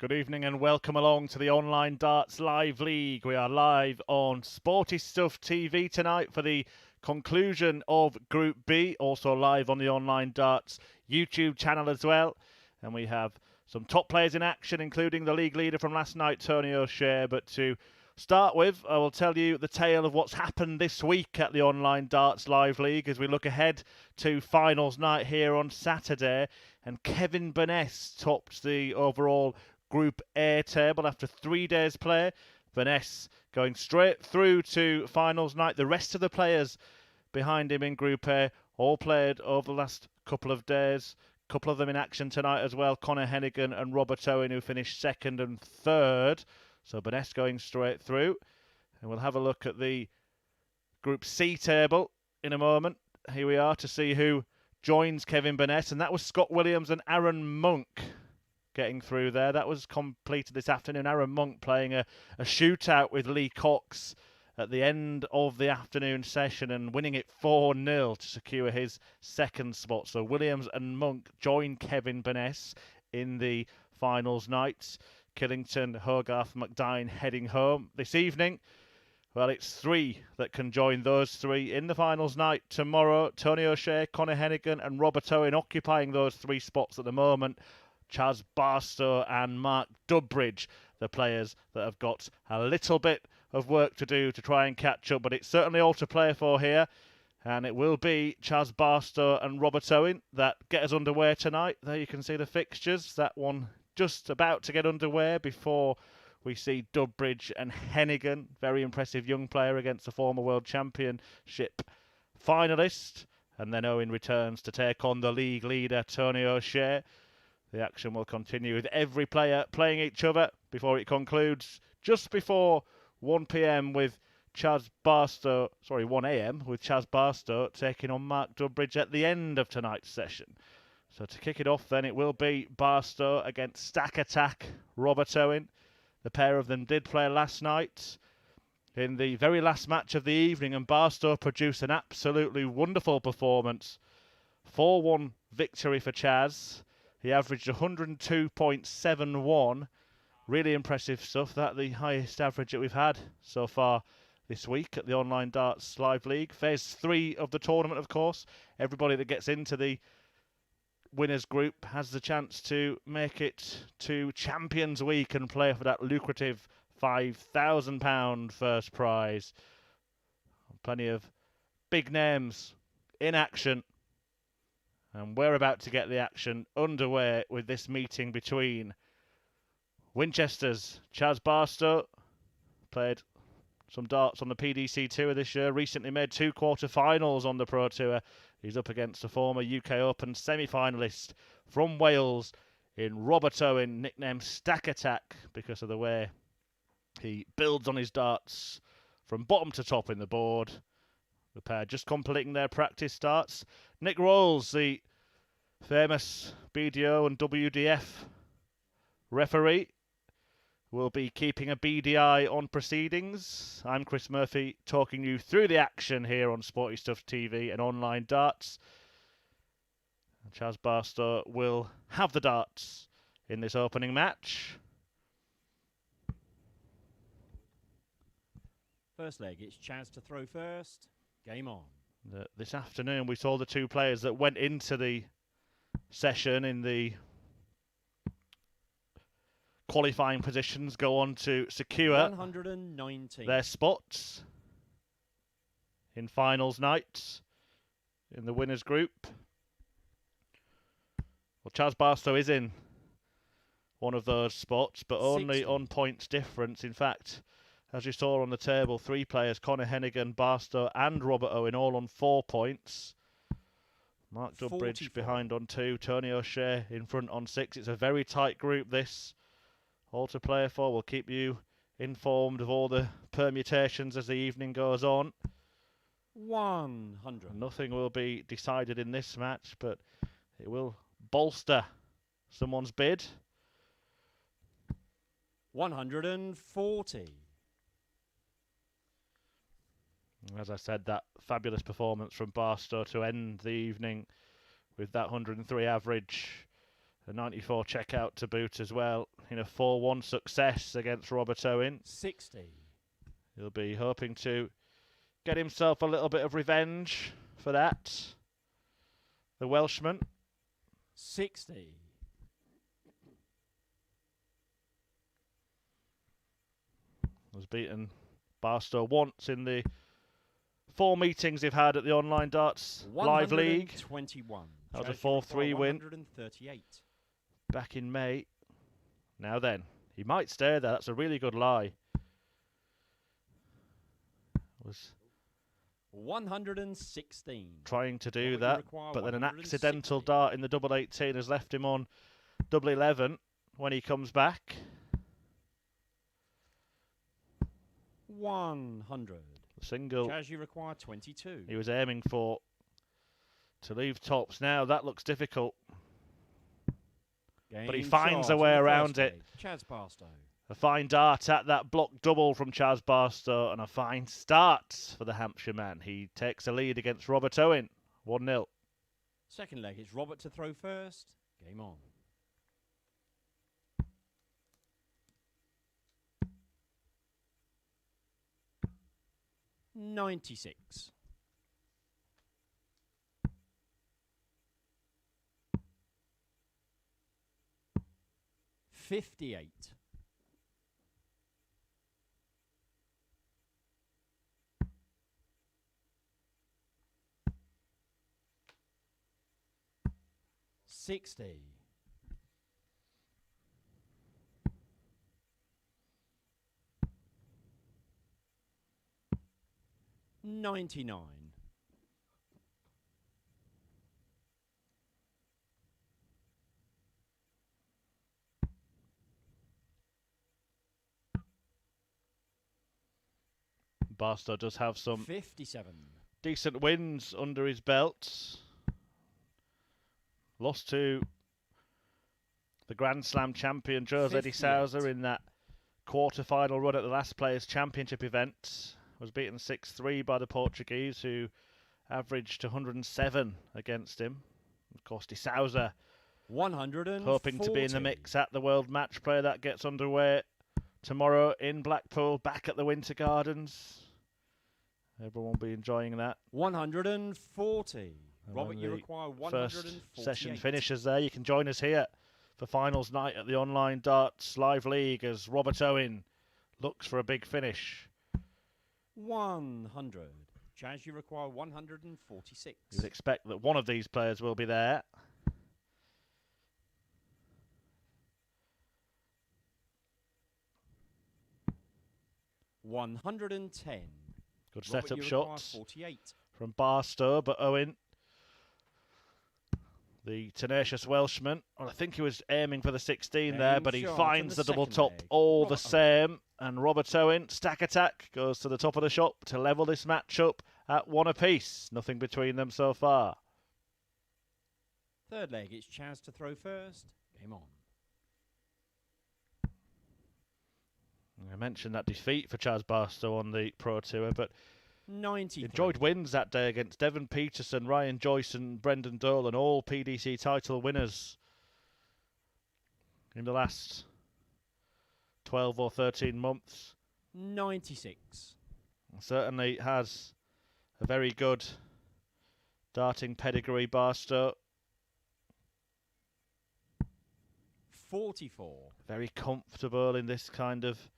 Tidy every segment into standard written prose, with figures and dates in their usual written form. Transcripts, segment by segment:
Good evening and welcome along to the Online Darts Live League. We are live on Sporty Stuff TV tonight for the conclusion of Group B. Also live on the Online Darts YouTube channel as well. And we have some top players in action, including the league leader from last night, Tony O'Shea. But to start with, I will tell you the tale of what's happened this week at the Online Darts Live League as we look ahead to finals night here on Saturday. And Kevin Burness topped the overall Group A table after 3 days play. Burness going straight through to finals night. The rest of the players behind him in Group A all played over the last couple of days. A couple of them in action tonight as well. Conor Heneghan and Robert Owen, who finished second and third. So Burness going straight through. And we'll have a look at the Group C table in a moment. Here we are to see who joins Kevin Burness. And that was Scott Williams and Aaron Monk getting through there. That was completed this afternoon. Aaron Monk playing a shootout with Lee Cox at the end of the afternoon session and winning it 4-0 to secure his second spot. So Williams and Monk join Kevin Burness in the finals night. Killington, Hogarth, McDine heading home this evening. Well, it's three that can join those three in the finals night tomorrow. Tony O'Shea, Conor Heneghan and Robert Owen occupying those three spots at the moment. Chas Barstow and Mark Dudbridge, the players that have got a little bit of work to do to try and catch up, but it's certainly all to play for here. And it will be Chas Barstow and Robert Owen that get us underway tonight. There you can see the fixtures. That one just about to get underway before we see Dudbridge and Heneghan. Very impressive young player against a former World Championship finalist. And then Owen returns to take on the league leader, Tony O'Shea. The action will continue with every player playing each other before it concludes just before 1 p.m. with Chas Barstow, 1 a.m. with Chas Barstow taking on Mark Dudbridge at the end of tonight's session. So to kick it off then, it will be Barstow against Stack Attack, Robert Owen. The pair of them did play last night in the very last match of the evening, and Barstow produced an absolutely wonderful performance. 4-1 victory for Chas. He averaged 102.71. Really impressive stuff. That's the highest average that we've had so far this week at the Online Darts Live League. Phase 3 of the tournament, of course. Everybody that gets into the winners group has the chance to make it to Champions Week and play for that lucrative £5,000 first prize. Plenty of big names in action. And we're about to get the action underway with this meeting between Winchester's Chas Barstow, played some darts on the PDC Tour this year, recently made 2 quarter-finals on the Pro Tour. He's up against a former UK Open semi-finalist from Wales in Robert Owen, nicknamed Stack Attack because of the way he builds on his darts from bottom to top in the board. The pair just completing their practice starts. Nick Rolls, the famous BDO and WDF referee, will be keeping a beady eye on proceedings. I'm Chris Murphy, talking you through the action here on Sporty Stuff TV and Online Darts. Chas Barstow will have the darts in this opening match. First leg, it's Chas to throw first. Game on. This afternoon we saw the two players that went into the session in the qualifying positions go on to secure 119 their spots in finals night in the winners group. Well, Chas Barstow is in one of those spots, but only 60. on points difference. In fact, as you saw on the table, 3 players, Conor Heneghan, Barstow and Robert Owen, all on 4 points. Mark Dudbridge 44. behind on 2, Tony O'Shea in front on 6. It's a very tight group, this. All to play for. We'll keep you informed of all the permutations as the evening goes on. 100. Nothing will be decided in this match, but it will bolster someone's bid. 140. As I said, that fabulous performance from Barstow to end the evening with that 103 average, a 94 checkout to boot as well. in a 4-1 success against Robert Owen. 60. He'll be hoping to get himself a little bit of revenge for that. The Welshman. 60. Was beaten Barstow once in the 4 meetings they've had at the Online Darts Live League. 121. That was a 4-3 win 138. back in May. Now then, he might stay there. That's a really good lie. Was 116. trying to do What would you that, require? but then an 160. accidental dart in the double 18 has left him on double 11 when he comes back. 100. Single Chas, you require 22. he was aiming for to leave tops. Now that looks difficult, but he Game finds shot a way on the around first it. leg. Chas Barstow. A fine dart at that block double from Chas Barstow, and a fine start for the Hampshire man. He takes a lead against Robert Owen, 1-0. Second leg, it's Robert to throw first. Game on. $96. 58. 60. 99. 'Barstow does have some 57. decent wins under his belt. Lost to the Grand Slam champion Jose de 58. Sousa in that quarter-final run at the Last Players Championship event. Was beaten 6-3 by the Portuguese, who averaged 107 against him. Of course, de Sousa 140. hoping to be in the mix at the World Match Play that gets underway tomorrow in Blackpool, back at the Winter Gardens. Everyone will be enjoying that. 140. And Robert, when you the require first 148. session finishes there, you can join us here for finals night at the Online Darts Live League as Robert Owen looks for a big finish. 100. Chas, you require 146. You'd expect that one of these players will be there. $110. Good Robert, setup you require shots 48. from Barstow, but Owen, the tenacious Welshman, well, I think he was aiming for the 16 there, Game but he shot finds in the the double second top leg. all the Robert same. And Robert Owen, stack attack, goes to the top of the shop to level this match up at 1 apiece. Nothing between them so far. Third leg, it's Chas to throw first. Game on. I mentioned that defeat for Chas Barstow on the Pro Tour, but 90. enjoyed wins that day against Devon Peterson, Ryan Joyce and Brendan Dolan, all PDC title winners in the last 12 or 13 months. 96. Certainly has a very good darting pedigree, Barstow. 44. Very comfortable in this kind of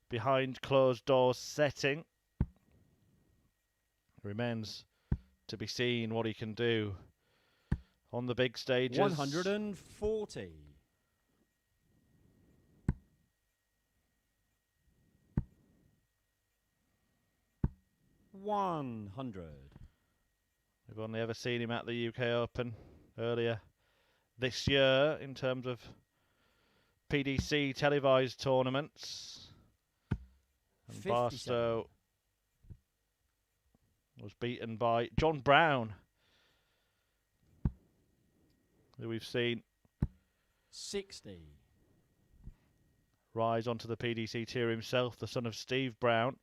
behind closed doors setting. Remains to be seen what he can do on the big stages. 140. 100. We've only ever seen him at the UK Open earlier this year in terms of PDC televised tournaments. And 57. Barstow was beaten by John Brown, who we've seen 60. rise onto the PDC tier himself, the son of Steve Brown.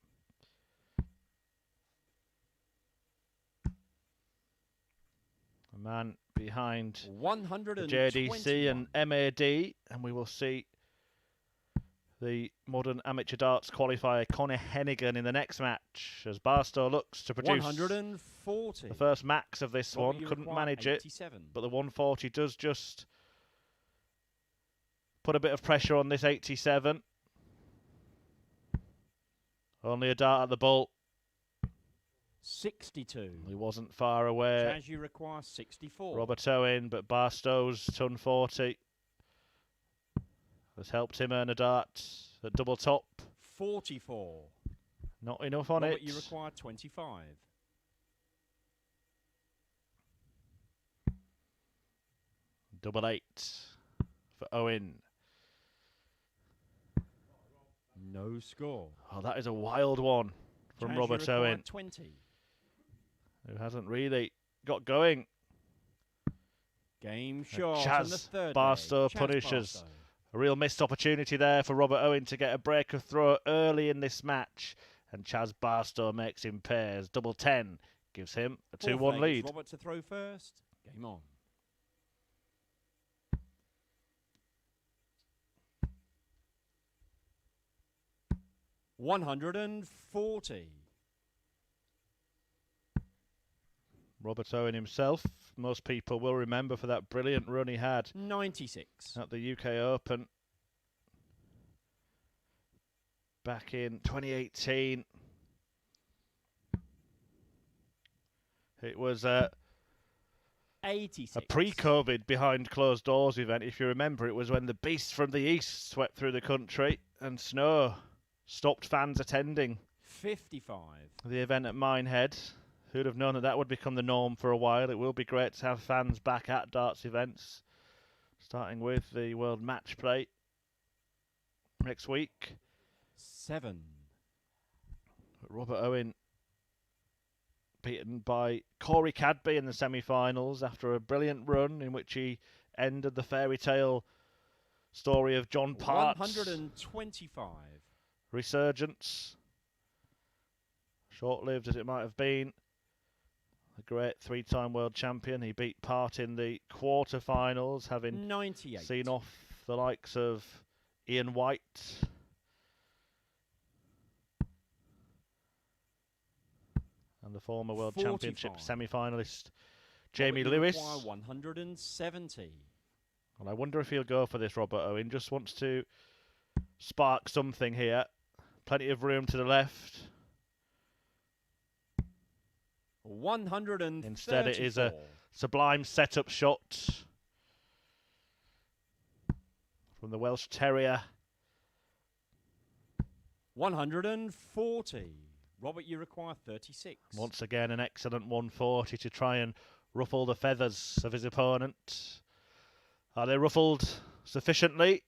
A man behind the 121. JDC and MAD, and we will see the modern amateur darts qualifier Conor Heneghan in the next match, as Barstow looks to produce 140. the first max of this Robert, one. you Couldn't require manage 87. it, but the 140 does just put a bit of pressure on this 87. Only a dart at the ball. 62. He wasn't far away. Chas, you require 64. Robert Owen, but Barstow's ton 40 has helped him earn a dart at double top. 44. Not enough on Robert, it. you require 25. Double 8 for Owen. No score. Oh, that is a wild one from Chas, Robert you require Owen, 20. who hasn't really got going. Game shot Chas in the third Barstow leg. Chas punishes. Barstow. A real missed opportunity there for Robert Owen to get a break of throw early in this match, and Chas Barstow makes him pairs. Double 10 gives him a Fourth 2-1 leg, lead. it's Robert to throw first. Game on. $140. Robert Owen himself, most people will remember for that brilliant run he had 96. at the UK Open back in 2018. It was a 86. pre-COVID behind closed doors event. If you remember, it was when the beast from the east swept through the country and snow stopped fans attending 55. the event at Minehead. Who'd have known that that would become the norm for a while? It will be great to have fans back at darts events, starting with the World Match Play next week. 7. Robert Owen beaten by Corey Cadby in the semi-finals after a brilliant run in which he ended the fairy tale story of John Part's 125. resurgence, short-lived as it might have been. A great three-time world champion. He beat Part in the quarter-finals, having 98. seen off the likes of Ian White. And the former World 45. Championship semi-finalist Jamie Robert, you Lewis. require 170. And I wonder if he'll go for this. Robert Owen just wants to spark something here. Plenty of room to the left. 134. Instead it is a sublime setup shot from the Welsh Terrier. 140. Robert, you require 36. Once again, an excellent 140 to try and ruffle the feathers of his opponent. Are they ruffled sufficiently?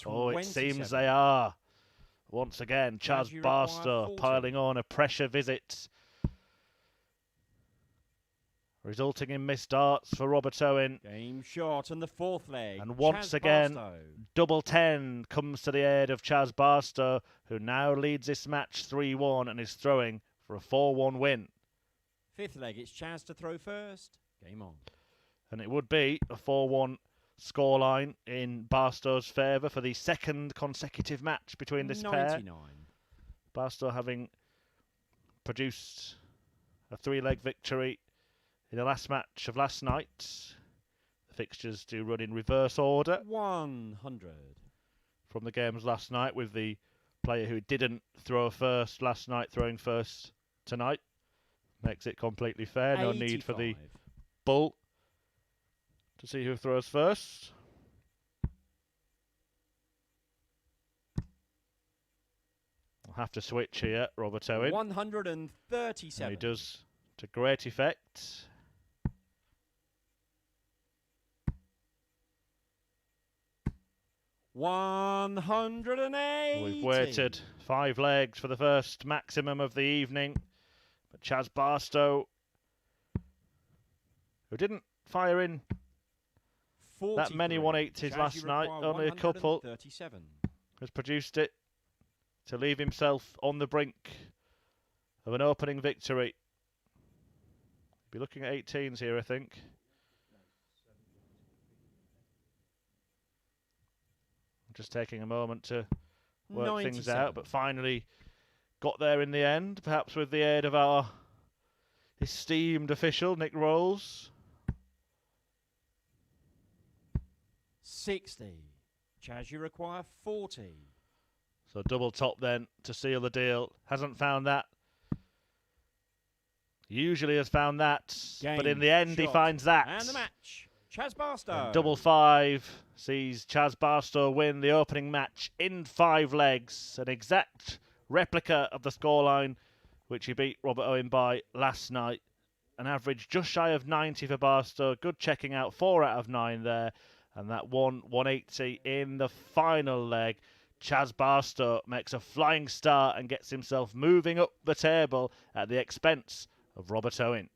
Oh, it seems they are. Once again, Chas Barstow piling on a pressure visit, resulting in missed darts for Robert Owen. Game shot in the fourth leg. And once again, double 10 comes to the aid of Chas Barstow, who now leads this match 3-1 and is throwing for a 4-1 win. Fifth leg, it's Chas to throw first. Game on. And it would be a 4-1 scoreline in Barstow's favour for the second consecutive match between this 99. pair. Barstow having produced a 3-leg victory in the last match of last night. The fixtures do run in reverse order 100 from the games last night, with the player who didn't throw first last night throwing first tonight. Makes it completely fair. No need for the bull to see who throws first. I'll have to switch here, Robert Owen. 137. And he does to great effect. $180. We've waited 5 legs for the first maximum of the evening. But Chas Barstow, who didn't fire in that many 180s last night, only a couple, has produced it to leave himself on the brink of an opening victory. Be looking at 18s here, I think. just taking a moment to work 97. things out, but finally got there in the end, perhaps with the aid of our esteemed official, Nick Rolls. 60. Chas, you require 40. So double top then to seal the deal. Hasn't found that. Usually has found that, but in the end he finds that. And the match. Chas Barstow. And double 5 sees Chas Barstow win the opening match in 5 legs. An exact replica of the scoreline which he beat Robert Owen by last night. An average just shy of 90 for Barstow. Good checking out, 4 out of 9 there. And that 180 in the final leg. Chas Barstow makes a flying start and gets himself moving up the table at the expense of Robert Owen.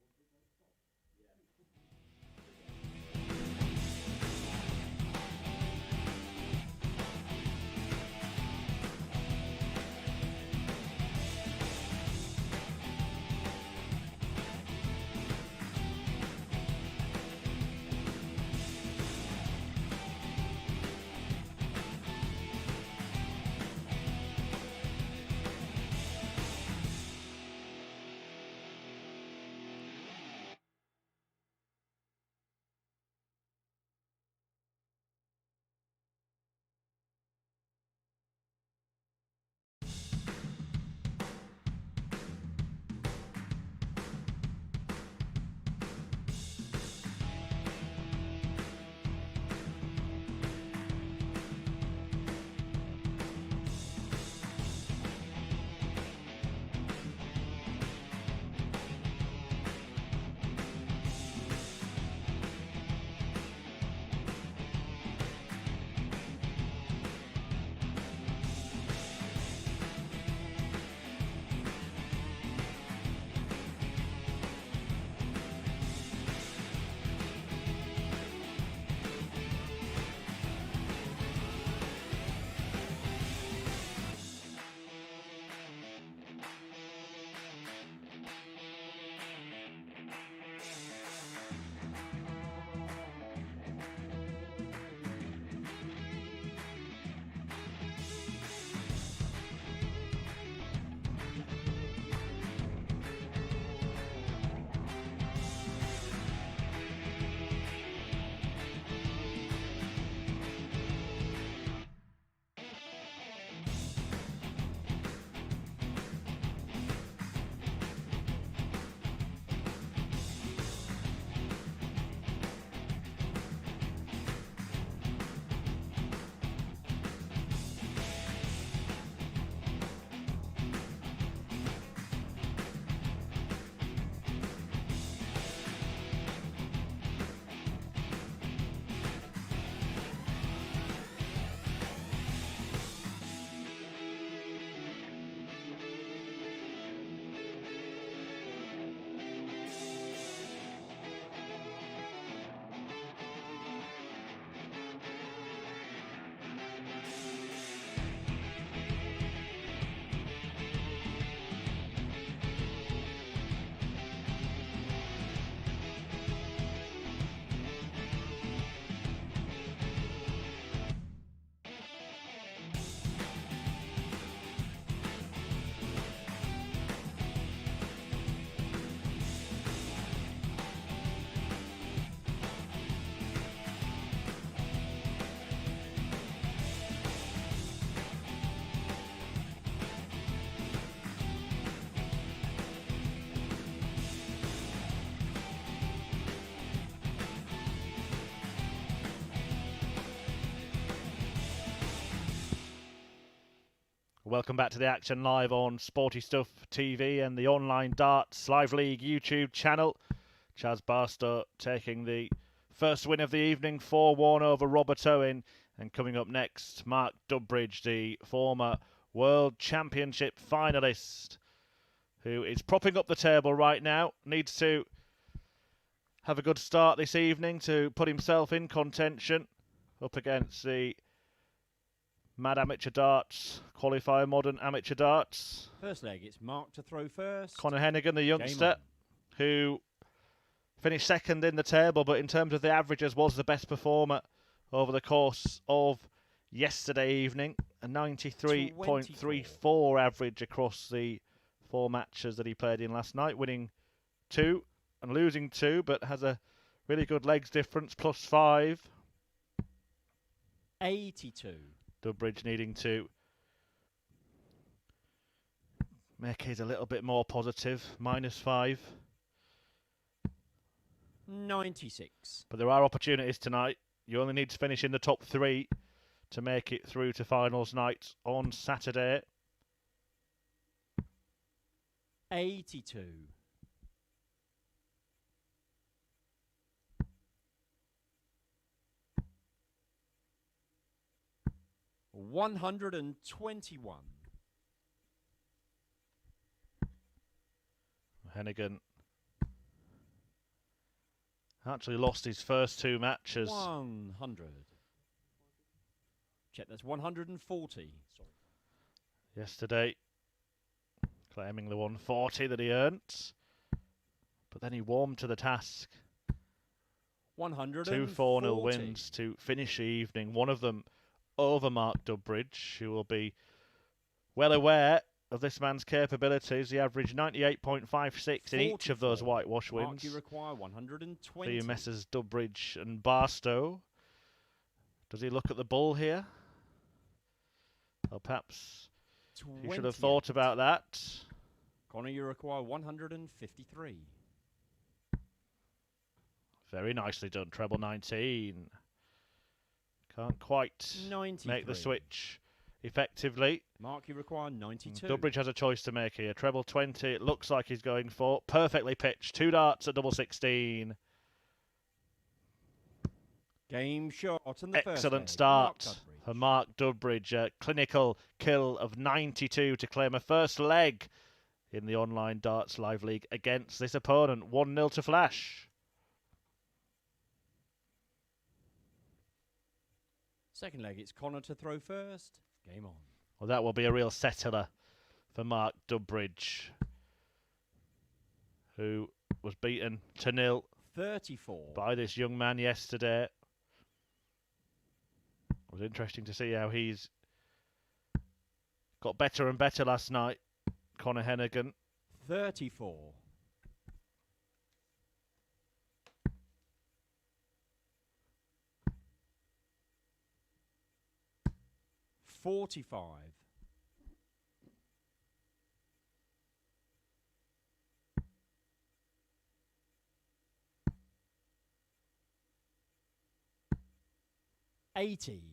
Welcome back to the action live on Sporty Stuff TV and the online darts live league YouTube channel. Chas Barstow taking the first win of the evening, 4-1 over Robert Owen. And coming up next, Mark Dudbridge, the former World Championship finalist, who is propping up the table right now. Needs to have a good start this evening to put himself in contention up against the Mad Amateur Darts qualifier, Modern Amateur Darts. First leg, it's Mark to throw first. Conor Heneghan, the youngster, who finished second in the table, but in terms of the averages was the best performer over the course of yesterday evening. A 93.34 average across the 4 matches that he played in last night, winning 2 and losing 2, but has a really good legs difference, +5. 82. Dudbridge needing to make his a little bit more positive, -5. 96. But there are opportunities tonight. You only need to finish in the top 3 to make it through to finals night on Saturday. 82. 121. Heneghan actually lost his first 2 matches. 100. Check, that's 140. Sorry. Yesterday, claiming the 140 that he earned. But then he warmed to the task. 140. 2 4-0 wins to finish the evening. One of them over Mark Dudbridge, who will be well aware of this man's capabilities. He averaged 98.56 in each of those whitewash wins. Mark, you require 120. For you Messrs Dudbridge and Barstow. Does he look at the bull here? Well, perhaps he should have thought about that. Conor, you require 153. Very nicely done, treble 19. Can't quite 93. make the switch effectively. Mark, you require 92. Dudbridge has a choice to make here. Treble 20, it looks like he's going for. Perfectly pitched. 2 darts at double 16. Game shot on the Excellent first start for Mark Dudbridge. A clinical kill of 92 to claim a first leg in the online darts live league against this opponent. 1-0 to Flash. Second leg, it's Conor to throw first. Game on. Well, that will be a real settler for Mark Dudbridge, who was beaten to 0 34 by this young man yesterday. It was interesting to see how he's got better and better last night. Conor Heneghan. 34 45 80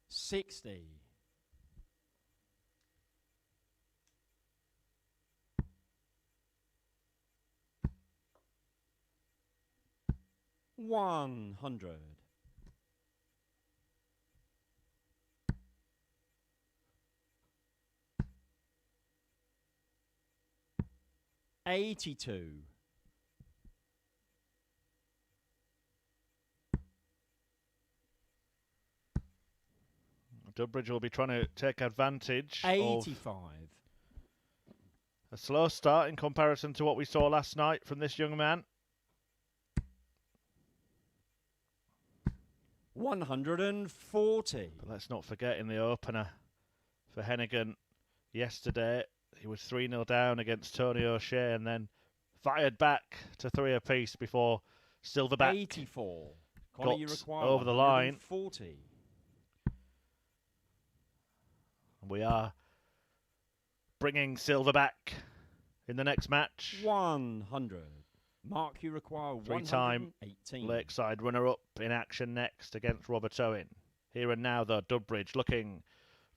60 100 82 Dudbridge will be trying to take advantage 85 of a slow start in comparison to what we saw last night from this young man. 140 But let's not forget in the opener for Heneghan yesterday, he was 3-0 down against Tony O'Shea and then fired back to 3 apiece before Silverback 84 Conor, you got require over the line. 40 We are bringing Silverback in the next match. 100 Mark, you require 3-time 118 Lakeside runner-up in action next against Robert Owen. Here and now, though, Dudbridge looking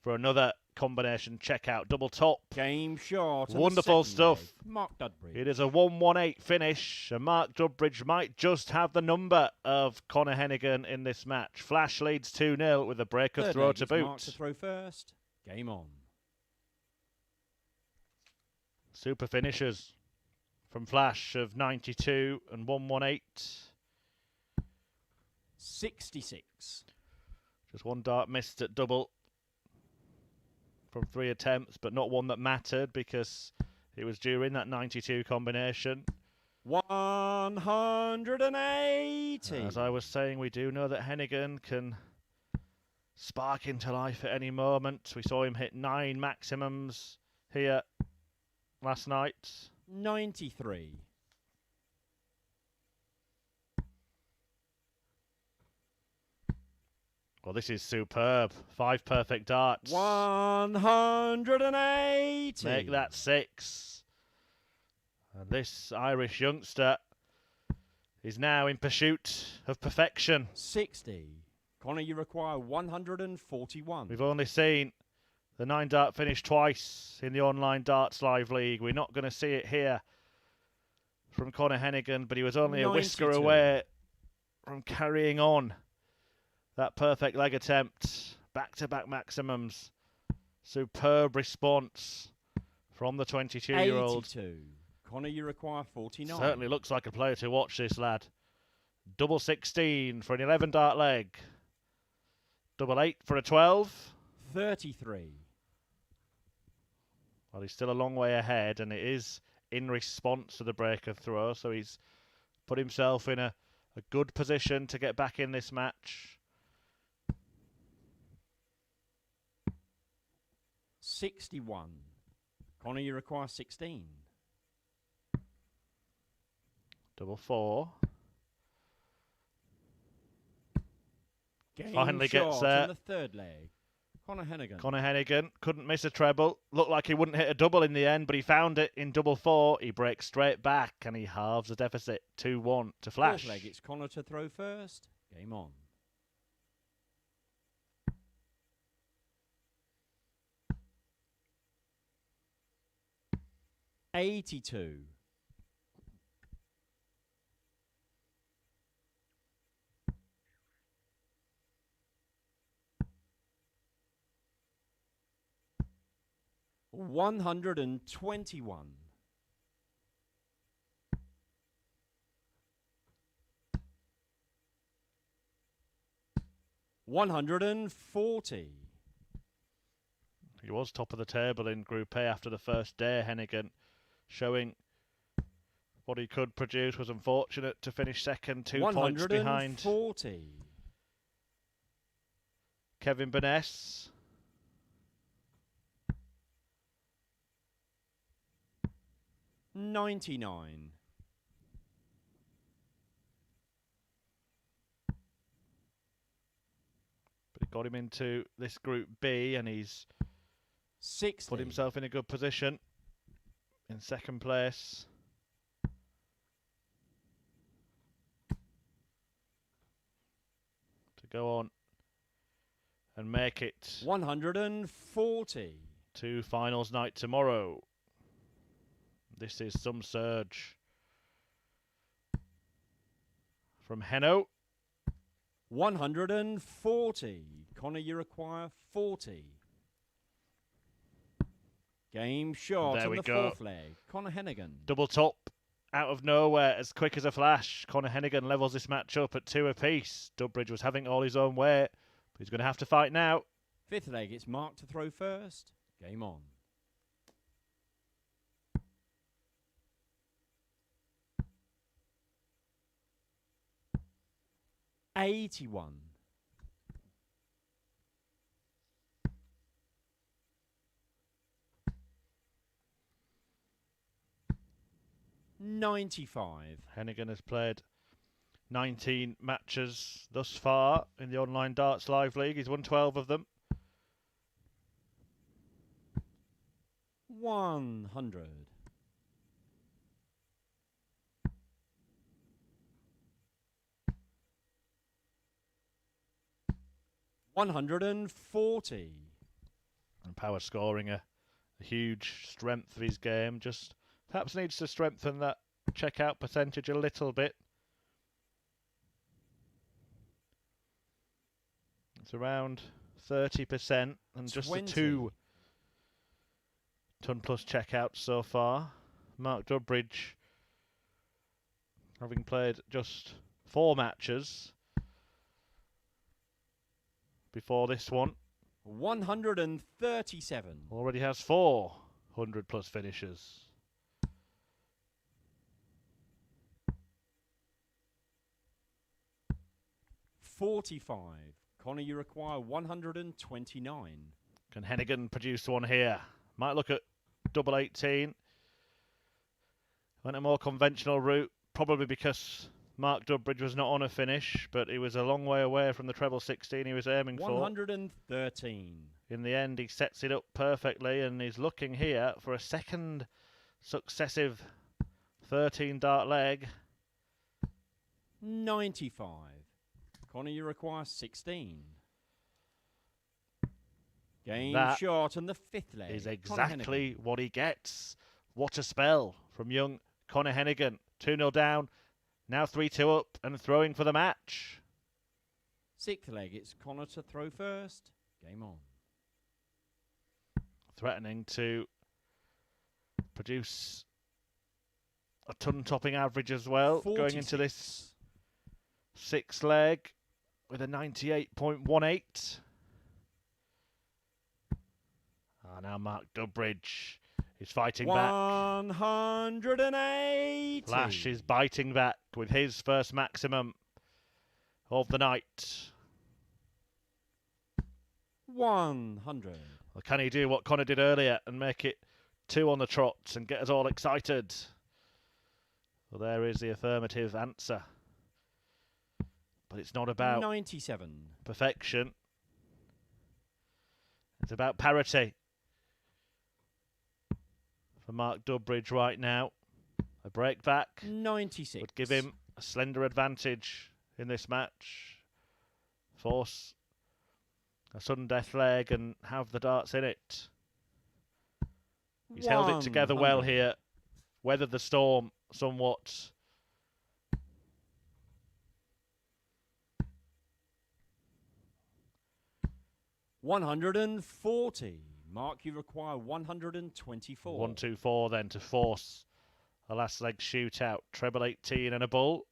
for another combination checkout. Double top. Game shot. Wonderful stuff. Leg. Mark Dudbridge. It is a 1-1-8 finish, and Mark Dudbridge might just have the number of Conor Heneghan in this match. Flash leads 2-0 with a breaker Third throw leg, to it's Mark boot. to throw first. Game on. Super finishers from Flash of 92 and 1-1-8. 66 Just one dart missed at double from 3 attempts, but not one that mattered because It was during that 92 combination. 180. As I was saying, we do know that Heneghan can spark into life at any moment. We saw him hit 9 maximums here last night. 93. Well, this is superb. 5 perfect darts. 180. Make that 6. And this Irish youngster is now in pursuit of perfection. 60. Conor, you require 141. We've only seen the 9 dart finish twice in the online darts live league. We're not going to see it here from Conor Heneghan, but he was only 92. a whisker away from carrying on that perfect leg attempt. Back-to-back maximums. Superb response from the 22-year-old. 82. Conor, you require 49. Certainly looks like a player to watch, this lad. Double 16 for an 11 dart leg. Double 8 for a 12. 33. Well, he's still a long way ahead, and it is in response to the breaker throw, so he's put himself in a good position to get back in this match. 61. Conor, you require 16. Double 4. Game Finally gets shot there. in the third leg. Conor Heneghan. Conor Heneghan couldn't miss a treble. Looked like he wouldn't hit a double in the end, but he found it in double 4. He breaks straight back and he halves the deficit. 2-1 to Flash. Fourth leg, it's Conor to throw first. Game on. $82. $121. $140. He was top of the table in Group A after the first day. Heneghan showing what he could produce, was unfortunate to finish second, 2 points behind 140. Kevin Burness. $99. But it got him into this Group B, and he's 60. put himself in a good position in second place. To go on and make it 140. to finals night tomorrow. This is some surge from Heno. 140. Conor, you require 40. Game shot There in we the go. fourth leg. Conor Heneghan. Double top out of nowhere, as quick as a flash. Conor Heneghan levels this match up at 2 apiece. Dudbridge was having all his own way, but he's going to have to fight now. Fifth leg, it's Mark to throw first. Game on. $81. $95. Heneghan has played 19 matches thus far in the Online Darts Live League. He's won 12 of them. 100. $140. And power scoring a huge strength of his game. Just perhaps needs to strengthen that checkout percentage a little bit. It's around 30% and just 20. the 2 ton plus checkouts so far. Mark Dudbridge, having played just 4 matches before this one, 137. already has 400 plus finishes. 145. Conor, you require 129. Can Heneghan produce one here? Might look at double 18. Went a more conventional route, probably because Mark Dudbridge was not on a finish, but he was a long way away from the treble 16 he was aiming for. 113. In the end, he sets it up perfectly, and he's looking here for a second successive 13-dart leg. 95. Conor, you require 16. Game That shot and the fifth leg. Is Conor exactly Heneghan. what he gets. What a spell from young Conor Heneghan. 2-0 down, now 3-2 up and throwing for the match. Sixth leg, it's Conor to throw first. Game on. Threatening to produce a ton-topping average as well. 46. Going into this sixth leg with a 98.18. Now Mark Dudbridge is fighting back. 180. Flash is biting back with his first maximum of the night. 100. Well, can he do what Conor did earlier and make it 2 on the trot and get us all excited? Well, there is the affirmative answer. But it's not about 97. perfection. It's about parity. For Mark Dudbridge right now, a break back 96. would give him a slender advantage in this match. Force a sudden death leg and have the darts in it. He's held it together well 100. here, weathered the storm somewhat. $140. Mark, you require 124. 1-2-4 then to force a last leg shootout. Treble 18 and a bull.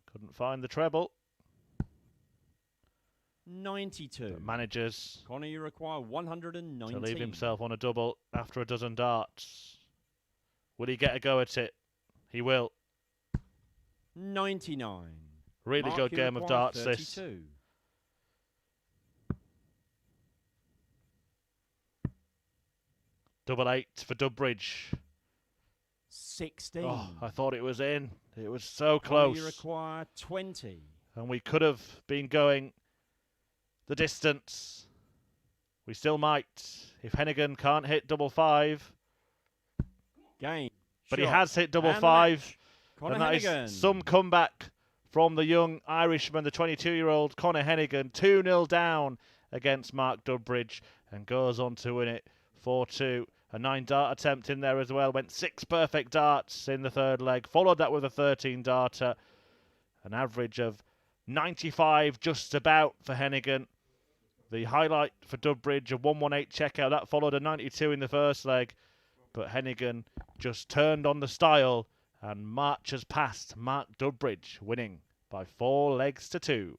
Couldn't find the treble. 92. But manages Conor, you require 119. to leave himself on a double after a dozen darts. Will he get a go at it? He will. 99. Really Mark, good you game of require darts 32. this. Double 8 for Dudbridge. 16. Oh, I thought it was in. It was so Conor, close. you require 20. And we could have been going the distance. We still might. If Heneghan can't hit double 5. Game. But he shot, has hit double and the 5. match. Conor And that Heneghan. is some comeback from the young Irishman, the 22-year-old Conor Heneghan. 2-0 down against Mark Dudbridge and goes on to win it 4-2. A 9-dart attempt in there as well. Went 6 perfect darts in the third leg. Followed that with a 13-darter. An average of 95 just about for Heneghan. The highlight for Dudbridge, a 118 checkout. That followed a 92 in the first leg. But Heneghan just turned on the style and marches past Mark Dudbridge, winning by 4 legs to 2.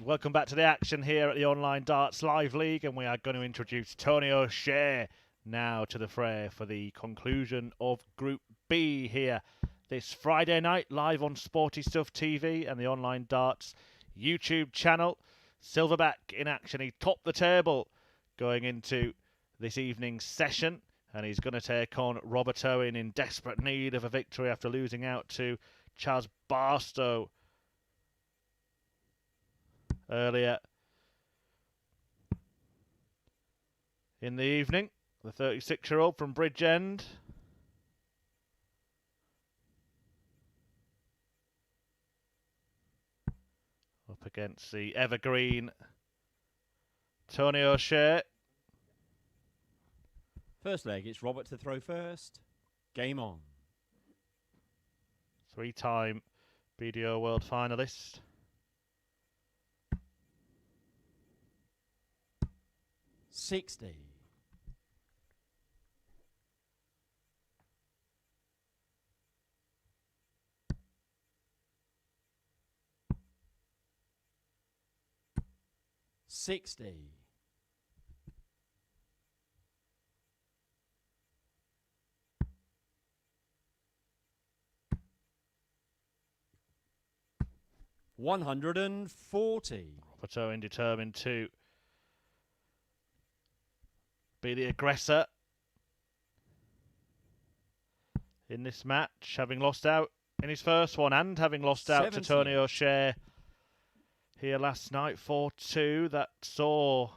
Welcome back to the action here at the Online Darts Live League, and we are going to introduce Tony O'Shea now to the fray for the conclusion of Group B here this Friday night, live on Sporty Stuff TV and the Online Darts YouTube channel. Silverback in action. He topped the table going into this evening's session, and he's going to take on Robert Owen in desperate need of a victory after losing out to Chas Barstow earlier in the evening. The 36-year-old from Bridgend. Up against the evergreen Tony O'Shea. First leg, it's Robert to throw first. Game on. 3-time BDO World finalist. $60. $60. $140. Robert Owen determined to be the aggressor in this match, having lost out in his first one and having lost out to Tony O'Shea here last night, 4-2. That saw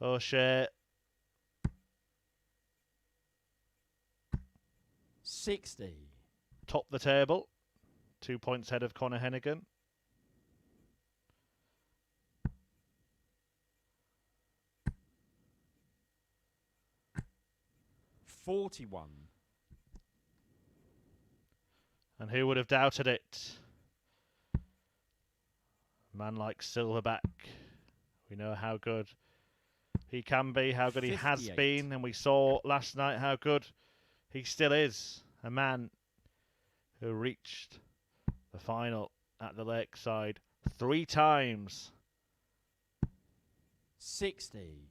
O'Shea 60. top the table, 2 points ahead of Conor Heneghan. $41. And who would have doubted it? A man like Silverback. We know how good he can be, how good he has 58. been, and we saw last night how good he still is. A man who reached the final at the Lakeside 3 times. 60.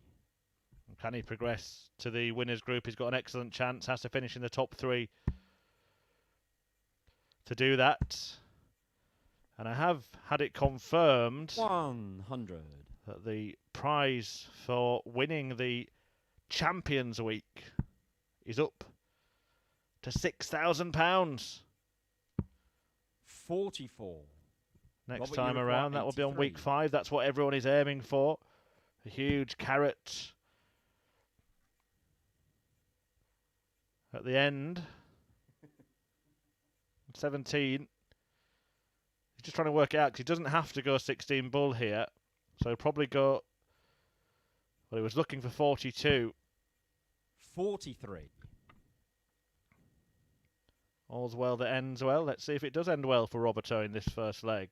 Can he progress to the winners group? He's got an excellent chance, has to finish in the top 3 to do that. And I have had it confirmed 100. that the prize for winning the Champions Week is up to £6,000. 44. Next Robert, time you require around, that will be on 83. week 5. That's what everyone is aiming for. A huge carrot at the end. 17. He's just trying to work it out because he doesn't have to go 16 bull here. So he'll probably go... Well, he was looking for 42. 43. All's well that ends well. Let's see if it does end well for Roberto in this first leg.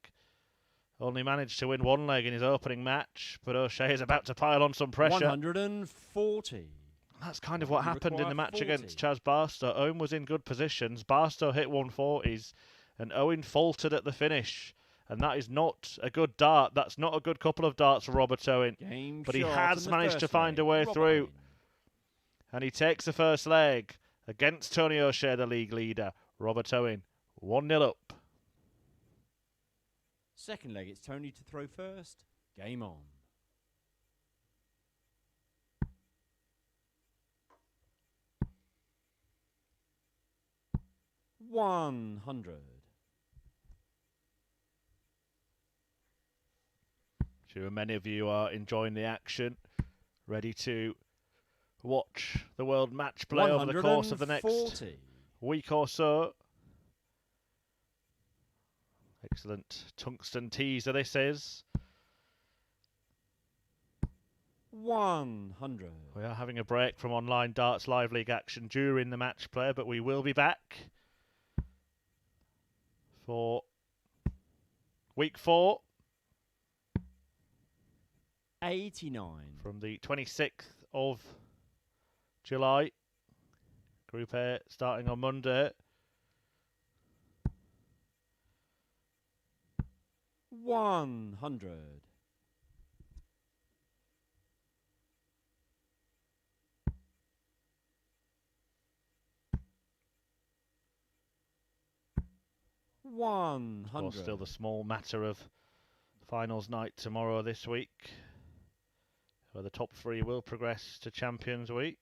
Only managed to win 1 leg in his opening match, but O'Shea is about to pile on some pressure. 140. That's kind of what You happened in the require match 40. against Chas Barstow. Owen was in good positions. Barstow hit 140s, and Owen faltered at the finish. And that is not a good dart. That's not a good couple of darts for Robert Owen. Game But he shot has in the managed to first find a leg. way Robert through. Owen. And he takes the first leg against Tony O'Shea, the league leader. Robert Owen, 1-0 up. Second leg, it's Tony to throw first. Game on. $100. Sure, many of you are enjoying the action, ready to watch the world match play over the course of the next 140. week or so. Excellent tungsten teaser this is. 100. We are having a break from online darts live league action during the match play, but we will be back for week 4 $89. from the 26th of July. Group A starting on Monday. 100. Of course, still the small matter of finals night tomorrow this week, where the top 3 will progress to Champions Week.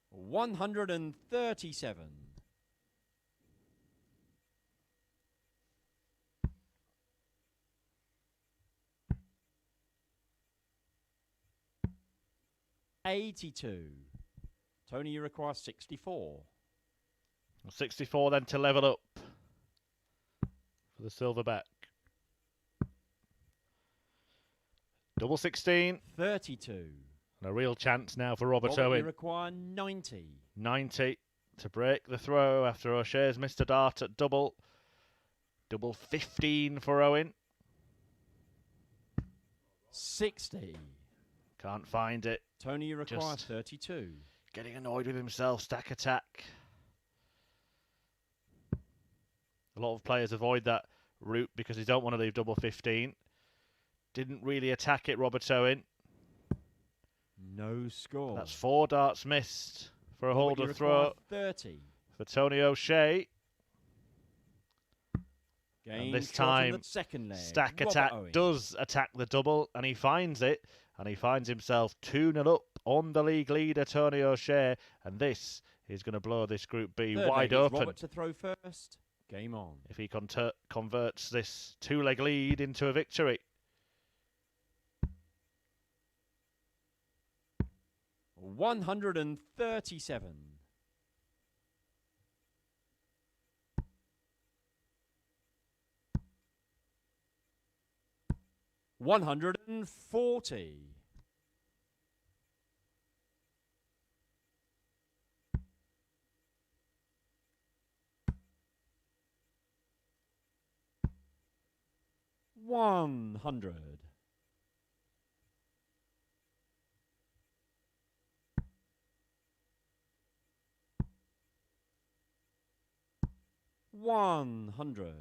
137. $82. Tony, you require 64. 64 then to level up for the silverback. Double 16. 32. And a real chance now for Robert You Owen. require 90. 90 to break the throw after O'Shea's missed a dart at double. Double 15 for Owen. 60. Can't find it. Tony, you require Just 32. getting annoyed with himself. Stack attack. A lot of players avoid that route because they don't want to leave double 15. Didn't really attack it, Robert Owen. No score. That's 4 darts missed for a hold of throw 30. for Tony O'Shea. Game And this shot in time, the second leg. Stack Robert attack Owen. does attack the double, and he finds it, and he finds himself 2-0 up on the league leader, Tony O'Shea, and this is going to blow this Group B Third wide leg, it's open. Robert to throw first. Game on. If he converts this 2-leg lead into a victory. 137. 140. 100. 100.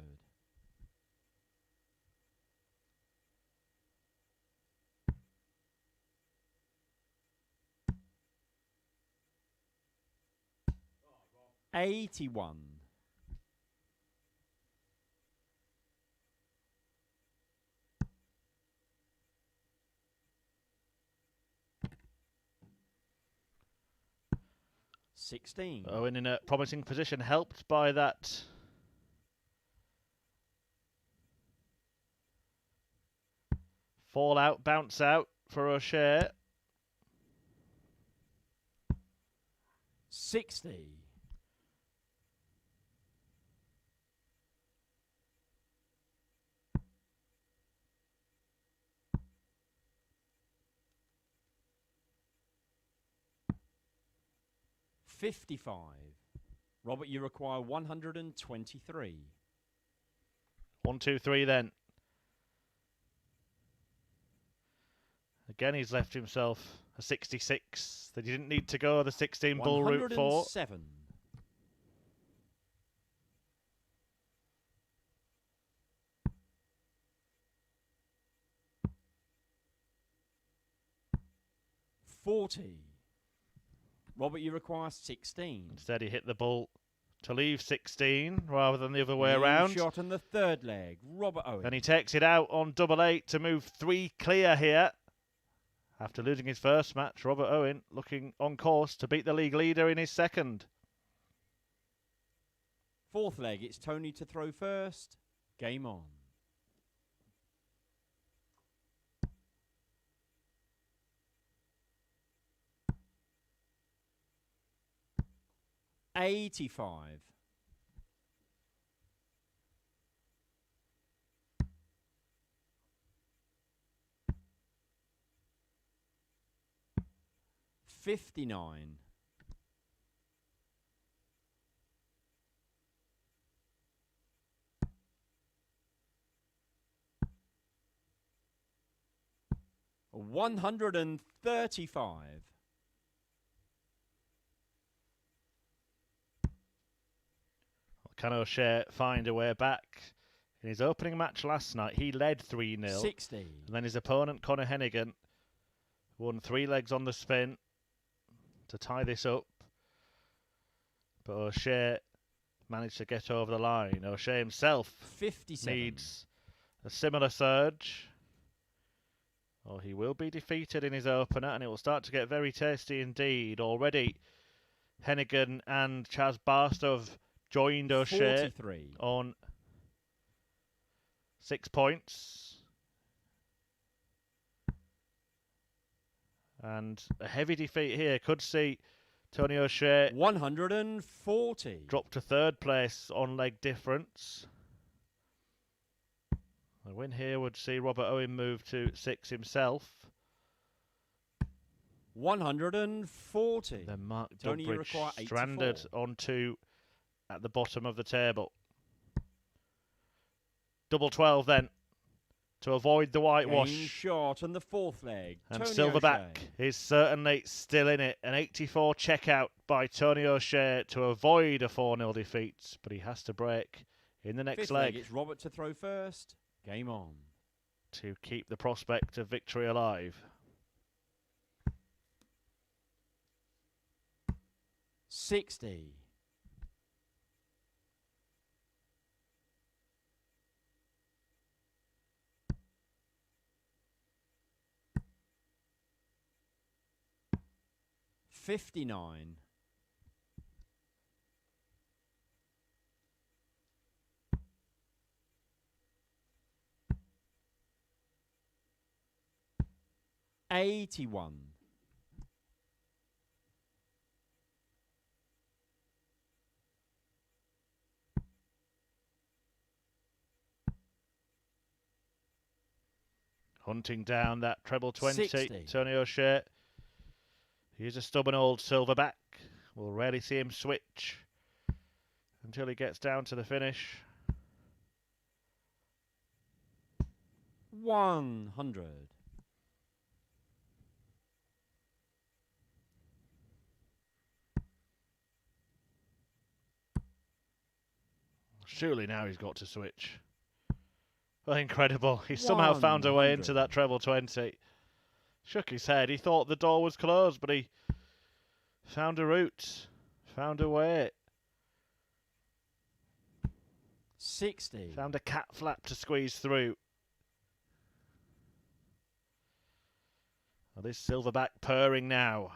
81. 16. Owen in a promising position, helped by that fallout, bounce out for O'Shea. 60. 55. Robert, you require 123. 1, 2, 3 then. Again, he's left himself a 66 that he didn't need to go the 16 bull route for. 107. 40. Robert, you require 16. Instead, he hit the bull to leave 16 rather than the other way Game around. Shot in the third leg. Robert Owen. And he takes it out on double 8 to move 3 clear here. After losing his first match, Robert Owen looking on course to beat the league leader in his second. Fourth leg, it's Tony to throw first. Game on. $85. 59. 135. Can O'Shea find a way back? In his opening match last night, he led 3-0. 60. And then his opponent, Conor Heneghan, won 3 legs on the spin to tie this up. But O'Shea managed to get over the line. O'Shea himself 57. needs a similar surge, or he will be defeated in his opener, and it will start to get very tasty indeed. Already, Heneghan and Chas Barstow have joined O'Shea 43. on 6 points. And a heavy defeat here could see Tony O'Shea 140. drop to 3rd place on leg difference. A win here would see Robert Owen move to 6 himself. 140. Then Mark Tony, you Dudbridge require 84. stranded on 2 at the bottom of the table. Double 12 then to avoid the whitewash. Game shot on the 4th leg. And Tony Silverback O'Shea. is certainly still in it. An 84 checkout by Tony O'Shea to avoid a 4-0 defeat, but he has to break in the next 5th leg It's Robert to throw first. Game on. to keep the prospect of victory alive. 60. 59. 81. 'Hunting down that treble 20, 60. Tony O'Shea. He's a stubborn old Silverback. We'll rarely see him switch until he gets down to the finish. 100. Surely now he's got to switch. Well, incredible. He somehow found a way 100. into that treble 20. Shook his head. He thought the door was closed, but he found a route, found a way. 60. Found a cat flap to squeeze through. Well, this Silverback purring now.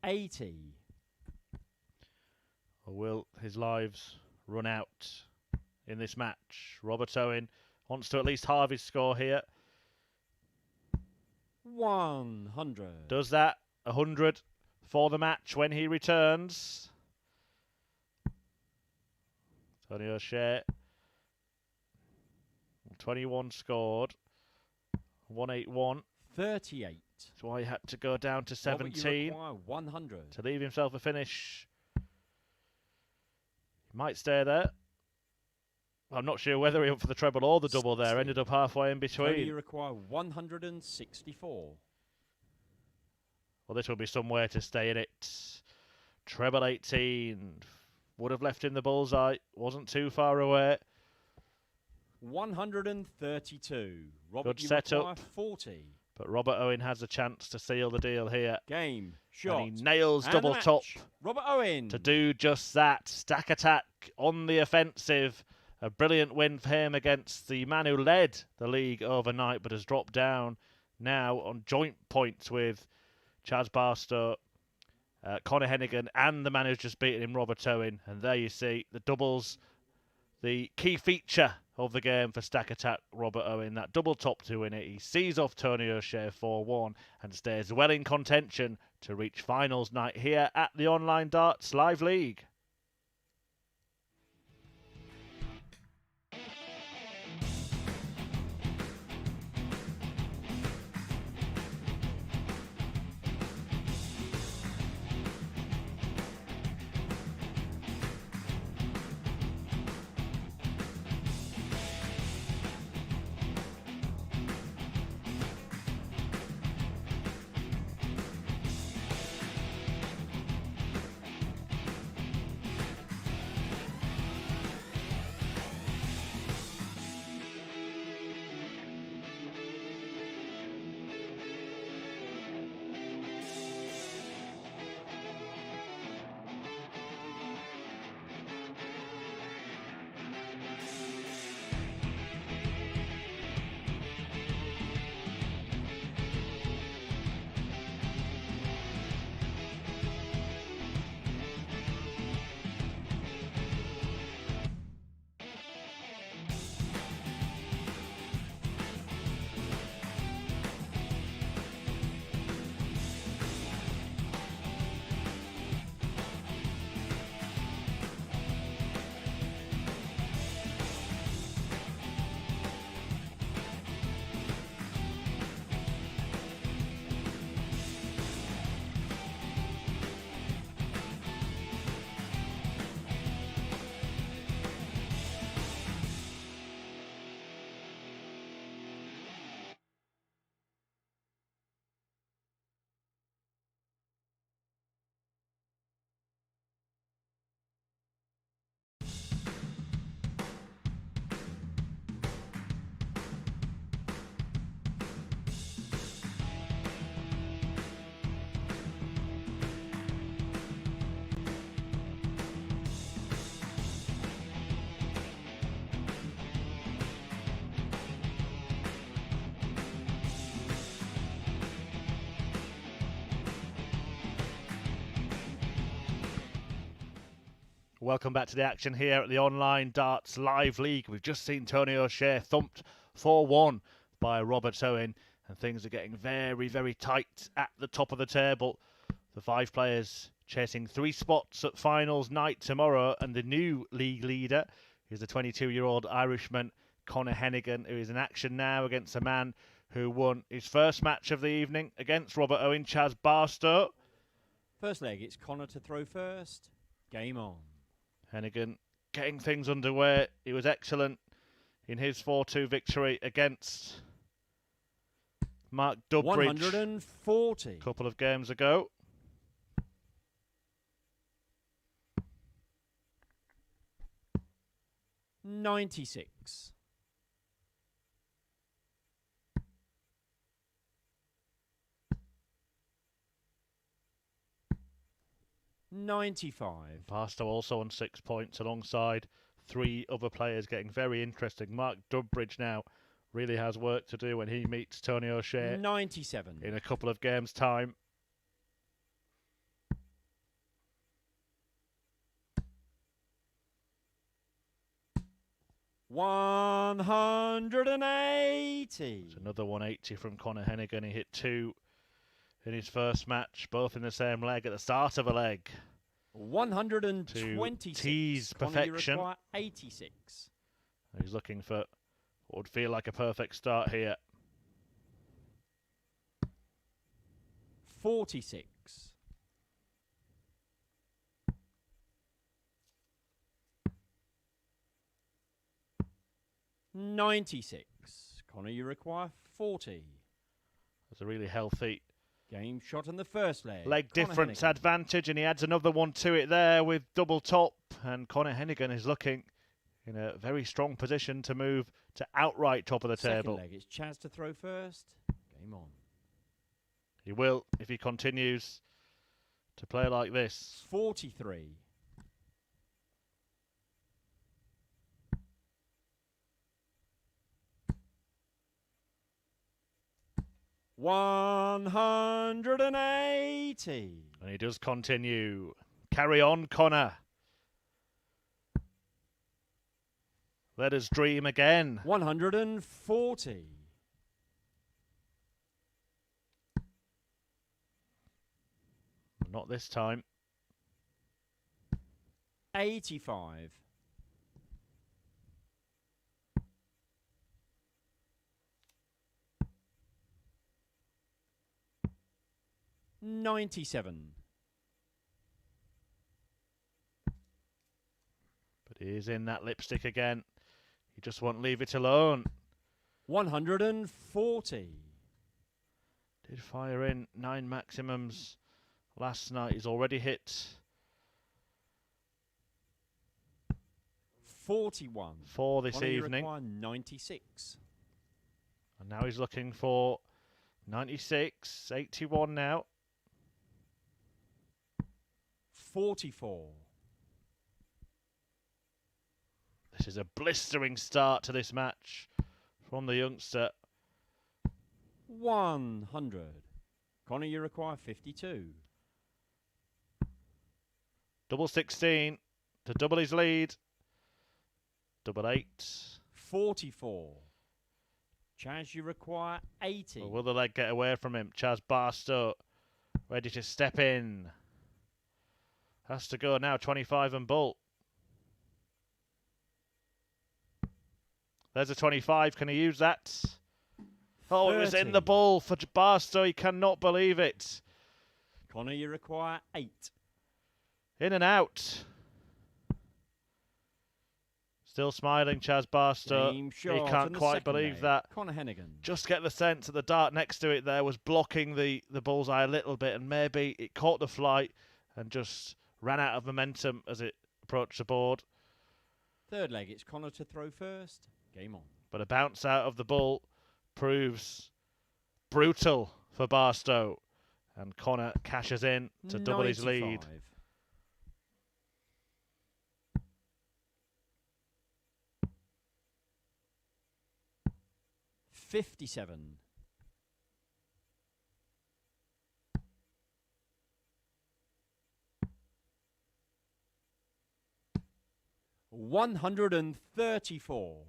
$80. Or will his lives run out in this match? Robert Owen wants to at least halve his score here. 100. Does that. 100 for the match when he returns. Tony O'Shea. 21 scored. 181. 38. That's why he had to go down to Robert, you 17 require 100. to leave himself a finish. He might stay there. I'm not sure whether he went for the treble or the double there. 60. Ended up halfway in Tony, between. you require 164. Well, this will be somewhere to stay in it. Treble 18. Would have left him the bullseye. Wasn't too far away. 132. Robert, Good you setup. require 40. But Robert Owen has a chance to seal the deal here. Game. Shot. And he nails And double the top match. Robert Owen. to do just that. Stack attack on the offensive. A brilliant win for him against the man who led the league overnight but has dropped down now on joint points with Chas Barstow, Conor Heneghan, and the man who's just beaten him, Robert Owen. And there you see the doubles, the key feature of the game for Stack Attack Robert Owen. That double top to win it. He sees off Tony O'Shea 4-1 and stays well in contention to reach finals night here at the Online Darts Live League. Welcome back to the action here at the Online Darts Live League. We've just seen Tony O'Shea thumped 4-1 by Robert Owen, and things are getting very, very tight at the top of the table. The 5 players chasing 3 spots at finals night tomorrow, and the new league leader is the 22-year-old Irishman Conor Heneghan, who is in action now against a man who won his first match of the evening against Robert Owen, Chas Barstow. First leg, it's Conor to throw first. Game on. Heneghan getting things underway. He was excellent in his 4-2 victory against Mark Dudbridge 140. a couple of games ago. $96. 95. Barstow also on 6 points alongside 3 other players, getting very interesting. Mark Dudbridge now really has work to do when he meets Tony O'Shea 97. in a couple of games' time. $180. It's another 180 from Conor Heneghan. He hit 2 in his first match, both in the same leg at the start of a leg. 126. To tease Conor, perfection. you require 86. He's looking for what would feel like a perfect start here. 46. $96. Conor, you require 40. That's a really healthy Game shot in the first leg. leg Conor difference Heneghan. advantage, and he adds another one to it there with double top. And Conor Heneghan is looking in a very strong position to move to outright top of the Second table. leg, it's Chas to throw first. Game on. He will if he continues to play like this. 43. $180. And he does continue. Carry on, Conor. Let us dream again. 140. Not this time. 85. $97. But he is in that lipstick again. He just won't leave it alone. 140. Did fire in 9 maximums last night. He's already hit 41. 4 this Conor, you evening. require 96. And now he's looking for 96, 81 now. 44. This is a blistering start to this match from the youngster. 100. Conor, you require 52. Double 16 to double his lead. Double 8. 44. Chas, you require 80. Or will the leg get away from him? Chas Barstow ready to step in. Has to go now, 25 and Bull. There's a 25. Can he use that? Oh, 30. it was in the Bull for Barstow. He cannot believe it. Conor, you require 8. In and out. Still smiling, Chas Barstow. Game He shot can't in the quite second believe leg. that. Conor Heneghan. Just get the sense that the dart next to it there was blocking the bullseye a little bit, and maybe it caught the flight and just ran out of momentum as it approached the board. Third leg, it's Conor to throw first. Game on. But a bounce out of the Bull proves brutal for Barstow, and Conor cashes in to double his lead. 95. 57. 134.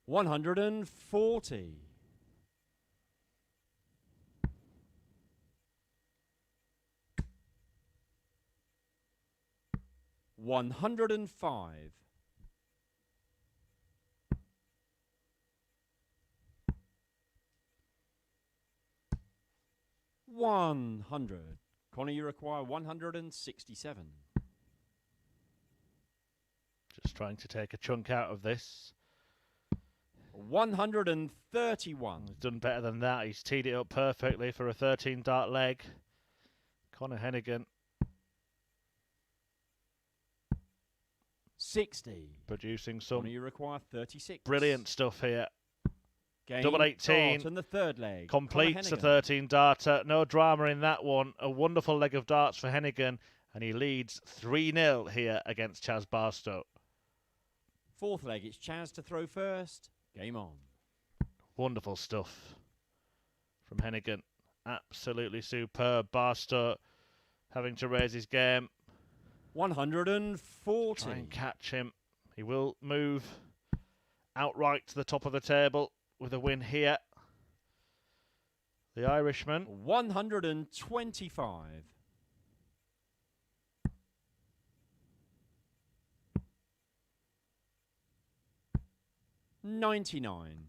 140. 105. 100. Conor, you require 167. Just trying to take a chunk out of this. 131. He's done better than that. He's teed it up perfectly for a 13 dart leg. Conor Heneghan 60. producing some Conor, you require 36. brilliant stuff here. Game Double 18. dart and the third leg. Completes Conor a Heneghan. 13 darter. No drama in that one. A wonderful leg of darts for Heneghan. And he leads 3-0 here against Chas Barstow. Fourth leg, it's Chas to throw first. Game on. Wonderful stuff from Heneghan. Absolutely superb. Barstow having to raise his game. 140. Try and catch him. He will move outright to the top of the table with a win here. The Irishman. 125. 99.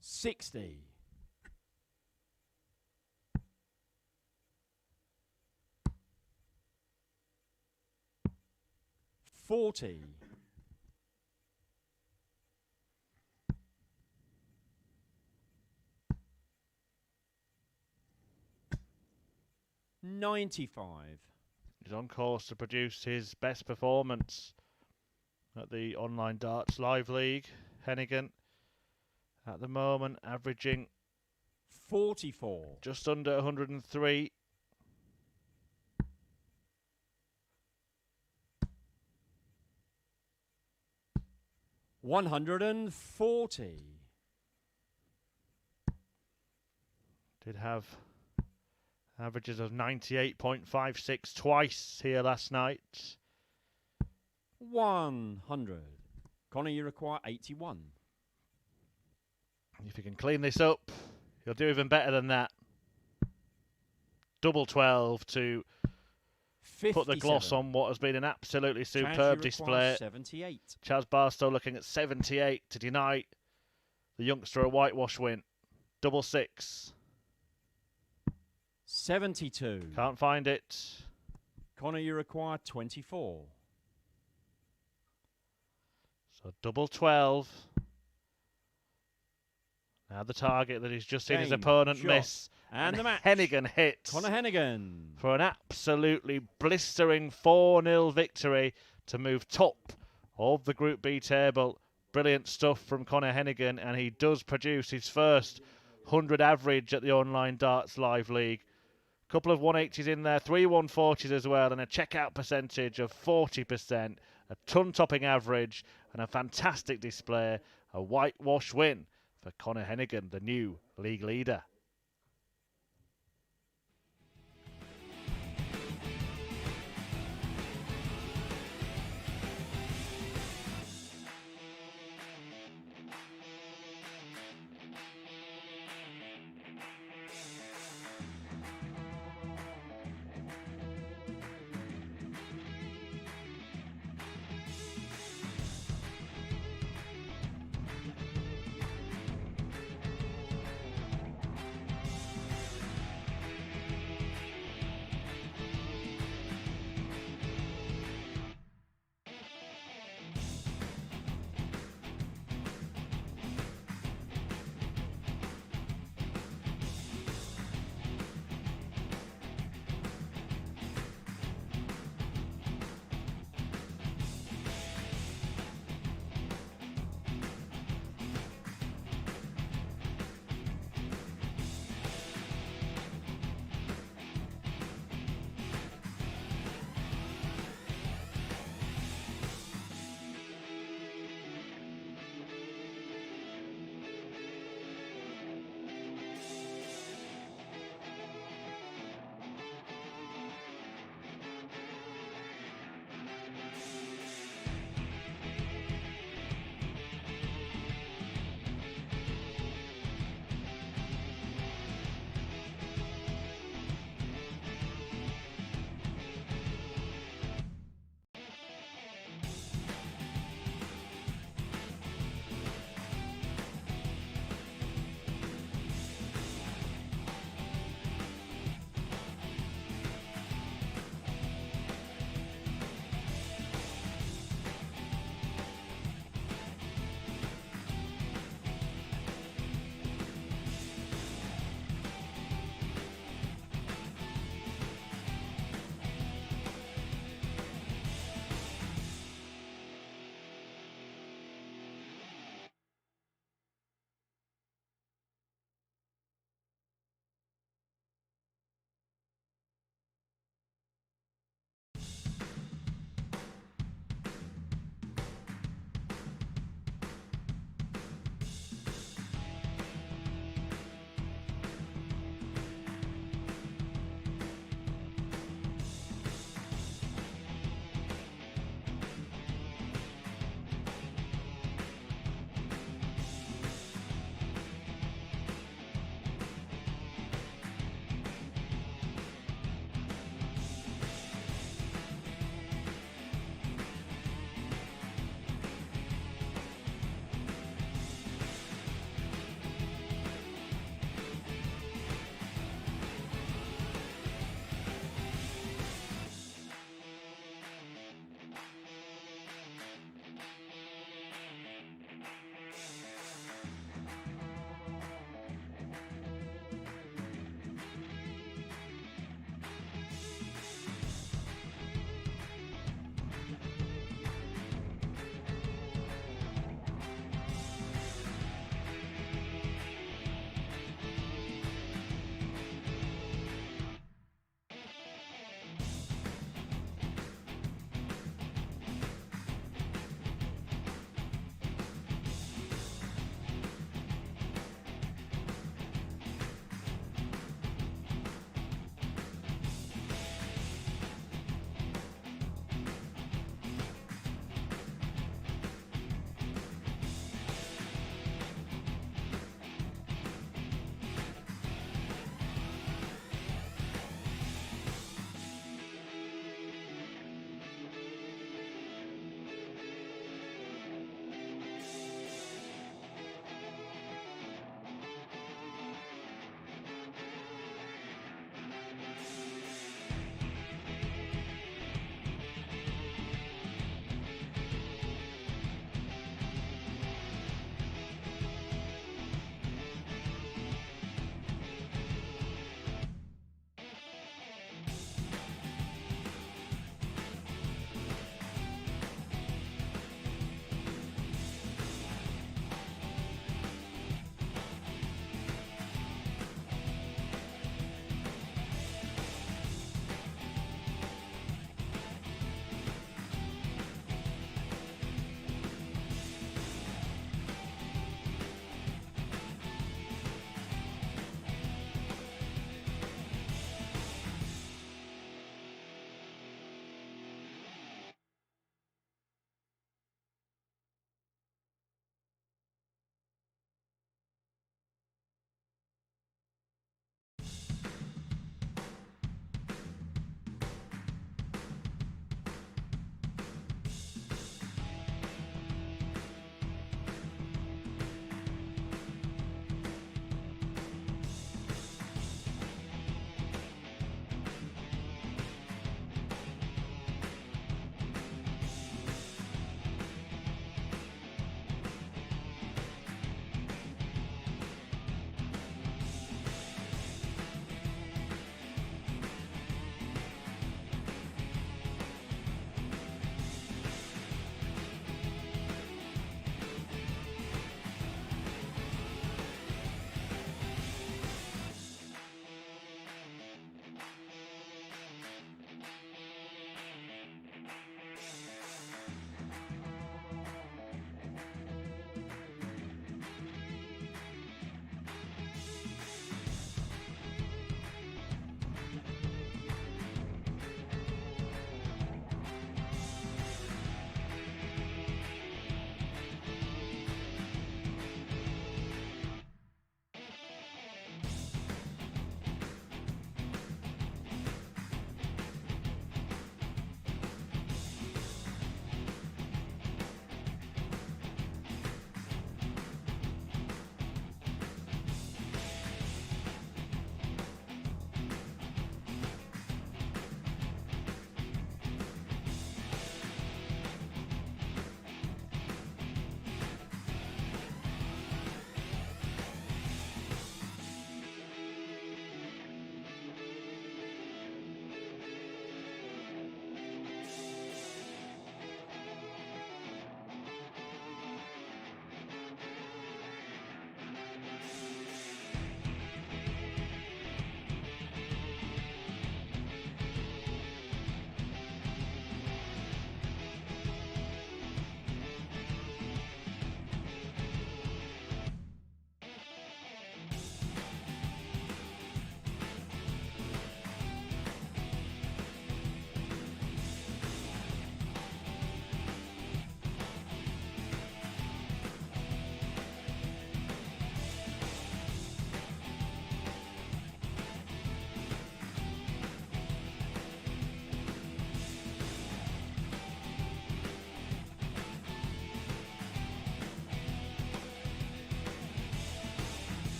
60. 40. 95. He's on course to produce his best performance at the Online Darts Live League. Heneghan at the moment averaging 44. just under 103. 140. Did have averages of 98.56 twice here last night. 100. Conor, you require 81. If he can clean this up, he'll do even better than that. Double 12 to 57. put the gloss on what has been an absolutely Chas, you superb require display. 78. Chas Barstow looking at 78 to deny the youngster a whitewash win. Double 6. 72. Can't find it. Conor, you require 24. So double 12. Now the target that he's just seen his Game, opponent shot, miss. and the match. Heneghan hits Conor Heneghan. for an absolutely blistering 4-0 victory to move top of the Group B table. Brilliant stuff from Conor Heneghan, and he does produce his first 100 average at the Online Darts Live League. Couple of 180s in there, 3 140s as well, and a checkout percentage of 40%, a ton-topping average, and a fantastic display. A whitewash win for Conor Heneghan, the new league leader.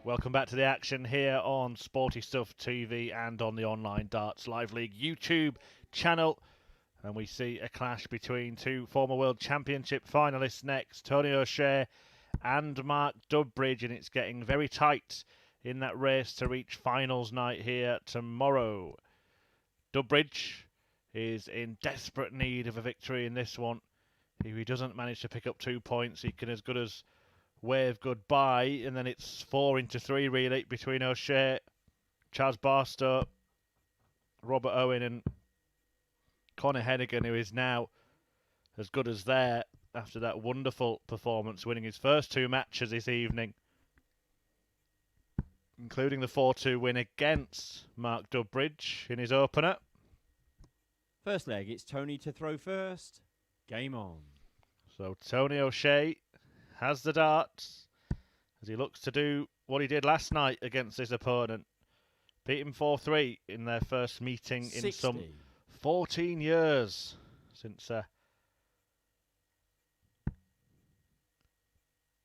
Welcome back to the action here on Sporty Stuff TV and on the Online Darts Live League YouTube channel. And we see a clash between two former World Championship finalists next, Tony O'Shea and Mark Dudbridge, and it's getting very tight in that race to reach finals night here tomorrow. Dudbridge is in desperate need of a victory in this one. If he doesn't manage to pick up 2 points, he can as good as wave goodbye, and then it's 4-3 really between O'Shea, Chas Barstow, Robert Owen and Conor Heneghan, who is now as good as there after that wonderful performance, winning his first 2 matches this evening, including the 4-2 win against Mark Dudbridge in his opener. First leg, it's Tony to throw first. Game on. So Tony O'Shea has the darts as he looks to do what he did last night against his opponent. Beat him 4-3 in their first meeting 60. in some 14 years since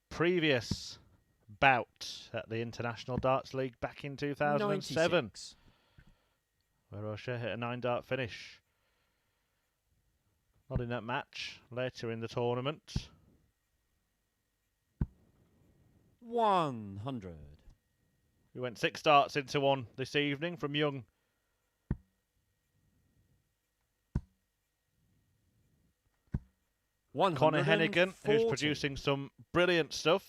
previous bout at the International Darts League back in 2007, 96. where O'Shea hit a 9-dart finish. Not in that match, later in the tournament. 100. We went 6 darts into one this evening from Young. Conor Heneghan, who's producing some brilliant stuff.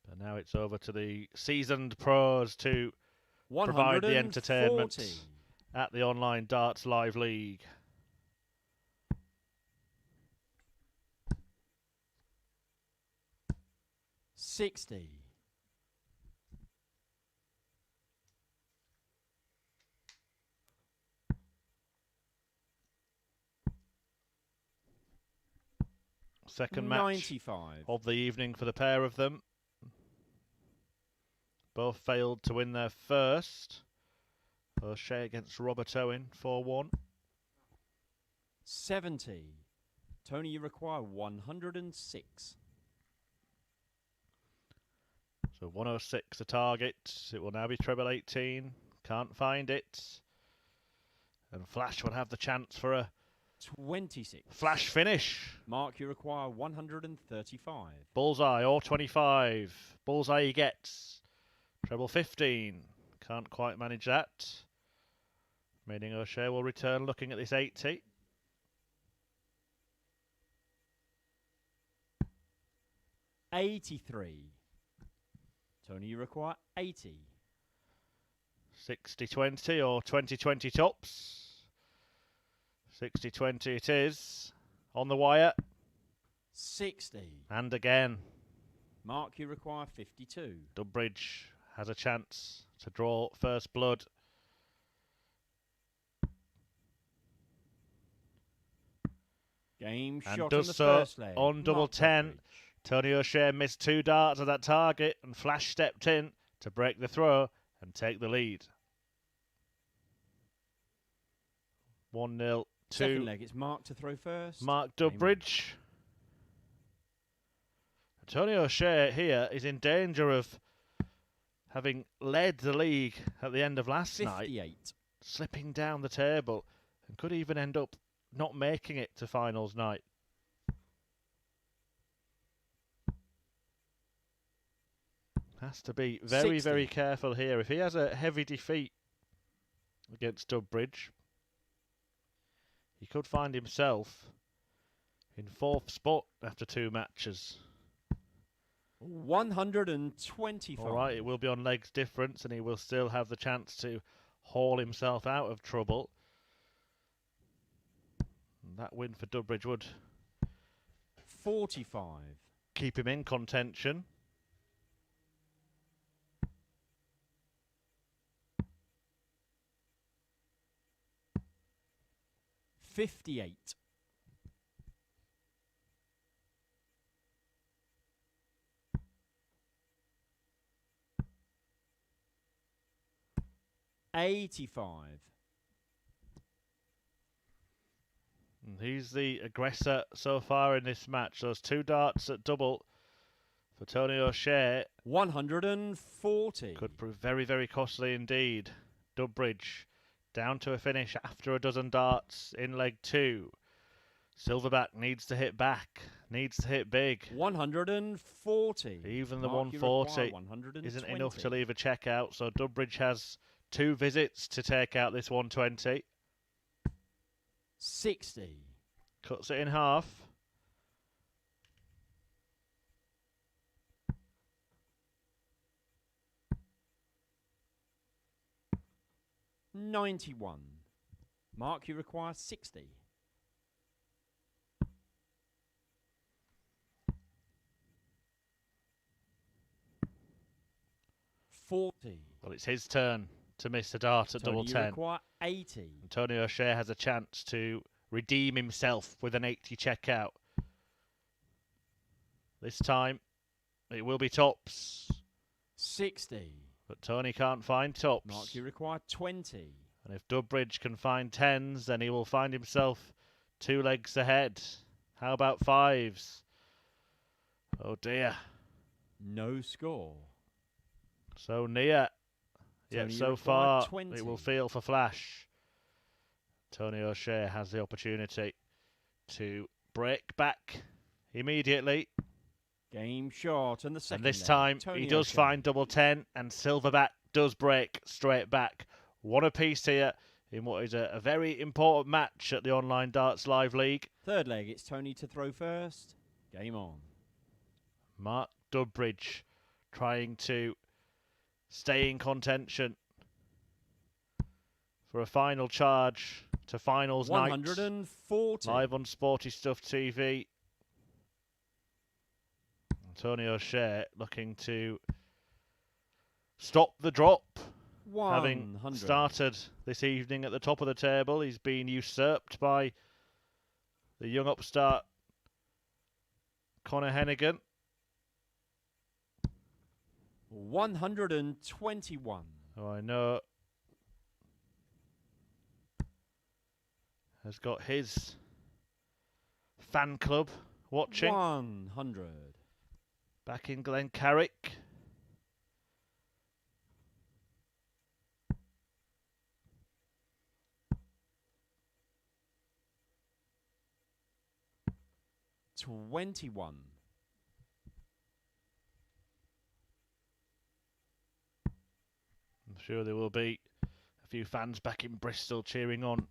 But now it's over to the seasoned pros to provide the entertainment at the Online Darts Live League. $60. Second match 95. of the evening for the pair of them. Both failed to win their first. O'Shea against Robert Owen, 4-1. 70. Tony, you require 106. So 106 the target. It will now be treble 18. Can't find it. And Flash will have the chance for a 26. flash finish. Mark, you require 135. Bullseye or 25. Bullseye he gets. Treble 15. Can't quite manage that. Meaning O'Shea will return looking at this 80. $83. Tony, you require 80. 60-20 or 20-20 tops. 60-20 it is. On the wire. 60. And again. Mark, you require 52. Dudbridge has a chance to draw first blood. Game And shot does on the so first leg. on double Mark 10. Dudbridge. Tony O'Shea missed 2 darts at that target and Flash stepped in to break the throw and take the lead. 1-0 Second to leg, it's Mark to throw first. Mark Game on. Dudbridge. Tony O'Shea here is in danger of having led the league at the end of last 58. night, slipping down the table, and could even end up not making it to finals night. Has to be very, 60. very careful here. If he has a heavy defeat against Dudbridge, he could find himself in 4th spot after 2 matches. 125. All right, it will be on legs difference, and he will still have the chance to haul himself out of trouble. And that win for Dudbridge would 45. keep him in contention. $58. $85. He's the aggressor so far in this match. Those 2 darts at double for Tony O'Shea 140. could prove very, very costly indeed. Dudbridge down to a finish after a dozen darts in leg 2. Silverback needs to hit back, needs to hit big. 140. Even the Mark, you 140 require 120. isn't enough to leave a check out, so Dudbridge has 2 visits to take out this 120. 60. Cuts it in half. $91. Mark, you require 60. $40. Well, it's his turn to miss a dart at Tony, double you 10. require 80. Tony O'Shea has a chance to redeem himself with an 80 check out. This time, it will be tops. 60. But Tony can't find tops. Mark, you require 20. And if Dudbridge can find 10s, then he will find himself 2 legs ahead. How about 5s? Oh dear. No score. So near. Tony, Yet you so require far, 20. it will feel for Flash. Tony O'Shea has the opportunity to break back immediately. Game short and the second. And this leg. time, Tony he does O'Shea. find double 10, and Silverback does break straight back. One apiece here in what is a very important match at the Online Darts Live League. Third leg, it's Tony to throw first. Game on. Mark Dudbridge trying to stay in contention for a final charge to finals night. 140. Live on Sporty Stuff TV. Tony O'Shea looking to stop the drop. 100. Having started this evening at the top of the table, he's been usurped by the young upstart Conor Heneghan. 121. Who I know has got his fan club watching 100. back in Glencarrick. $21. I'm sure there will be a few fans back in Bristol cheering on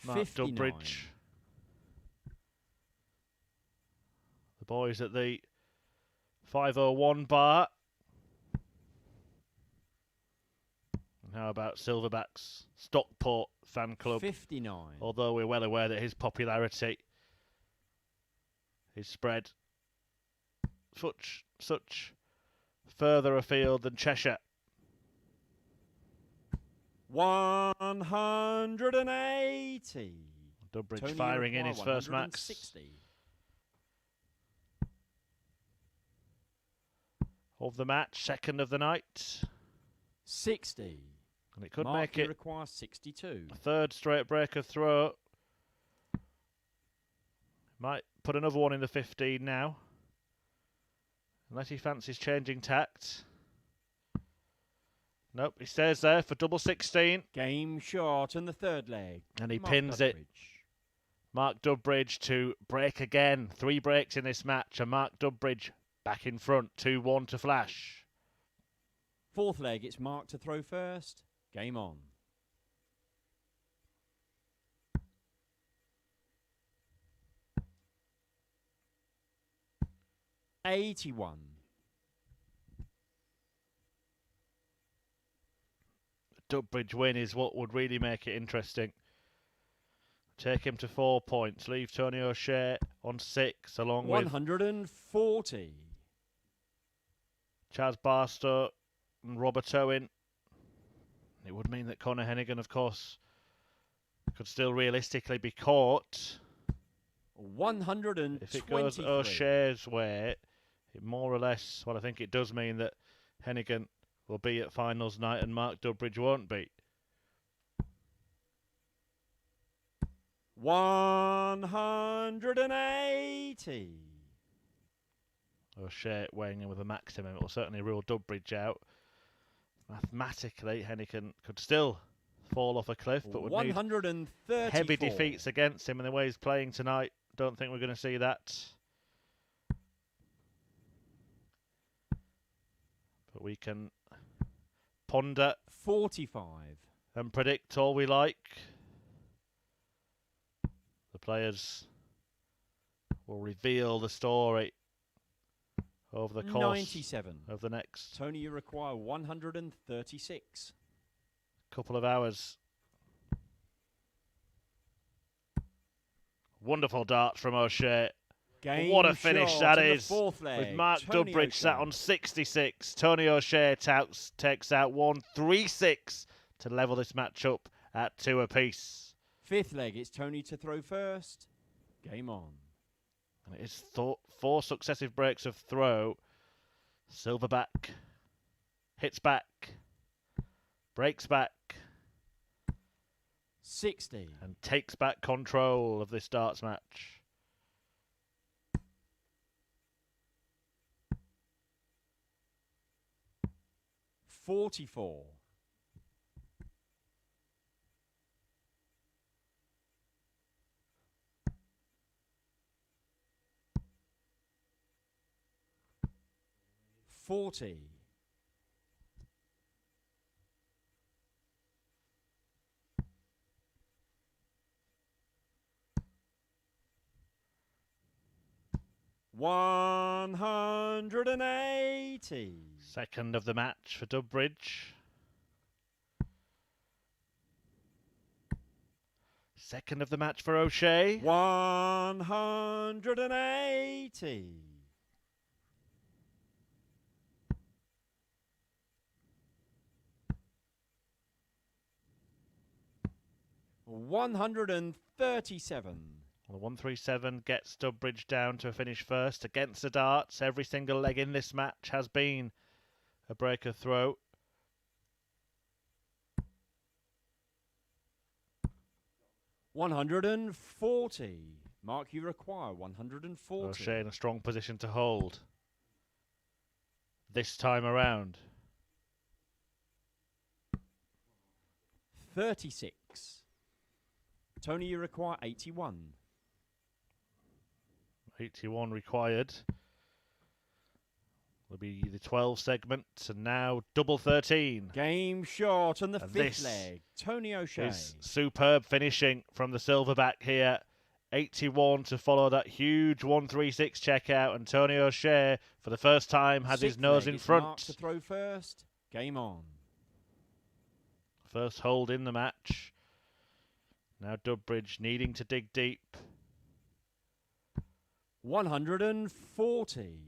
Mark 59. Dudbridge. The boys at the 501 bar. And how about Silverback's Stockport fan club? 59. Although we're well aware that his popularity is spread such further afield than Cheshire. 180. Dudbridge Tony, firing you in his first require max. 160. Of the match, second of the night. 60. And it could Mark, make you it require 62. a third straight breaker throw. Might put another one in the 15 now. Unless he fancies changing tact. Nope, he stays there for double 16. Game short in the third leg. And he Mark pins it. Dudbridge. Mark Dudbridge to break again. 3 breaks in this match. And Mark Dudbridge back in front. 2-1 to Flash. Fourth leg, it's Mark to throw first. Game on. $81. Dudbridge win is what would really make it interesting. Take him to 4 points. Leave Tony O'Shea on 6 along with 140. Chas Barstow and Robert Owen. It would mean that Conor Heneghan, of course, could still realistically be caught. 123. If it goes O'Shea's way, it more or less, well, I think it does mean that Heneghan will be at finals night and Mark Dudbridge won't be. 180. O'Shea weighing in with a maximum. It will certainly rule Dudbridge out. Mathematically, Heneghan could still fall off a cliff, but would need 134. heavy defeats against him in the way he's playing tonight. Don't think we're going to see that. But we can ponder 45. and predict all we like. The players will reveal the story over the course 97. of the next Tony, you require 136. couple of hours. Wonderful darts from O'Shea. Game What a finish shot that in the is. fourth leg. With Mark Tony Dudbridge sat O'Shea. on 66. Tony O'Shea takes out 136 to level this match up at 2 apiece. Fifth leg, it's Tony to throw first. Game on. And it is 4 successive breaks of throw. Silverback hits back, breaks back, 60. and takes back control of this darts match. 44. 40. 180. Second of the match for Dudbridge. Second of the match for O'Shea. 180. 137. Well, 137 gets Dudbridge down to a finish first against the darts. Every single leg in this match has been a break of throw. $140. Mark, you require 140. O'Shea in a strong position to hold this time around. 36. Tony, you require 81. 81 required. Will be the 12 segment, and now double 13. Game short on the And fifth this leg. Tony O'Shea. Is superb finishing from the Silverback here. 81 to follow that huge 136 checkout, and Tony O'Shea for the first time has his Sixth nose leg, in it's front. Mark to throw first. Game on. First hold in the match. Now Dudbridge needing to dig deep. 140.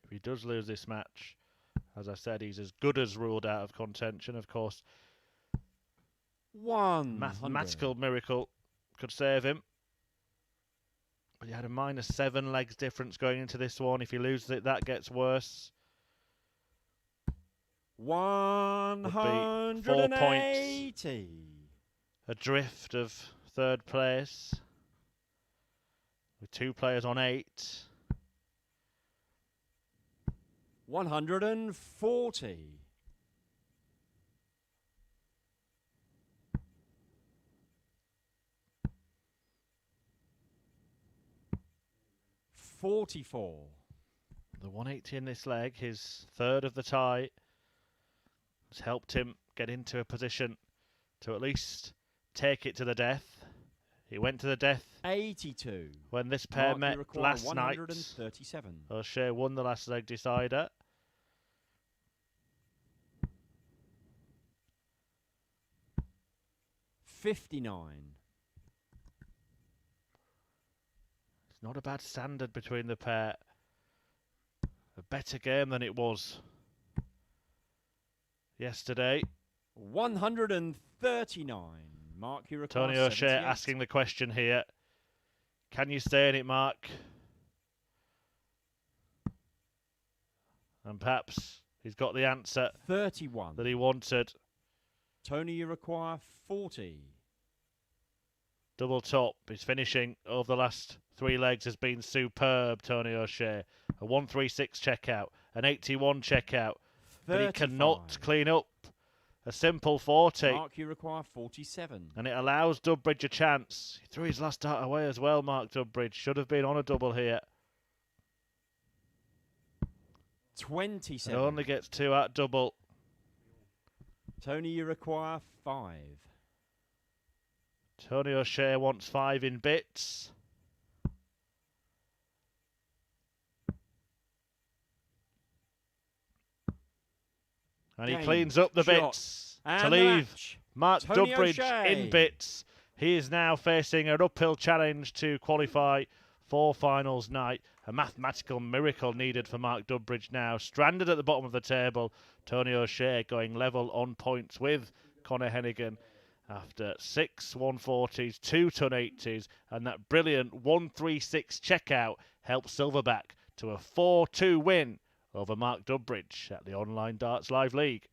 If he does lose this match, as I said, he's as good as ruled out of contention. Of course, 100. mathematical miracle could save him. But he had a -7 legs difference going into this one. If he loses it, that gets worse. 180. Adrift of third place with 2 players on 8. 140. 44. The 180 in this leg, his third of the tie, has helped him get into a position to at least take it to the death. He went to the death 82. when this pair Mark, you met require last night. 137. O'Shea won the last leg decider. $59. It's not a bad standard between the pair. A better game than it was yesterday. 139. Mark, you require Tony O'Shea 78. asking the question here. Can you stay in it, Mark? And perhaps He's got the answer 31. that he wanted. Tony, you require 40. Double top. His finishing over the last 3 legs has been superb, Tony O'Shea. A 136 checkout, an 81 checkout, but he cannot 35. clean up. A simple 40. Mark, you require 47. And it allows Dudbridge a chance. He threw his last dart away as well, Mark Dudbridge. Should have been on a double here. 27. It only gets 2 at double. Tony, you require 5. Tony O'Shea wants 5 in bits. And he cleans up the bits to leave Mark Dudbridge in bits. He is now facing an uphill challenge to qualify for finals night. A mathematical miracle needed for Mark Dudbridge now. Stranded at the bottom of the table. Tony O'Shea going level on points with Conor Heneghan after 6 140s, 2 ton 80s, and that brilliant 136 checkout helped Silverback to a 4-2 win over Mark Dudbridge at the Online Darts Live League.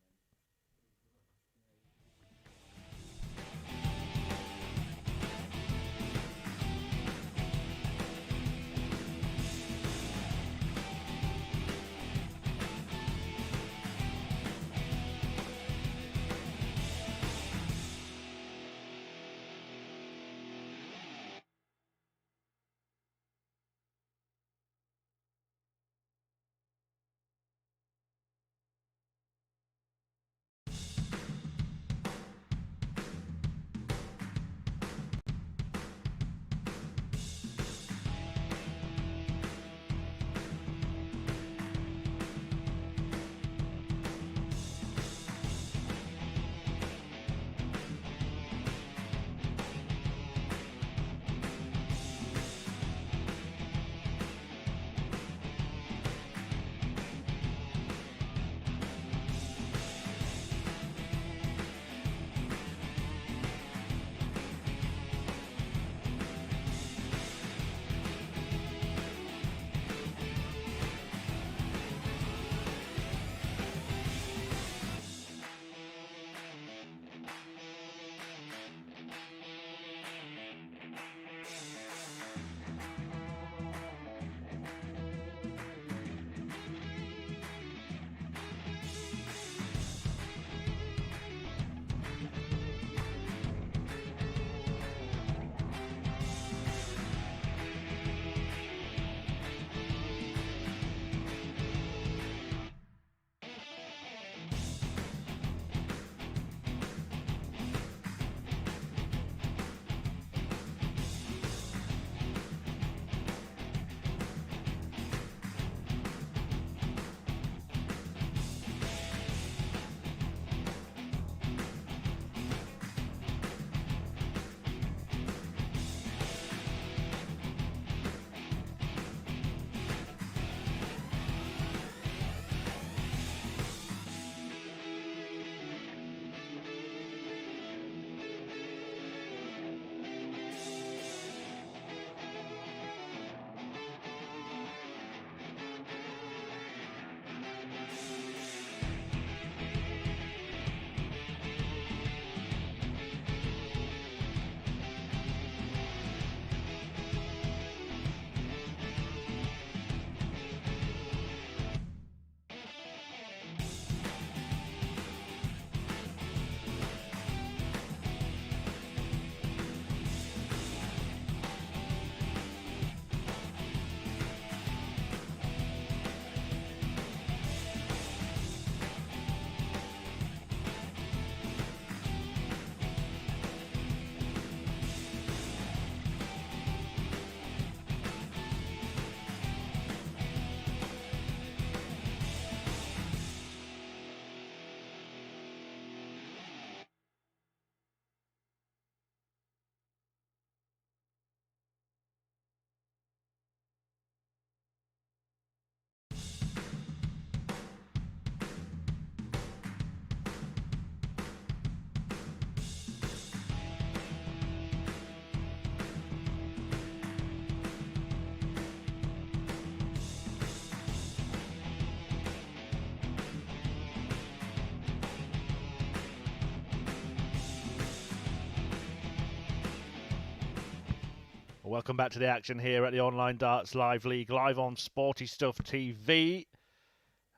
Welcome back to the action here at the Online Darts Live League, live on Sporty Stuff TV.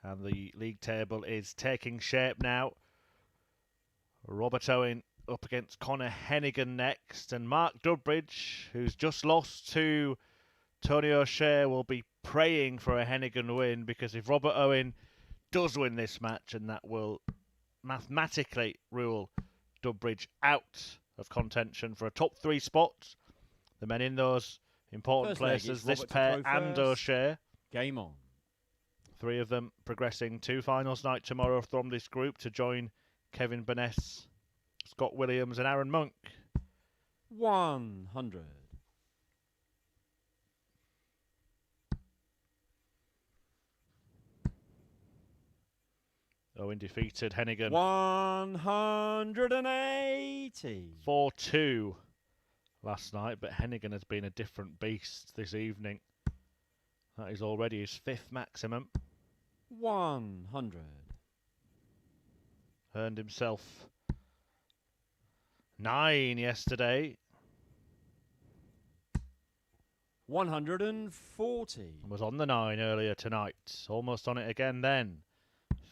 And the league table is taking shape now. Robert Owen up against Conor Heneghan next. And Mark Dudbridge, who's just lost to Tony O'Shea, will be praying for a Heneghan win, because if Robert Owen does win this match, and that will mathematically rule Dudbridge out of contention for a top 3 spot. The men in those important places, this pair and O'Shea. Game on. 3 of them progressing to finals night tomorrow from this group to join Kevin Burness, Scott Williams and Aaron Monk. 100. Owen defeated Heneghan 180. 4-2 last night, but Heneghan has been a different beast this evening. That is already his 5th maximum. 100. Earned himself 9 yesterday. 140. And was on the 9 earlier tonight. Almost on it again then.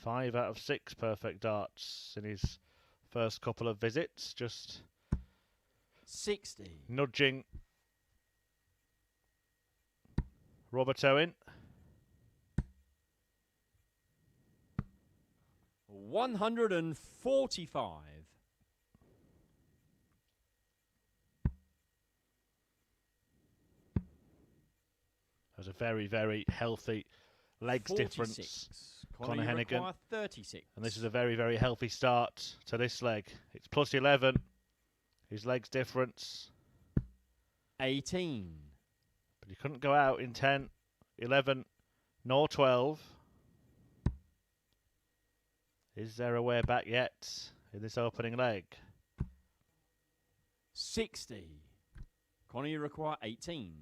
5 out of 6 perfect darts in his first couple of visits. Just 60. Nudging Robert Owen. 145. There's a very, very healthy legs 46. difference. Conor Heneghan. Require 36. And this is a very, very healthy start to this leg. It's plus 11. His legs difference. 18. But he couldn't go out in 10, 11, nor 12. Is there a way back yet in this opening leg? 60. Conor, you require 18.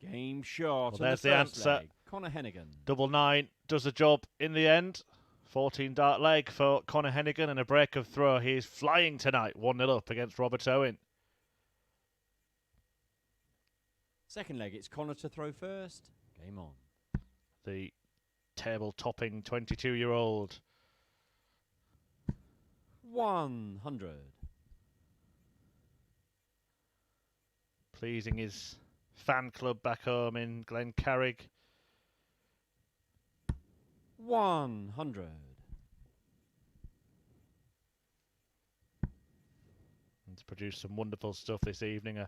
Game shot. Well, there's the answer. Leg. Conor Heneghan. Double 9 does the job in the end. 14 dart leg for Conor Heneghan and a break of throw. He is flying tonight, 1-0 up against Robert Owen. Second leg, it's Conor to throw first. Game on. The table-topping 22-year-old. 100. Pleasing his fan club back home in Glencarrig. 100. And to produce some wonderful stuff this evening. A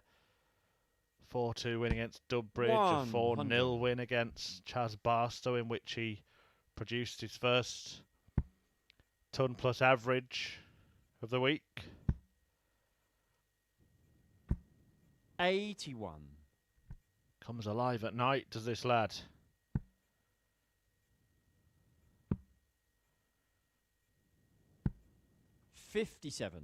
4-2 win against Dudbridge, a 4-0 win against Chas Barstow, in which he produced his first ton plus average of the week. 81. Comes alive at night, does this lad. 57.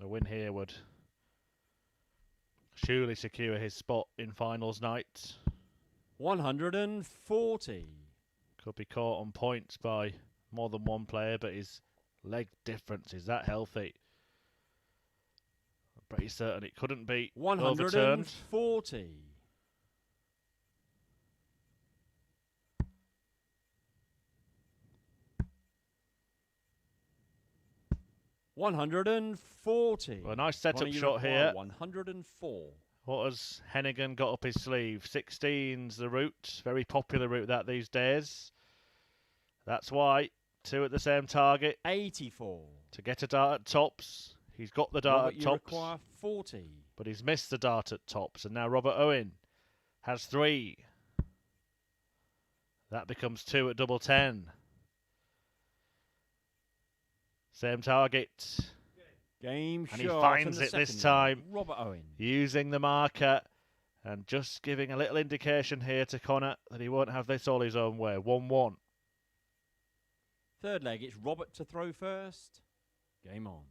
A win here would surely secure his spot in finals night. 140. Could be caught on points by more than one player, but his leg difference is that healthy. I'm pretty certain it couldn't be 140. overturned. 140. Well, a nice setup shot here. 104. What has Heneghan got up his sleeve? 16's the route. Very popular route that these days. That's why. 2 at the same target. 84. To get a dart at tops. He's got the dart at tops. Require 40. But he's missed the dart at tops. And now Robert Owen has 3. That becomes 2 at double 10. Same target. Game and shot. He finds it this time. Robert Owen. Using the marker and just giving a little indication here to Conor that he won't have this all his own way. 1-1. Third leg, it's Robert to throw first. Game on.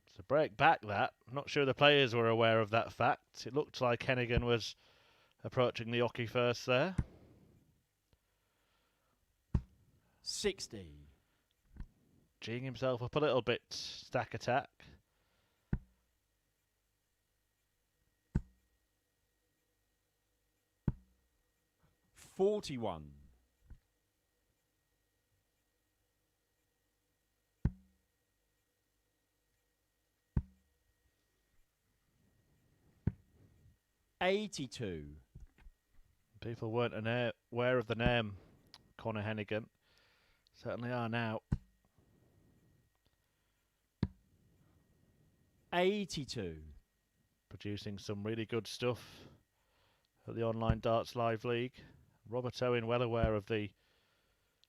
It's a break back that. I'm not sure the players were aware of that fact. It looked like Heneghan was approaching the oche first there. 60. Geeing himself up a little bit. Stack attack. 41. 82. People weren't aware of the name Conor Heneghan. Certainly are now. 82. Producing some really good stuff at the Online Darts Live League. Robert Owen well aware of the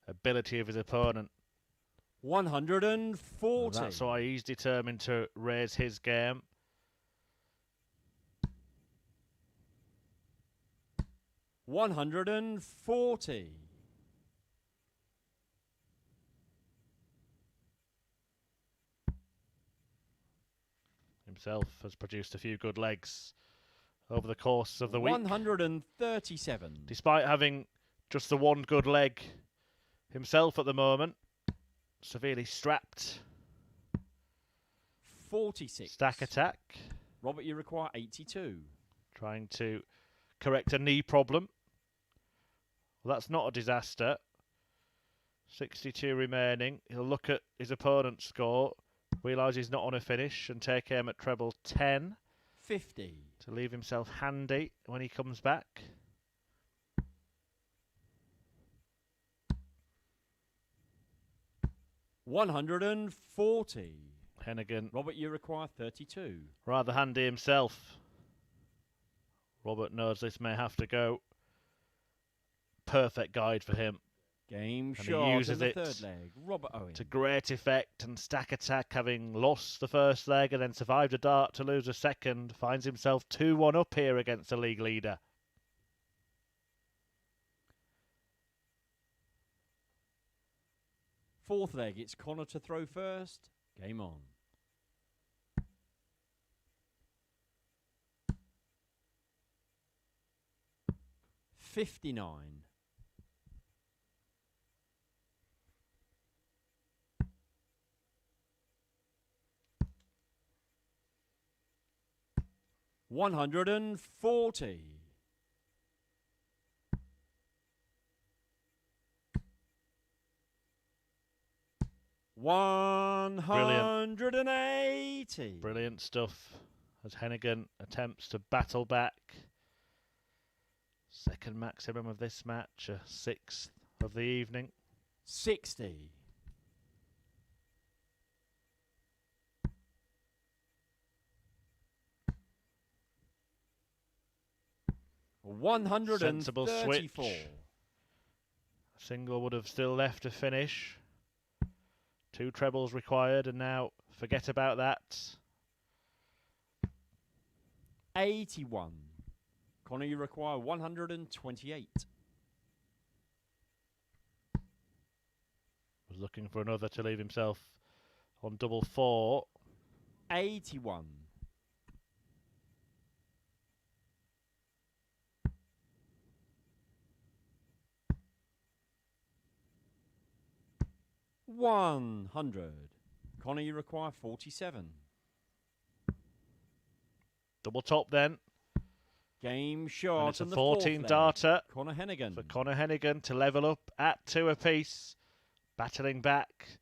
ability of his opponent. 140. That's why he's determined to raise his game. 140. Himself has produced a few good legs over the course of the week. 137. Despite having just the one good leg himself at the moment, severely strapped. 46. Stack attack. Robert, you require 82. Trying to correct a knee problem. Well, that's not a disaster. 62 remaining. He'll look at his opponent's score, realise he's not on a finish, and take aim at treble 10. 50. To leave himself handy when he comes back. $140. Heneghan, Robert, you require 32. rather handy himself. Robert knows this may have to go. Perfect guide for him. Game And he shot uses in the it third leg. Robert Owen. To great effect, and stack attack, having lost the first leg and then survived a dart to lose a second, finds himself 2-1 up here against the league leader. Fourth leg, it's Conor to throw first. Game on. $59. $140. $180. Brilliant stuff as Heneghan attempts to battle back. Second maximum of this match, a sixth of the evening. 60. Sensible switch. $134. A single would have still left to finish. 2 trebles required, and now forget about that. 81. Conor, you require 128. Was looking for another to leave himself on double 4. 81. $100. Conor, you require 47. Double top then. Game And shot it's a in the fourth 14 leg. darter Conor Heneghan. for Conor Heneghan to level up at 2 apiece. Battling back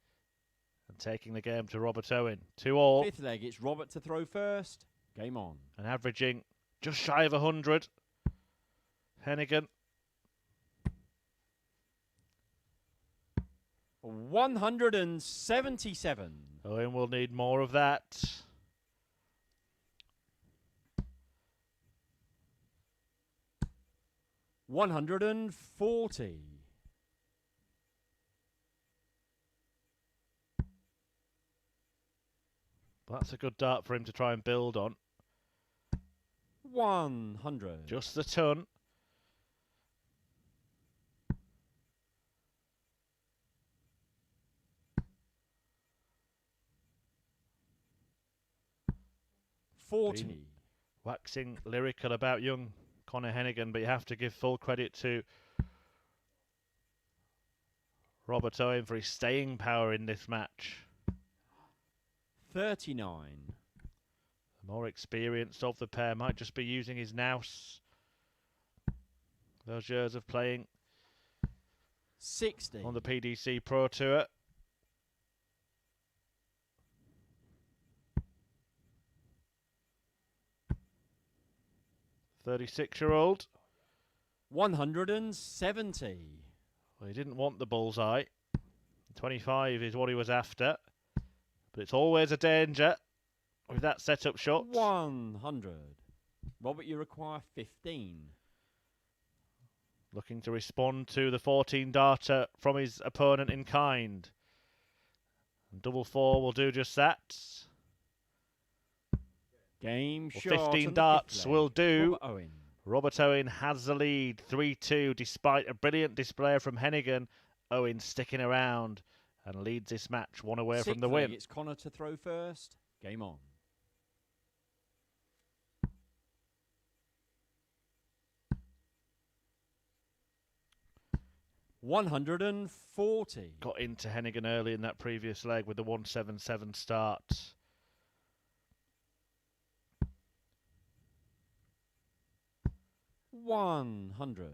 and taking the game to Robert Owen. 2-all. Fifth leg, it's Robert to throw first. Game on. And averaging just shy of 100. Heneghan. 177. Owen will need more of that. $140. That's a good dart for him to try and build on. 100. Just the ton. $40. Waxing lyrical about young Conor Heneghan, but you have to give full credit to Robert Owen for his staying power in this match. 39. The more experienced of the pair might just be using his nous. Those years of playing 60. on the PDC Pro Tour. "36-year-old. 170. Well, he didn't want the bullseye. 25 is what he was after. But it's always a danger with that setup shot. 100. Robert, you require 15. Looking to respond to the 14 darter from his opponent in kind. And double four will do just that. Game Well, shot. 15 darts will do. Robert Owen. Robert Owen has the lead, 3-2, despite a brilliant display from Heneghan. Owen sticking around and leads this match one away from the win. It's Conor to throw first. Game on. $140. Got into Heneghan early in that previous leg with the 177 start. $100.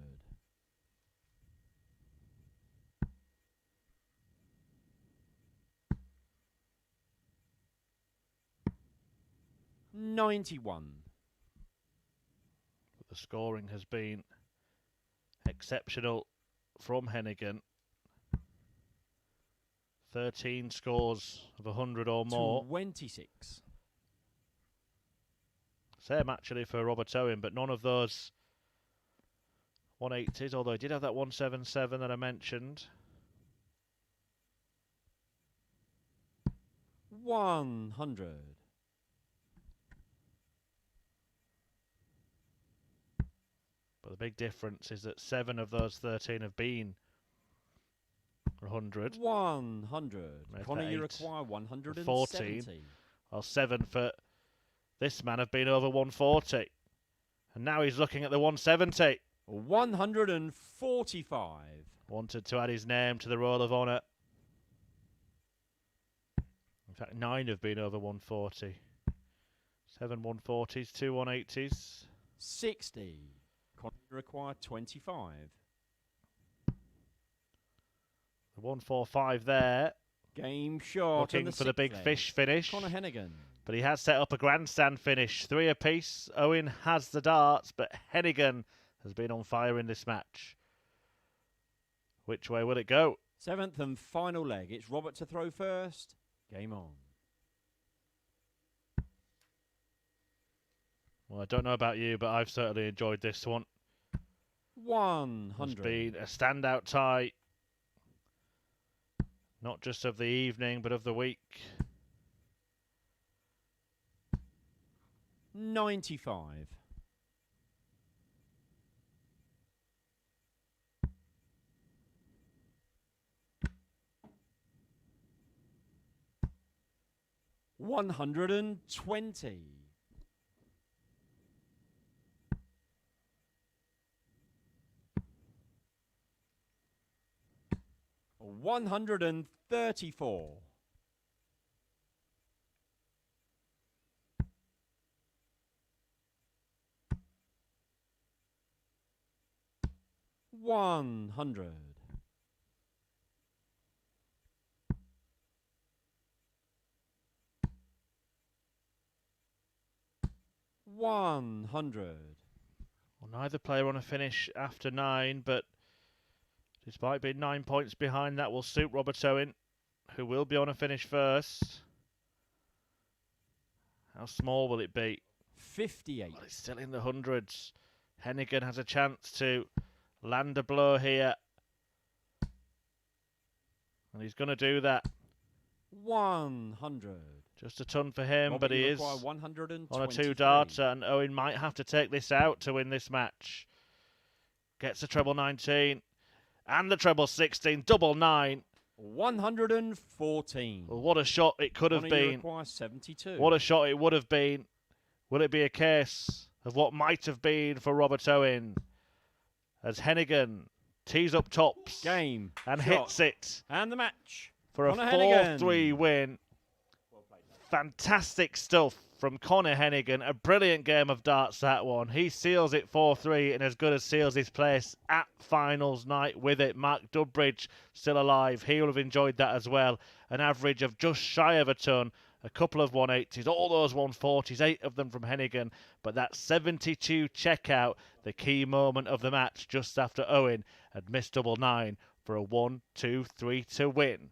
$91. The scoring has been exceptional from Heneghan. 13 scores of 100 or more. 26. Same actually for Robert Owen, but none of those 180s, although he did have that 177 that I mentioned. 100. But the big difference is that 7 of those 13 have been 100. 100. Made Conor, that you 8. require 170. 14. Well, 7 for this man have been over 140. And now he's looking at the 170. 145. Wanted to add his name to the Roll of Honour. In fact, 9 have been over 140. 7 140s, 2 180s. 60. Conor, you require 25. The 145 there. Game shot. Looking for the big fish finish. Conor Heneghan. But he has set up a grandstand finish. 3 apiece. Owen has the darts, but Heneghan has been on fire in this match. Which way will it go? 7th and final leg. It's Robert to throw first. Game on. Well, I don't know about you, but I've certainly enjoyed this one. 100. It's been a standout tie. Not just of the evening, but of the week. 95. $120. 134. 100. 100. Well, neither player on a finish after 9, but despite being 9 points behind, that will suit Robert Owen, who will be on a finish first. How small will it be? 58. Well, it's still in the hundreds. Heneghan has a chance to land a blow here. And he's going to do that. 100. Just a ton for him, Robert, but he you is require on a 123. 2-darter, and Owen might have to take this out to win this match. Gets the treble 19 and the treble 16, double 9. 114. Well, what a shot it could have Conor, you been. require 72. What a shot it would have been. Will it be a case of what might have been for Robert Owen? As Heneghan tees up tops. Game. And shot, hits it. And the match. For Conor a Heneghan. 4-3 win. Fantastic stuff from Conor Heneghan. A brilliant game of darts, that one. He seals it 4-3 and as good as seals his place at finals night with it. Mark Dudbridge still alive. He will have enjoyed that as well. An average of just shy of a ton. A couple of 180s, all those 140s, 8 of them from Heneghan. But that 72 checkout, the key moment of the match just after Owen had missed double 9 for a 1-2-3 to win.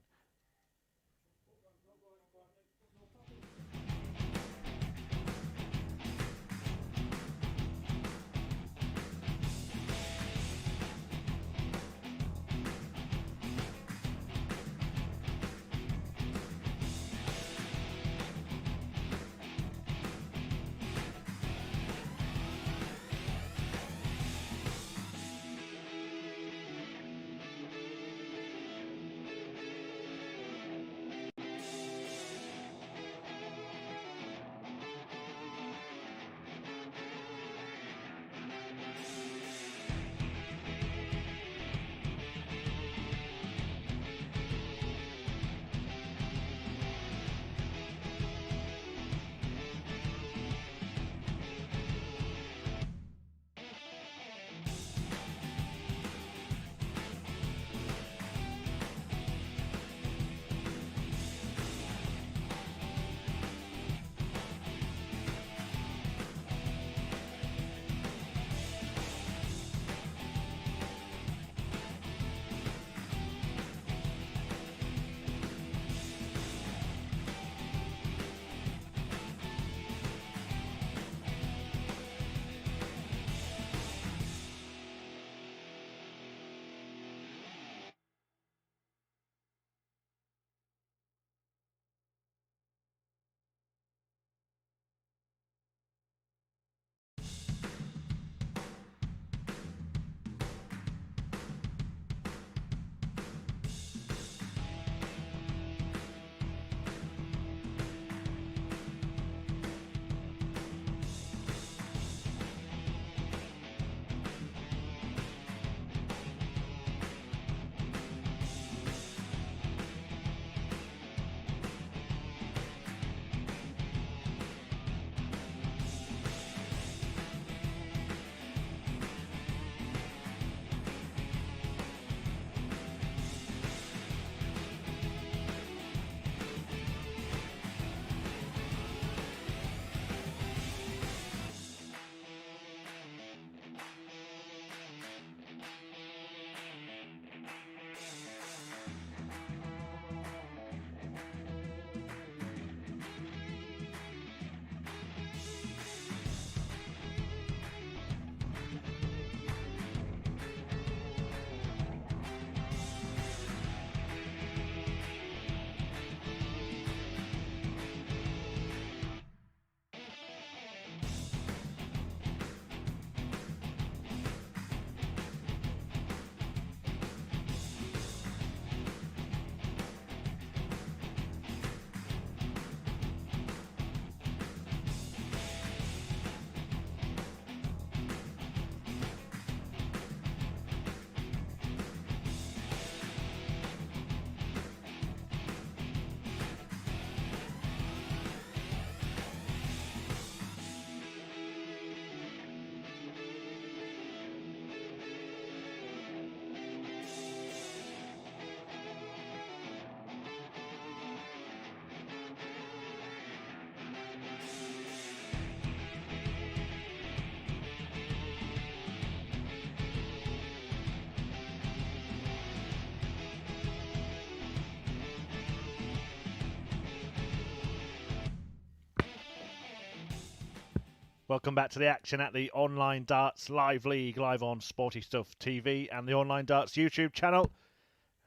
Welcome back to the action at the Online Darts Live League, live on Sporty Stuff TV and the Online Darts YouTube channel.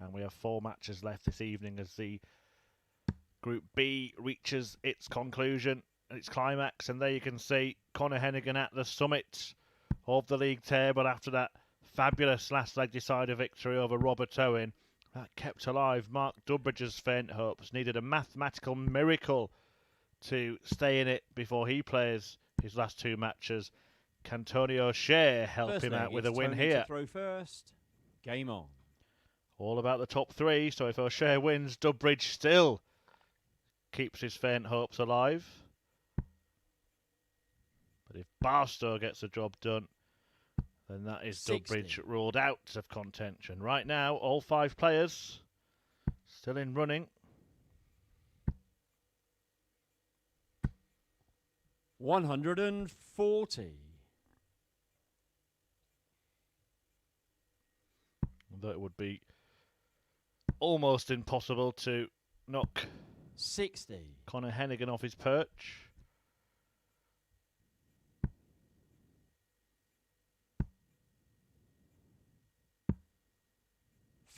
And we have 4 matches left this evening as the Group B reaches its conclusion, its climax. And there you can see Conor Heneghan at the summit of the league table after that fabulous last leg decider victory over Robert Owen. That kept alive Mark Dudbridge's faint hopes. Needed a mathematical miracle to stay in it before he plays his last 2 matches. Can Tony O'Shea help him out with a win Tony here? To throw first. Game on. All about the top three, so if O'Shea wins, Dudbridge still keeps his faint hopes alive. But if Barstow gets the job done, then that is 60. Dudbridge ruled out of contention. Right now, all 5 players still in running. 140. Although it would be almost impossible to knock 60. Conor Heneghan off his perch.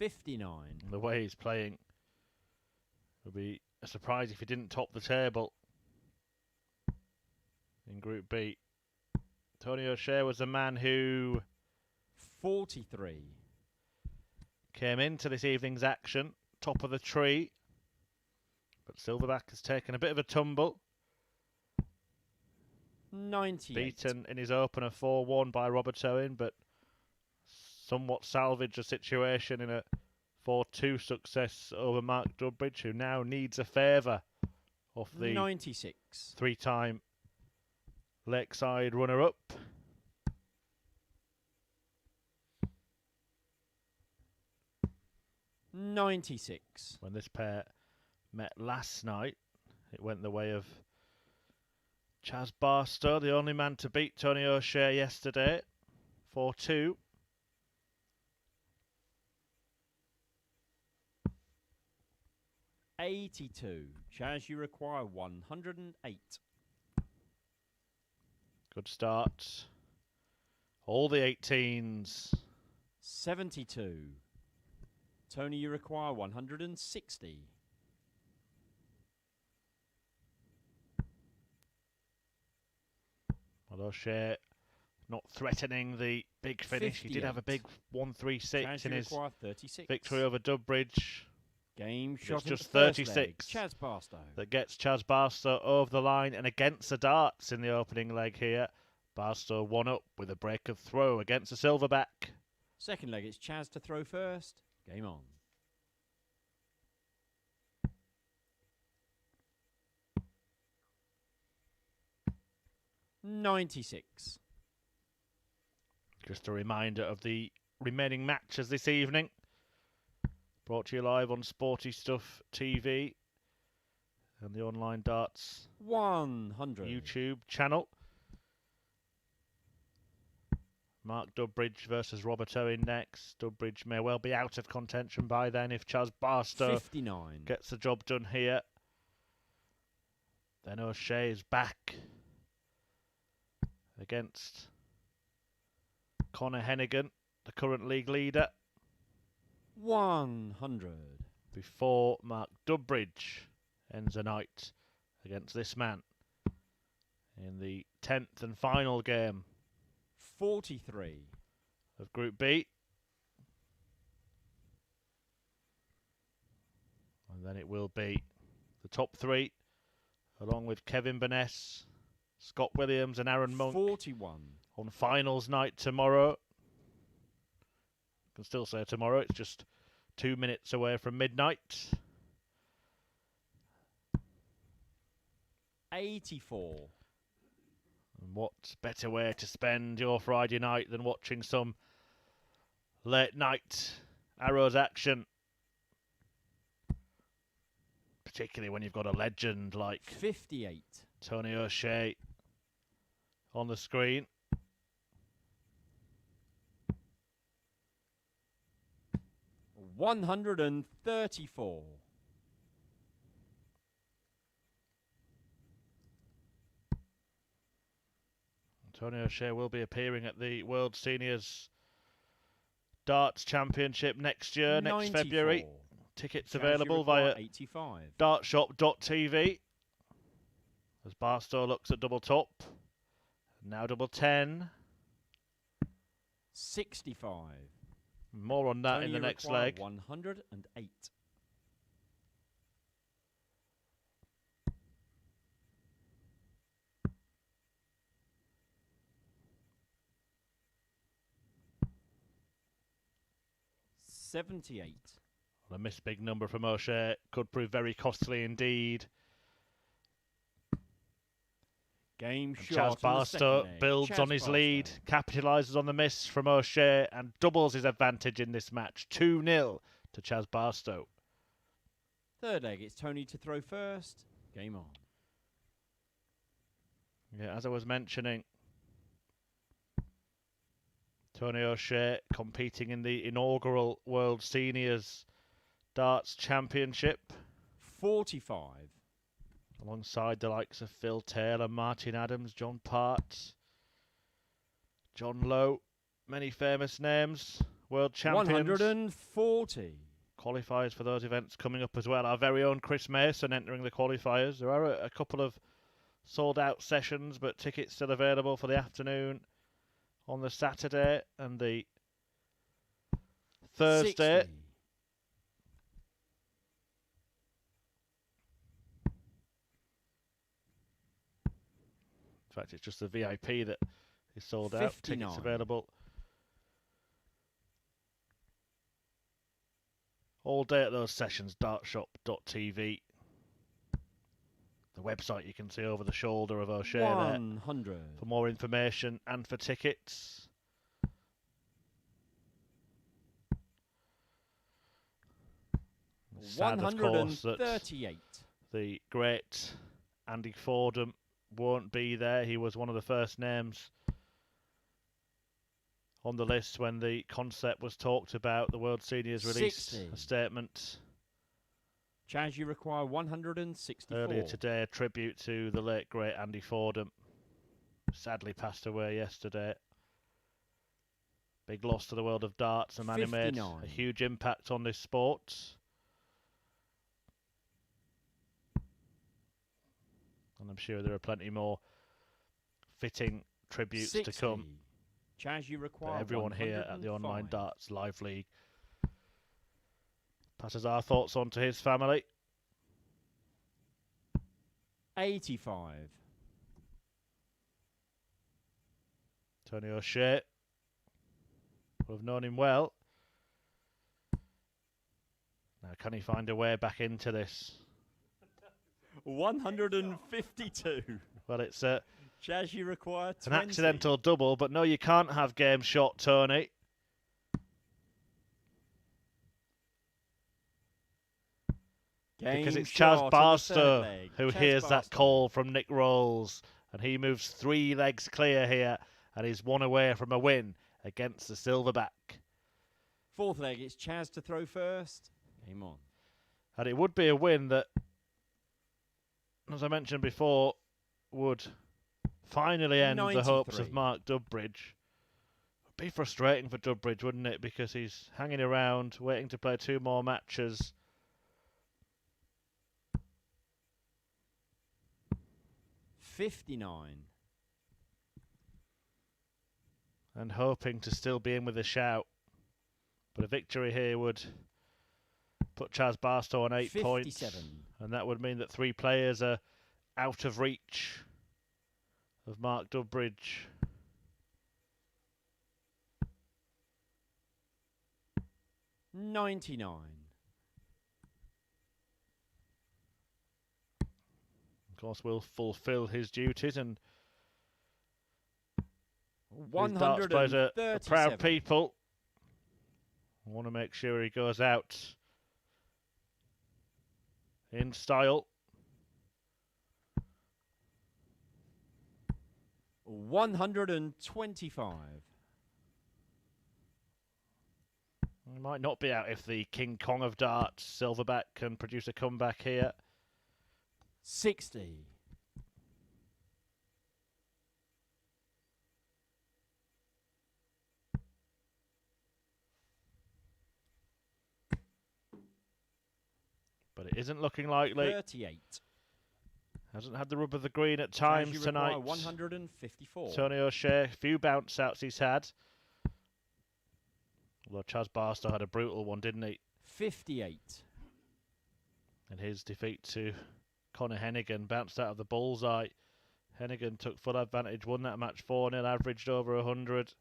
$59. The way he's playing, it would be a surprise if he didn't top the table in Group B. Tony O'Shea was the man who 43. came into this evening's action, top of the tree. But Silverback has taken a bit of a tumble. 98. Beaten in his opener 4-1 by Robert Owen, but somewhat salvaged the situation in a 4-2 success over Mark Dudbridge, who now needs a favour off the 96. 3-time Lakeside runner-up. $96. When this pair met last night, it went the way of Chas Barstow, the only man to beat Tony O'Shea yesterday, 4-2. $82. Chas, you require 108. Good start. All the 18s. 72. Tony, you require 160. Well, O'Shea not threatening the big finish. He did have a big 1-3-6 in his 36. victory over Dudbridge. Game It's shot just into first 36. leg. Chas Barstow. That gets Chas Barstow over the line and against the darts in the opening leg here. Barstow one up with a break of throw against the Silverback. Second leg, it's Chas to throw first. Game on. $96. Just a reminder of the remaining matches this evening. Brought to you live on Sporty Stuff TV and the Online Darts 100. YouTube channel. Mark Dudbridge versus Robert Owen next. Dudbridge may well be out of contention by then if Chas Barstow 59. gets the job done here. Then O'Shea is back against Conor Heneghan, the current league leader, 100. before Mark Dudbridge ends the night against this man in the 10th and final game 43. of Group B. And then it will be the top 3, along with Kevin Burness, Scott Williams and Aaron Monk 41. on finals night tomorrow. Can still say tomorrow, it's just 2 minutes away from midnight. 84. And what better way to spend your Friday night than watching some late night Arrows action? Particularly when you've got a legend like 58. Tony O'Shea on the screen. $134. Tony O'Shea will be appearing at the World Seniors Darts Championship next year, next February. Tickets available via 85. dartshop.tv. As Barstow looks at double top. Now double 10. 65. More on that Tony, in the you next require leg. 108. 78. A missed big number from O'Shea could prove very costly indeed. Game And shot. Chas Barstow builds Chas on his lead, capitalises on the miss from O'Shea and doubles his advantage in this match. 2-0 to Chas Barstow. Third leg, it's Tony to throw first. Game on. Yeah, as I was mentioning, Tony O'Shea competing in the inaugural World Seniors Darts Championship. 45. Alongside the likes of Phil Taylor, Martin Adams, John Parts, John Lowe, many famous names, world champions. 140. Qualifiers for those events coming up as well. Our very own Chris Mason entering the qualifiers. There are a couple of sold out sessions, but tickets still available for the afternoon on the Saturday and the Thursday. 60. In fact, it's just the VIP that is sold 59. out. Tickets available all day at those sessions. Dartshop.tv. The website you can see over the shoulder of O'Shea 100. there for more information and for tickets. Sad, of course, that 138. the great Andy Fordham won't be there. He was one of the first names on the list when the concept was talked about. The World Seniors released 60. a statement Chas, you require 164. earlier today, a tribute to the late great Andy Fordham. Sadly passed away yesterday. Big loss to the world of darts. A man who made 59. a huge impact on this sport. And I'm sure there are plenty more fitting tributes 60. to come. Chas, you But require everyone here at the Online 105. Darts Live League passes our thoughts on to his family. 85. Tony O'Shea, we've known him well. Now, can he find a way back into this? 152. Well, it's Chas, you require an 20. accidental double, but no, you can't have game shot, Tony. Because it's Chas Barstow who hears that call from Nick Rolls, and he moves 3 legs clear here, and he's 1 away from a win against the Silverback. Fourth leg, it's Chas to throw first. Game on. And it would be a win that, as I mentioned before, would finally end the hopes 93. of Mark Dudbridge. Would be frustrating for Dudbridge, wouldn't it? Because he's hanging around, waiting to play 2 more matches. $59. And hoping to still be in with a shout. But a victory here would put Chas Barstow on 8 points. 57. And that would mean that 3 players are out of reach of Mark Dudbridge. $99. Of course, will fulfil his duties, and these darts players are proud people. I want to make sure he goes out in style. 125. He might not be out if the King Kong of darts, Silverback, can produce a comeback here. 60. But it isn't looking likely. 38. Hasn't had the rub of the green at Chas, times you tonight. require 154. Tony O'Shea, a few bounce outs he's had. Although Chas Barstow had a brutal one, didn't he? 58. And his defeat to Conor Heneghan, bounced out of the bullseye. Heneghan took full advantage, won that match 4-0, averaged over 100.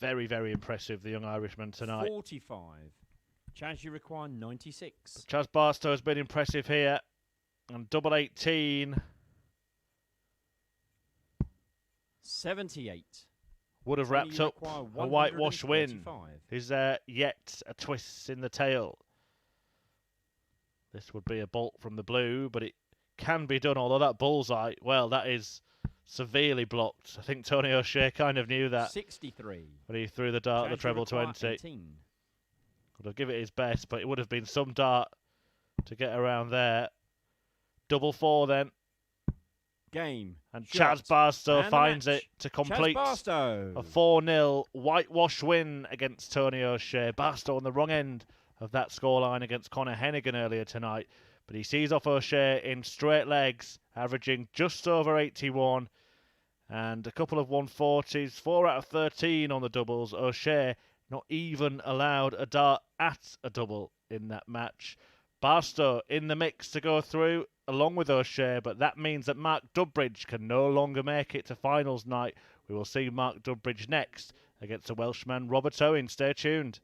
Very, very impressive, the young Irishman tonight. 45. Chas, you require 96. Chas Barstow has been impressive here. And double 18 78. would have Tony, wrapped you up require a whitewash win. 135. Is there yet a twist in the tail? This would be a bolt from the blue, but it can be done, although that bullseye, well, that is severely blocked. I think Tony O'Shea kind of knew that 63. when he threw the dart, Chas, the treble you require 20. 18. Would have given it his best, but it would have been some dart to get around there. Double 4 then. Game. And Shot. Chas Barstow And the finds match. it to complete Chas Barstow. a 4-0 whitewash win against Tony O'Shea. Barstow on the wrong end of that scoreline against Conor Heneghan earlier tonight. But he sees off O'Shea in straight legs, averaging just over 81. And a couple of 140s, 4 out of 13 on the doubles. O'Shea not even allowed a dart at a double in that match. Barstow in the mix to go through along with O'Shea, but that means that Mark Dudbridge can no longer make it to finals night. We will see Mark Dudbridge next against the Welshman Robert Owen. Stay tuned.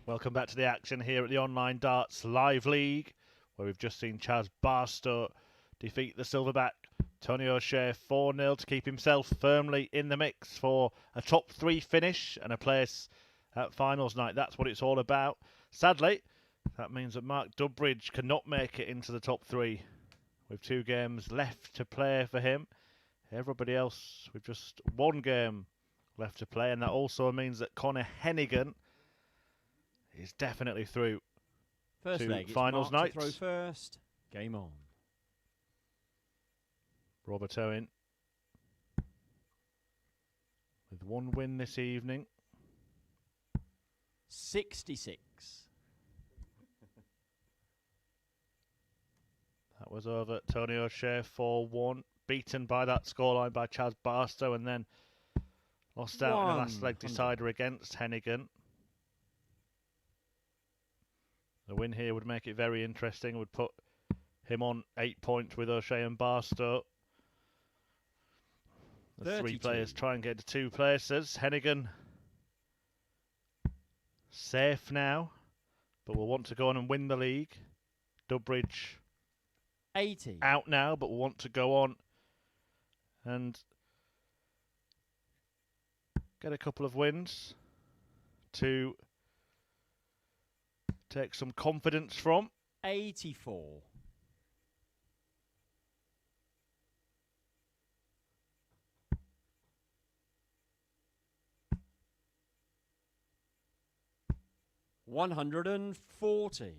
Welcome back to the action here at the Online Darts Live League, where we've just seen Chas Barstow defeat the Silverback Tony O'Shea 4-0 to keep himself firmly in the mix for a top 3 finish and a place at finals night. That's what it's all about. Sadly, that means that Mark Dudbridge cannot make it into the top 3 with 2 games left to play for him. Everybody else with just 1 game left to play, and that also means that Conor Heneghan is definitely through First to leg, finals night. Throw first. Game on. Robert Owen with 1 win this evening. 66. That was over Tony O'Shea 4-1. Beaten by that scoreline by Chas Barstow, and then lost out in the last leg decider against Heneghan. The win here would make it very interesting. Would put him on 8 points with O'Shea and Barstow. The 3 players try and get to 2 places. Heneghan safe now, but will want to go on and win the league. Dudbridge 80 out now, but will want to go on and get a couple of wins to take some confidence from. 84. $140.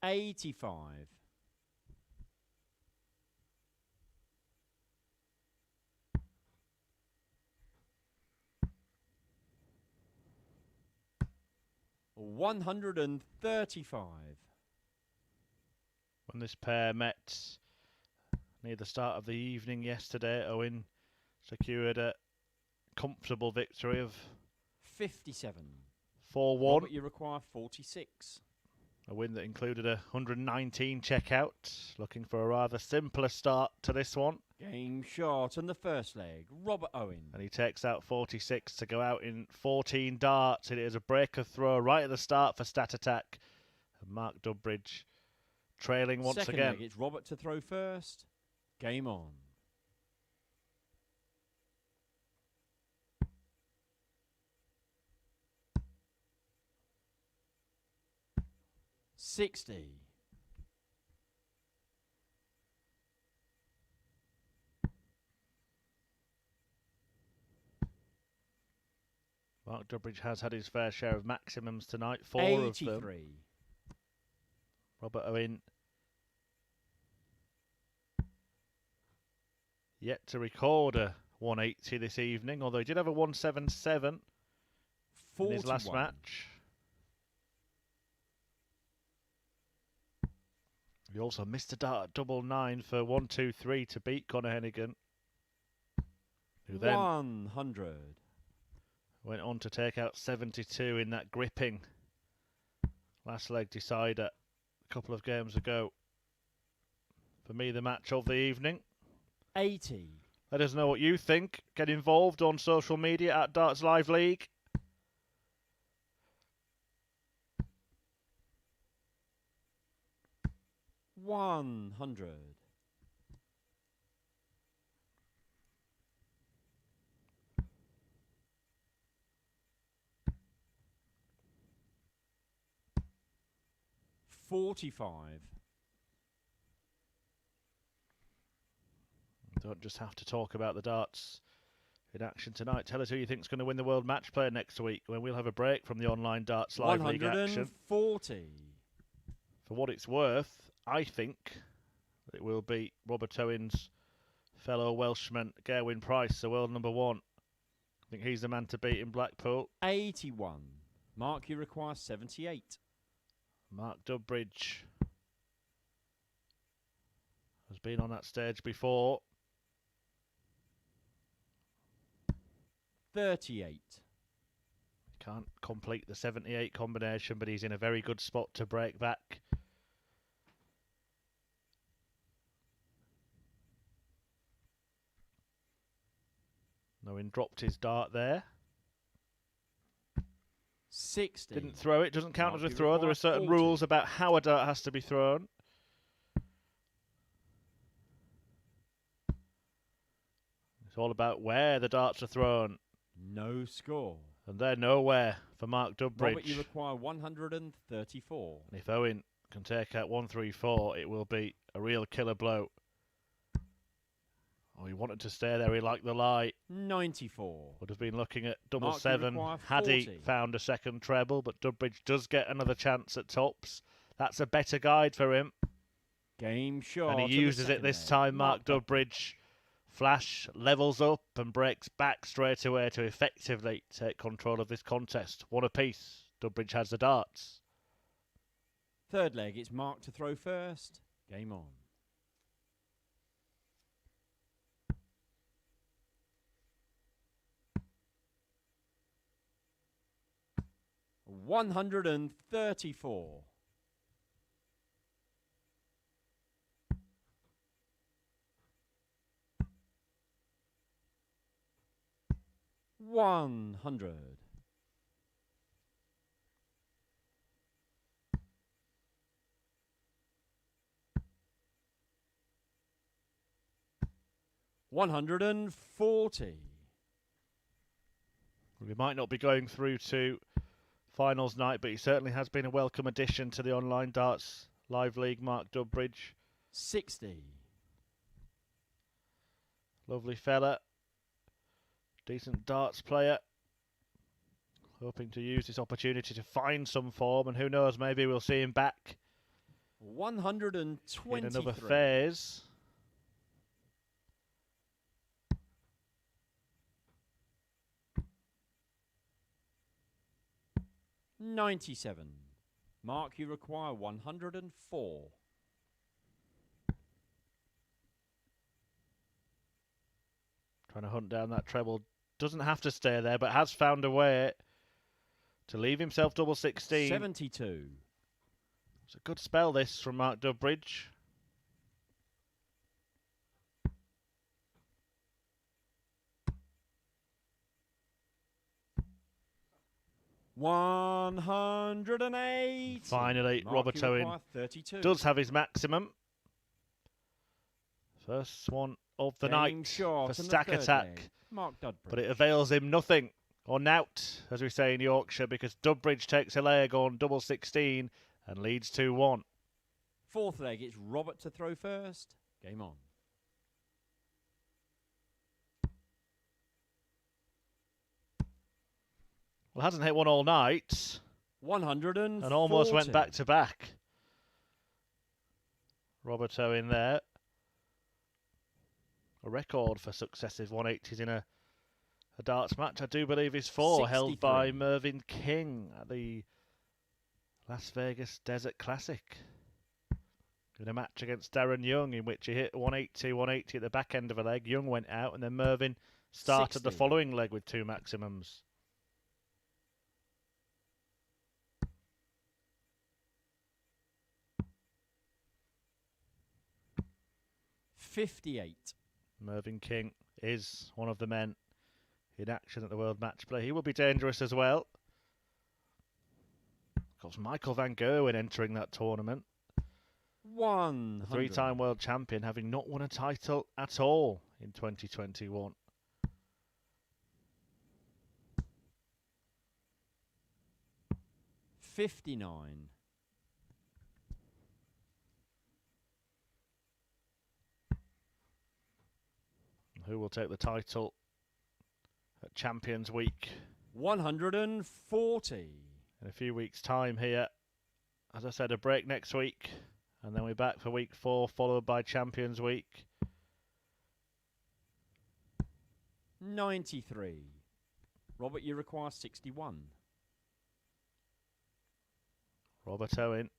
$85. $135. When this pair met near the start of the evening yesterday, Owen secured a comfortable victory of 57. 4-1. Robert, you require 46. A win that included a 119 checkout. Looking for a rather simpler start to this one. Game shot on the first leg. Robert Owen. And he takes out 46 to go out in 14 darts. It is a breaker throw right at the start for Stat Attack. And Mark Dudbridge trailing once Second again. leg, it's Robert to throw first. Game on. $60. Mark Dudbridge has had his fair share of maximums tonight. 4 83. of them. Robert Owen yet to record a 180 this evening, although he did have a 177 in his last match. He also missed a dart at double 9 for 1-2-3 to beat Conor Heneghan, who then 100. went on to take out 72 in that gripping last leg decider a couple of games ago. For me, the match of the evening. 80. Let us know what you think. Get involved on social media at Darts Live League. $100. $45. Don't just have to talk about the darts in action tonight. Tell us who you think is going to win the World Match Play next week, when we'll have a break from the Online Darts Live League action. 140. For what it's worth, I think it will be Robert Owen's fellow Welshman, Gerwyn Price, the world number 1. I think he's the man to beat in Blackpool. 81. Mark, you require 78. Mark Dudbridge has been on that stage before. 38. Can't complete the 78 combination, but he's in a very good spot to break back. Owen dropped his dart there. 60. Didn't throw it. Doesn't count as a Mark, you throw. There are require certain 40. rules about how a dart has to be thrown. It's all about where the darts are thrown. No score. And they're nowhere for Mark Dudbridge. Robert, you require 134. And if Owen can take out 134, it will be a real killer blow. Oh, he wanted to stay there. He liked the lie. 94. Would have been looking at double Mark, you seven require had he 40. found a second treble, but Dudbridge does get another chance at tops. That's a better guide for him. Game shot. And he uses it this time, Mark Dudbridge. Flash levels up and breaks back straight away to effectively take control of this contest. One apiece. Dudbridge has the darts. Third leg, it's Mark to throw first. Game on. $134. $100. $140. We might not be going through to finals night, but he certainly has been a welcome addition to the online darts live league, Mark Dudbridge. 60. Lovely fella. Decent darts player. Hoping to use this opportunity to find some form, and who knows, maybe we'll see him back 123. in another phase. $97. Mark, you require 104. Trying to hunt down that treble. Doesn't have to stay there, but has found a way to leave himself double 16. 72. It's a good spell, this, from Mark Dudbridge. $108. Finally, Mark, Robert you Owen require 32. does have his maximum. First one of the night shot for in the stack third attack. leg. Mark Dudbridge. But it avails him nothing, or nout, as we say in Yorkshire, because Dudbridge takes a leg on double 16 and leads 2-1. Fourth leg, it's Robert to throw first. Game on. Well, hasn't hit one all night. 140. And almost went back to back. Roberto in there. A record for successive 180s in a darts match, I do believe, is 4, held by 63. Mervyn King at the Las Vegas Desert Classic. In a match against Darren Young, in which he hit 180 at the back end of a leg. Young went out, and then Mervyn started 60. the following leg with 2 maximums. $58. Mervyn King is one of the men in action at the World Match Play. He will be dangerous as well. Of course, Michael van Gerwen entering that tournament. 100. 3-time world champion, having not won a title at all in 2021. $59. Who will take the title at Champions Week 140. in a few weeks' time here? As I said, a break next week, and then we're back for week 4, followed by Champions Week. 93. Robert, you require 61. Robert Owen.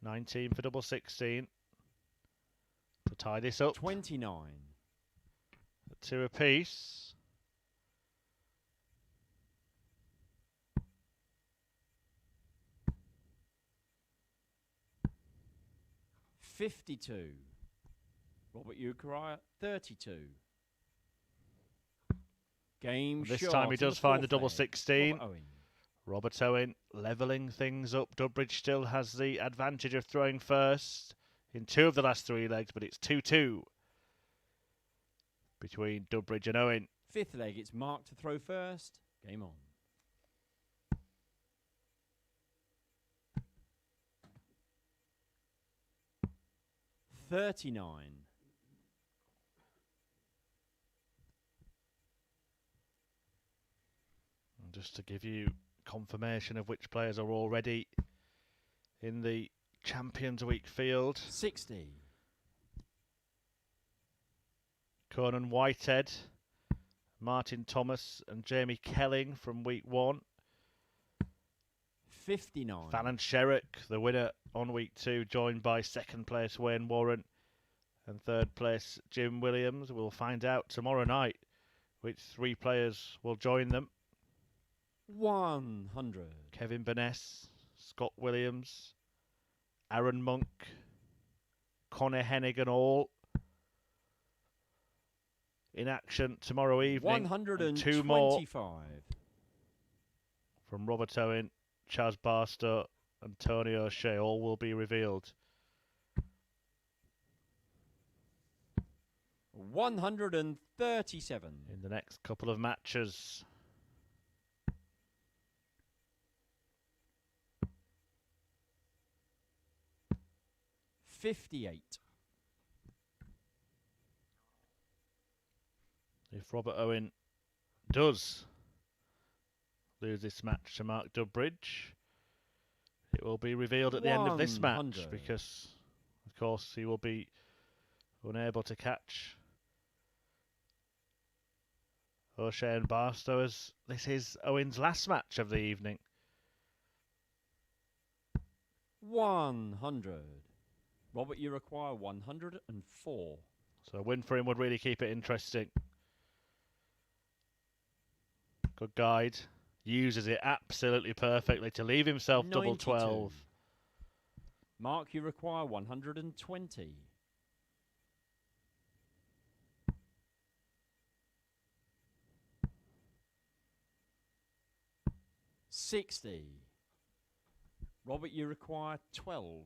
19 for double 16. To tie this up. 29. 2 apiece. $52. Robert, you require 32. Game This short time he on does find the fourth double leg. 16. Robert Owen. Robert Owen levelling things up. Dudbridge still has the advantage of throwing first in 2 of the last 3 legs, but it's 2-2 between Dudbridge and Owen. Fifth leg, it's Mark to throw first. Game on. $39. And just to give you confirmation of which players are already in the Champions Week field. 60. Conan Whitehead, Martin Thomas and Jamie Kelling from week 1. 59. Fallon Sherrick, the winner on week 2, joined by 2nd place Wayne Warren and 3rd place Jim Williams. We'll find out tomorrow night which 3 players will join them. 100. Kevin Burness, Scott Williams, Aaron Monk, Conor Heneghan, all in action tomorrow evening. 125. 2 more from Robert Owen, Chas Barstow and Tony O'Shea. All will be revealed. 137. In the next couple of matches. $58. If Robert Owen does lose this match to Mark Dudbridge, it will be revealed at the end of this match 100. because, of course, he will be unable to catch O'Shea and Barstow, as this is Owen's last match of the evening. 100. Robert, you require 104. So a win for him would really keep it interesting. Good guide. Uses it absolutely perfectly to leave himself 92. double 12. Mark, you require 120. $60. Robert, you require 12.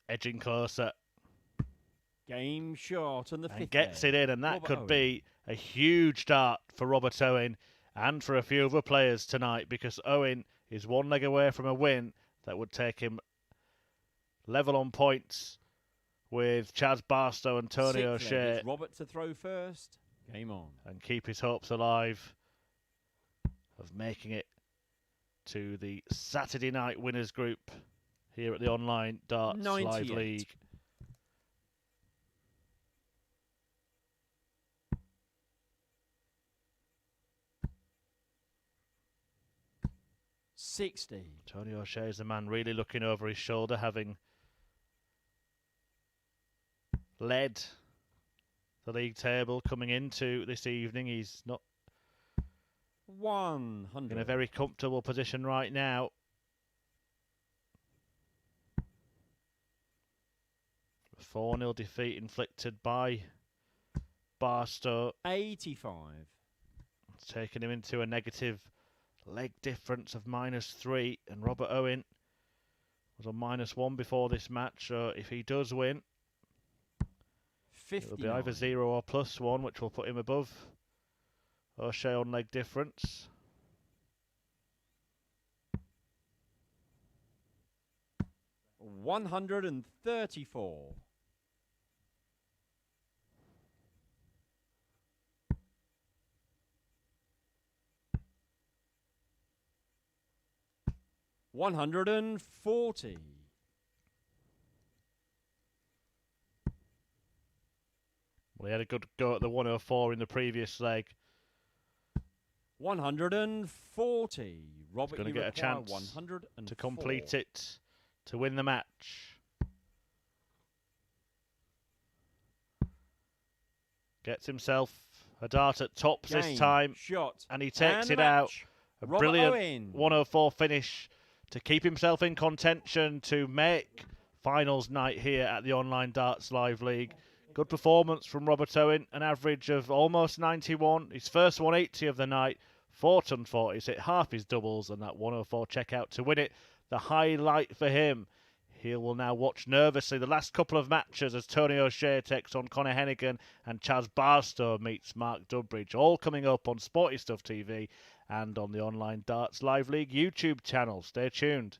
Edging closer. Game short on the And fifth gets leg. it in, and that Robert could Owen. be a huge start for Robert Owen and for a few other players tonight, because Owen is 1 leg away from a win that would take him level on points with Chas Barstow and Tony Sixth leg, O'Shea, it's Robert to throw first. Game on. and keep his hopes alive of making it to the Saturday night winners group here at the Online Darts 98. Live League. $60. Tony O'Shea is the man really looking over his shoulder, having led the league table coming into this evening. He's not 100. in a very comfortable position right now. A 4-0 defeat inflicted by Barstow. 85. It's taken him into a negative leg difference of -3, and Robert Owen was on -1 before this match, so if he does win, 59. it'll be either 0 or +1, which will put him above O'Shea on leg difference. $134. $140. Well, he had a good go at the 104 in the previous leg. 140. Robert, Going to you get a require chance 104. to complete it, to win the match. Gets himself a dart at tops this Game, time, shot, and he takes and it out. match. A Robert brilliant Owen. 104 finish to keep himself in contention to make finals night here at the Online Darts Live League. Good performance from Robert Owen, an average of almost 91. His first 180 of the night, 4-40. He's hit half his doubles and that 104 checkout to win it. The highlight for him. He will now watch nervously the last couple of matches as Tony O'Shea takes on Conor Heneghan and Chas Barstow meets Mark Dudbridge. All coming up on Sporty Stuff TV and on the Online Darts Live League YouTube channel. Stay tuned.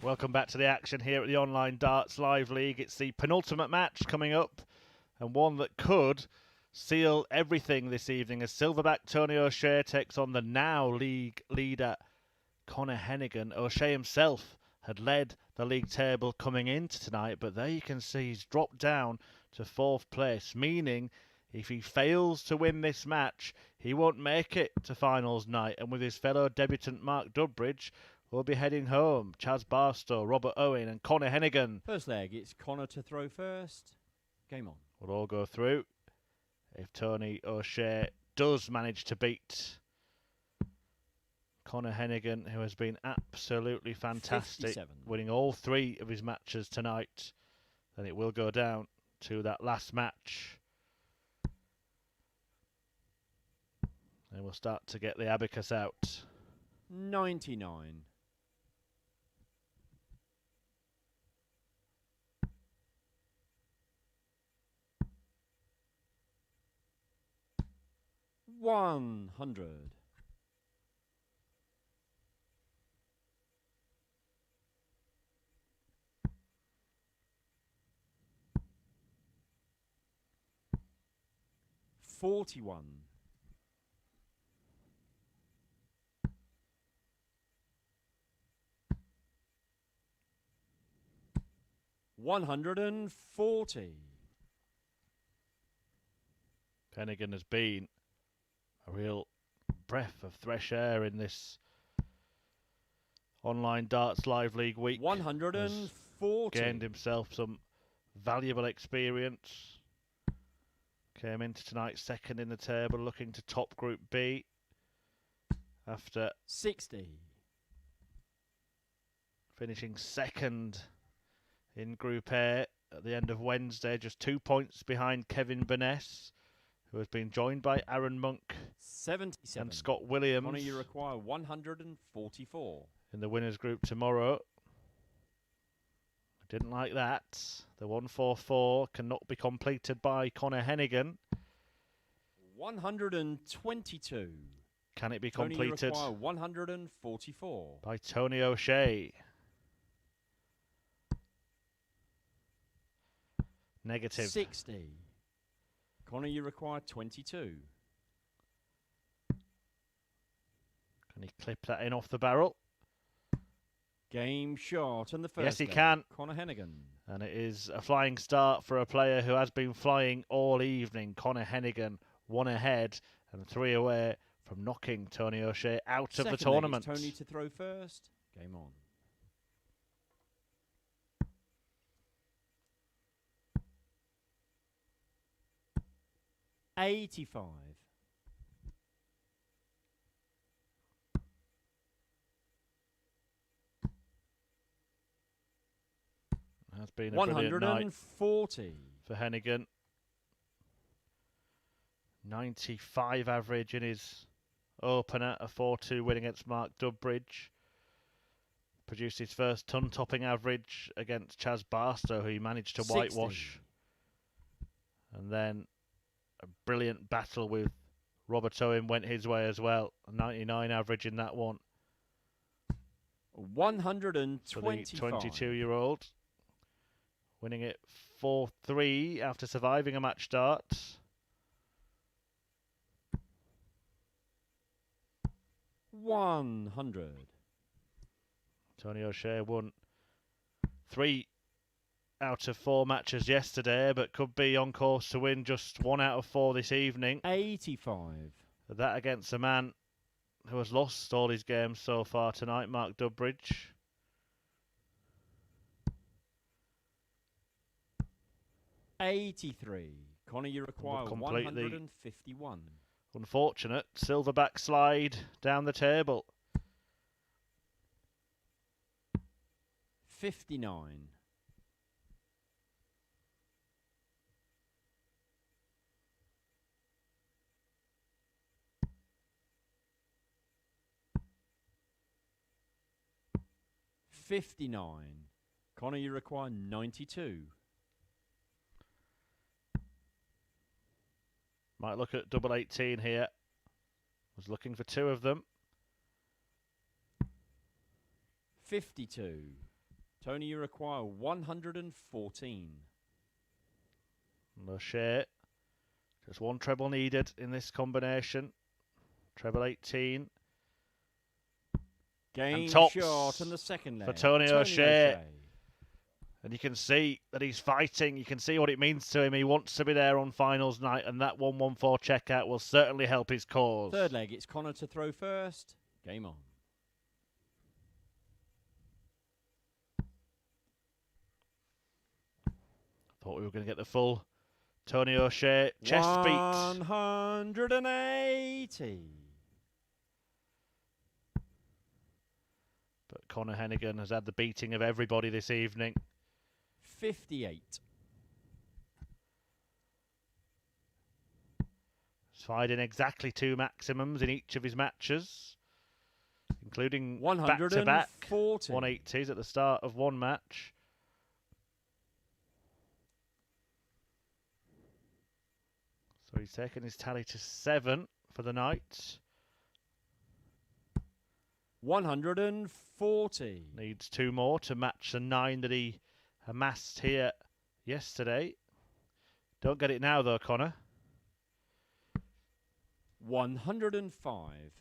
Welcome back to the action here at the Online Darts Live League. It's the penultimate match coming up, and one that could seal everything this evening as Silverback Tony O'Shea takes on the now league leader Conor Heneghan. O'Shea himself had led the league table coming into tonight, but there you can see he's dropped down to fourth place, meaning if he fails to win this match, he won't make it to finals night, and with his fellow debutant Mark Dudbridge, we'll be heading home. Chas Barstow, Robert Owen and Conor Heneghan. First leg, it's Conor to throw first. Game on. We'll all go through. If Tony O'Shea does manage to beat Conor Heneghan, who has been absolutely fantastic, 57. winning all 3 of his matches tonight. And it will go down to that last match. And we'll start to get the abacus out. 99. $100. $41. $140. Heneghan has been a real breath of fresh air in this online darts live league week. 140. Gained himself some valuable experience. Came into tonight second in the table, looking to top Group B after 60. finishing second in Group A at the end of Wednesday, just 2 points behind Kevin Burness, who has been joined by Aaron Monk 77. and Scott Williams. Conor, you require 144. In the winners group tomorrow. I didn't like that. The 144 cannot be completed by Conor Heneghan. 122. Can it be Tony, completed? you require 144. By Tony O'Shea. Negative. 60. Conor, you require 22. Can he clip that in off the barrel? Game shot and the first. Yes, he leg. can. Conor Heneghan. And it is a flying start for a player who has been flying all evening. Conor Heneghan, 1 ahead and 3 away from knocking Tony O'Shea out of the tournament. Tony to throw first. Game on. $85. Has been a brilliant night 140. for Heneghan. 95 average in his opener, a 4-2 win against Mark Dudbridge. Produced his first ton-topping average against Chas Barstow, who he managed to 60. whitewash. And then a brilliant battle with Robert Owen went his way as well. A 99 average in that one. 125. For the 22-year-old. Winning it 4-3 after surviving a match start. $100. Tony O'Shea won 3 out of 4 matches yesterday, but could be on course to win just 1 out of 4 this evening. 85. That against a man who has lost all his games so far tonight, Mark Dudbridge. $83. Conor, you require Completely 151. Unfortunate silverback slide down the table. 59. $59. Conor, you require 92. Might look at double 18 here. Was looking for 2 of them. 52. Tony, you require 114. O'Shea. Just 1 treble needed in this combination. Treble 18. Game tops shot and the second leg. for Tony O'Shea. And you can see that he's fighting. You can see what it means to him. He wants to be there on finals night, and that 114 checkout will certainly help his cause. Third leg, it's Conor to throw first. Game on. Thought we were going to get the full Tony O'Shea chest beat. 180. Conor Heneghan has had the beating of everybody this evening. 58. He's fighting exactly 2 maximums in each of his matches, including 140. back-to-back 180s at the start of one match. So he's taken his tally to 7 for the night. 140. Needs 2 more to match the 9 that he amassed here yesterday. Don't get it now though, Conor. 105.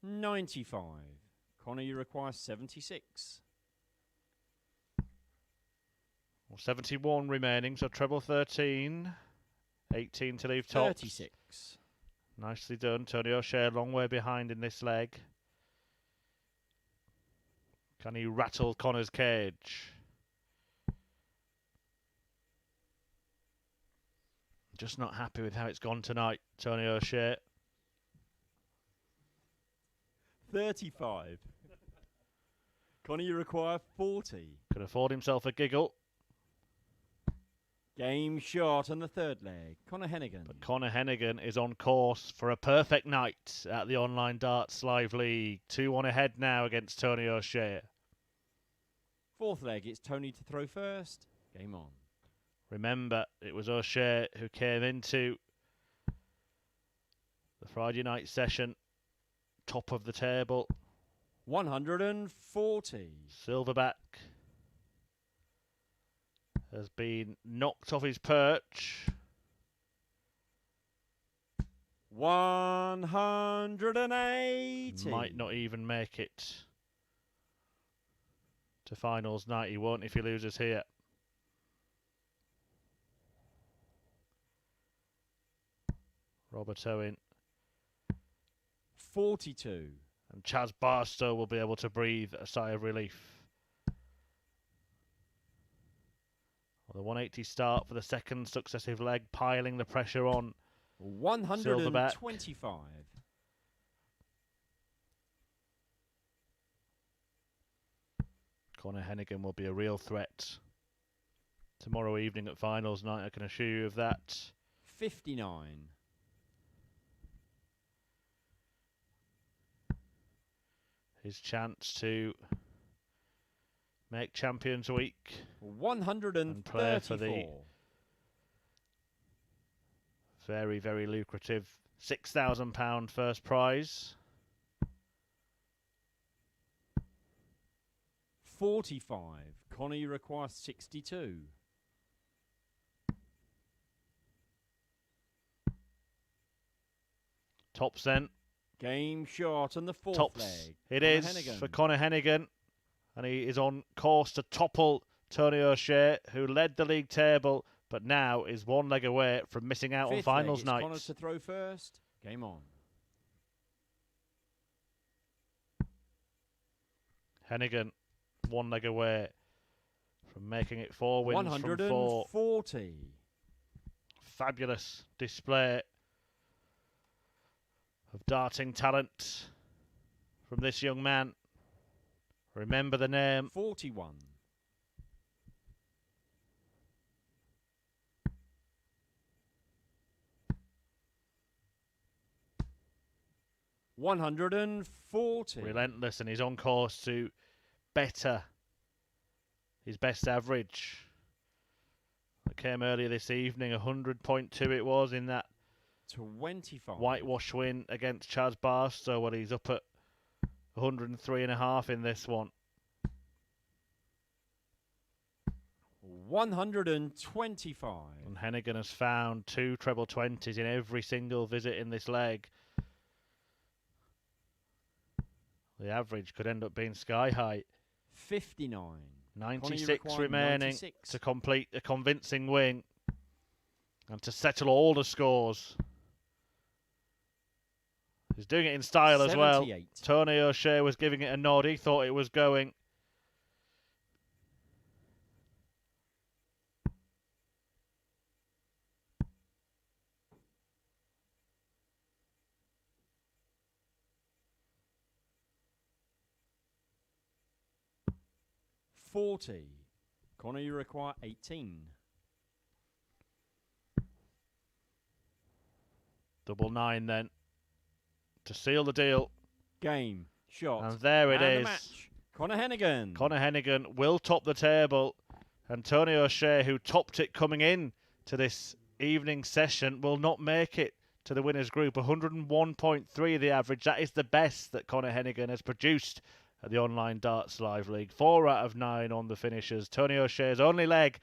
$95. Conor, you require 76. Well, 71 remaining, so treble 13. 18 to leave tops. 36. Nicely done. Tony O'Shea a long way behind in this leg. Can he rattle Conor's cage? Just not happy with how it's gone tonight, Tony O'Shea. 35. Conor, you require 40. Could afford himself a giggle. Game short on the third leg. Conor Heneghan. But Conor Heneghan is on course for a perfect night at the Online Darts Live League. 2-1 ahead now against Tony O'Shea. Fourth leg, it's Tony to throw first. Game on. Remember, it was O'Shea who came into the Friday night session top of the table. 140. Silverback has been knocked off his perch. 180. Might not even make it to finals night. He won't if he loses here. Robert Owen 42. and Chas Barstow will be able to breathe a sigh of relief. Well, the 180 start for the second successive leg, piling the pressure on. 125. Conor Heneghan will be a real threat tomorrow evening at finals night, I can assure you of that. 59. His chance to make Champions Week 134. and play for the very, very lucrative £6,000 first prize. 45. Conor, you require 62. Tops then. Game short on the fourth Tops. leg. It Conor is Heneghan. for Conor Heneghan. And he is on course to topple Tony O'Shea, who led the league table, but now is one leg away from missing out on Fifth finals leg, night. Conor to throw first. Game on. Heneghan, one leg away from making it 4 wins from 4. 140. Fabulous display of darting talent from this young man. Remember the name. 41. $140. Relentless, and he's on course to better his best average. That came earlier this evening, 100.2 it was in that 25. whitewash win against Chas Barstow, where he's up at 103.5 in this one. 125. And Heneghan has found 2 treble 20s in every single visit in this leg. The average could end up being sky high. 59. 96 remaining to complete a convincing win and to settle all the scores. He's doing it in style as well. 78. Tony O'Shea was giving it a nod. He thought it was going. 40. Conor, you require 18. Double 9 then to seal the deal. Game, shot, And there it and is. the match. Conor Heneghan. Conor Heneghan will top the table. And Tony O'Shea, who topped it coming in to this evening session, will not make it to the winners group. 101.3 the average. That is the best that Conor Heneghan has produced at the Online Darts Live League. 4 out of 9 on the finishers. Tony O'Shea's only leg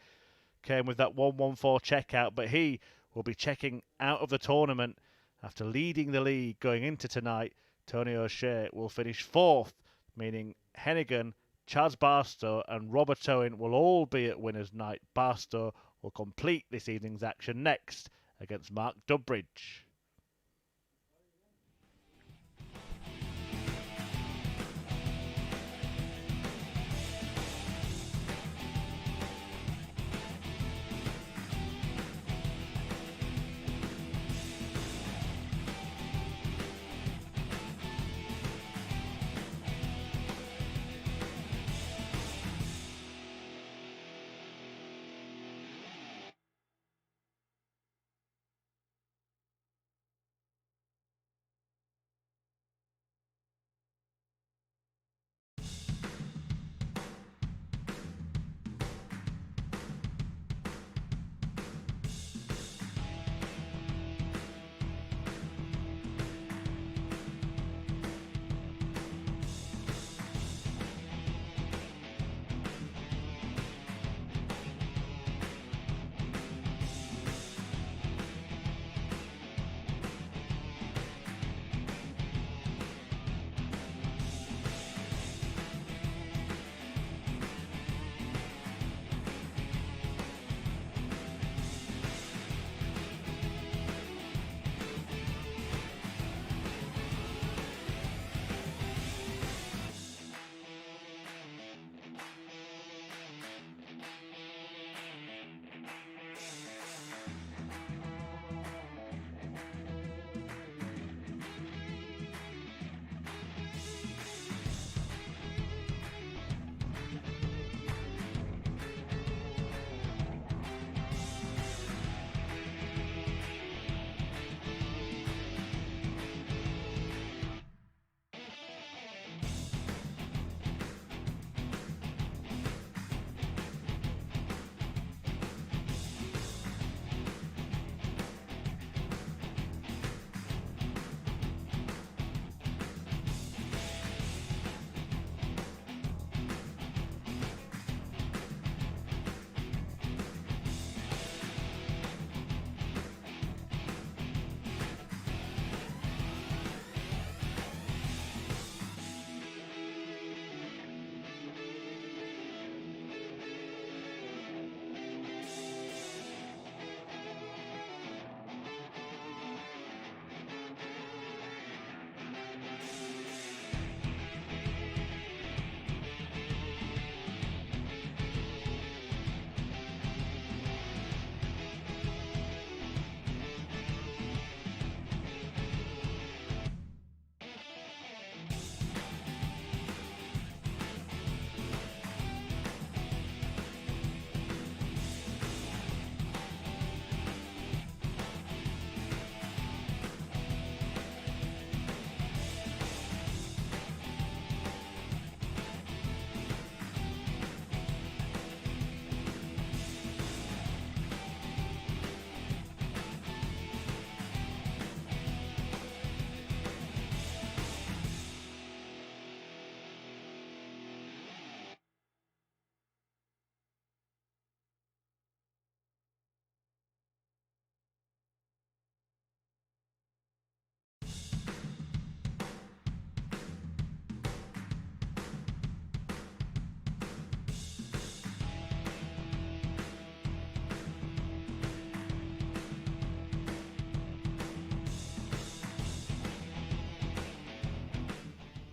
came with that 114 checkout, but he will be checking out of the tournament after leading the league going into tonight. Tony O'Shea will finish 4th, meaning Heneghan, Chas Barstow and Robert Owen will all be at winners night. Barstow will complete this evening's action next against Mark Dudbridge.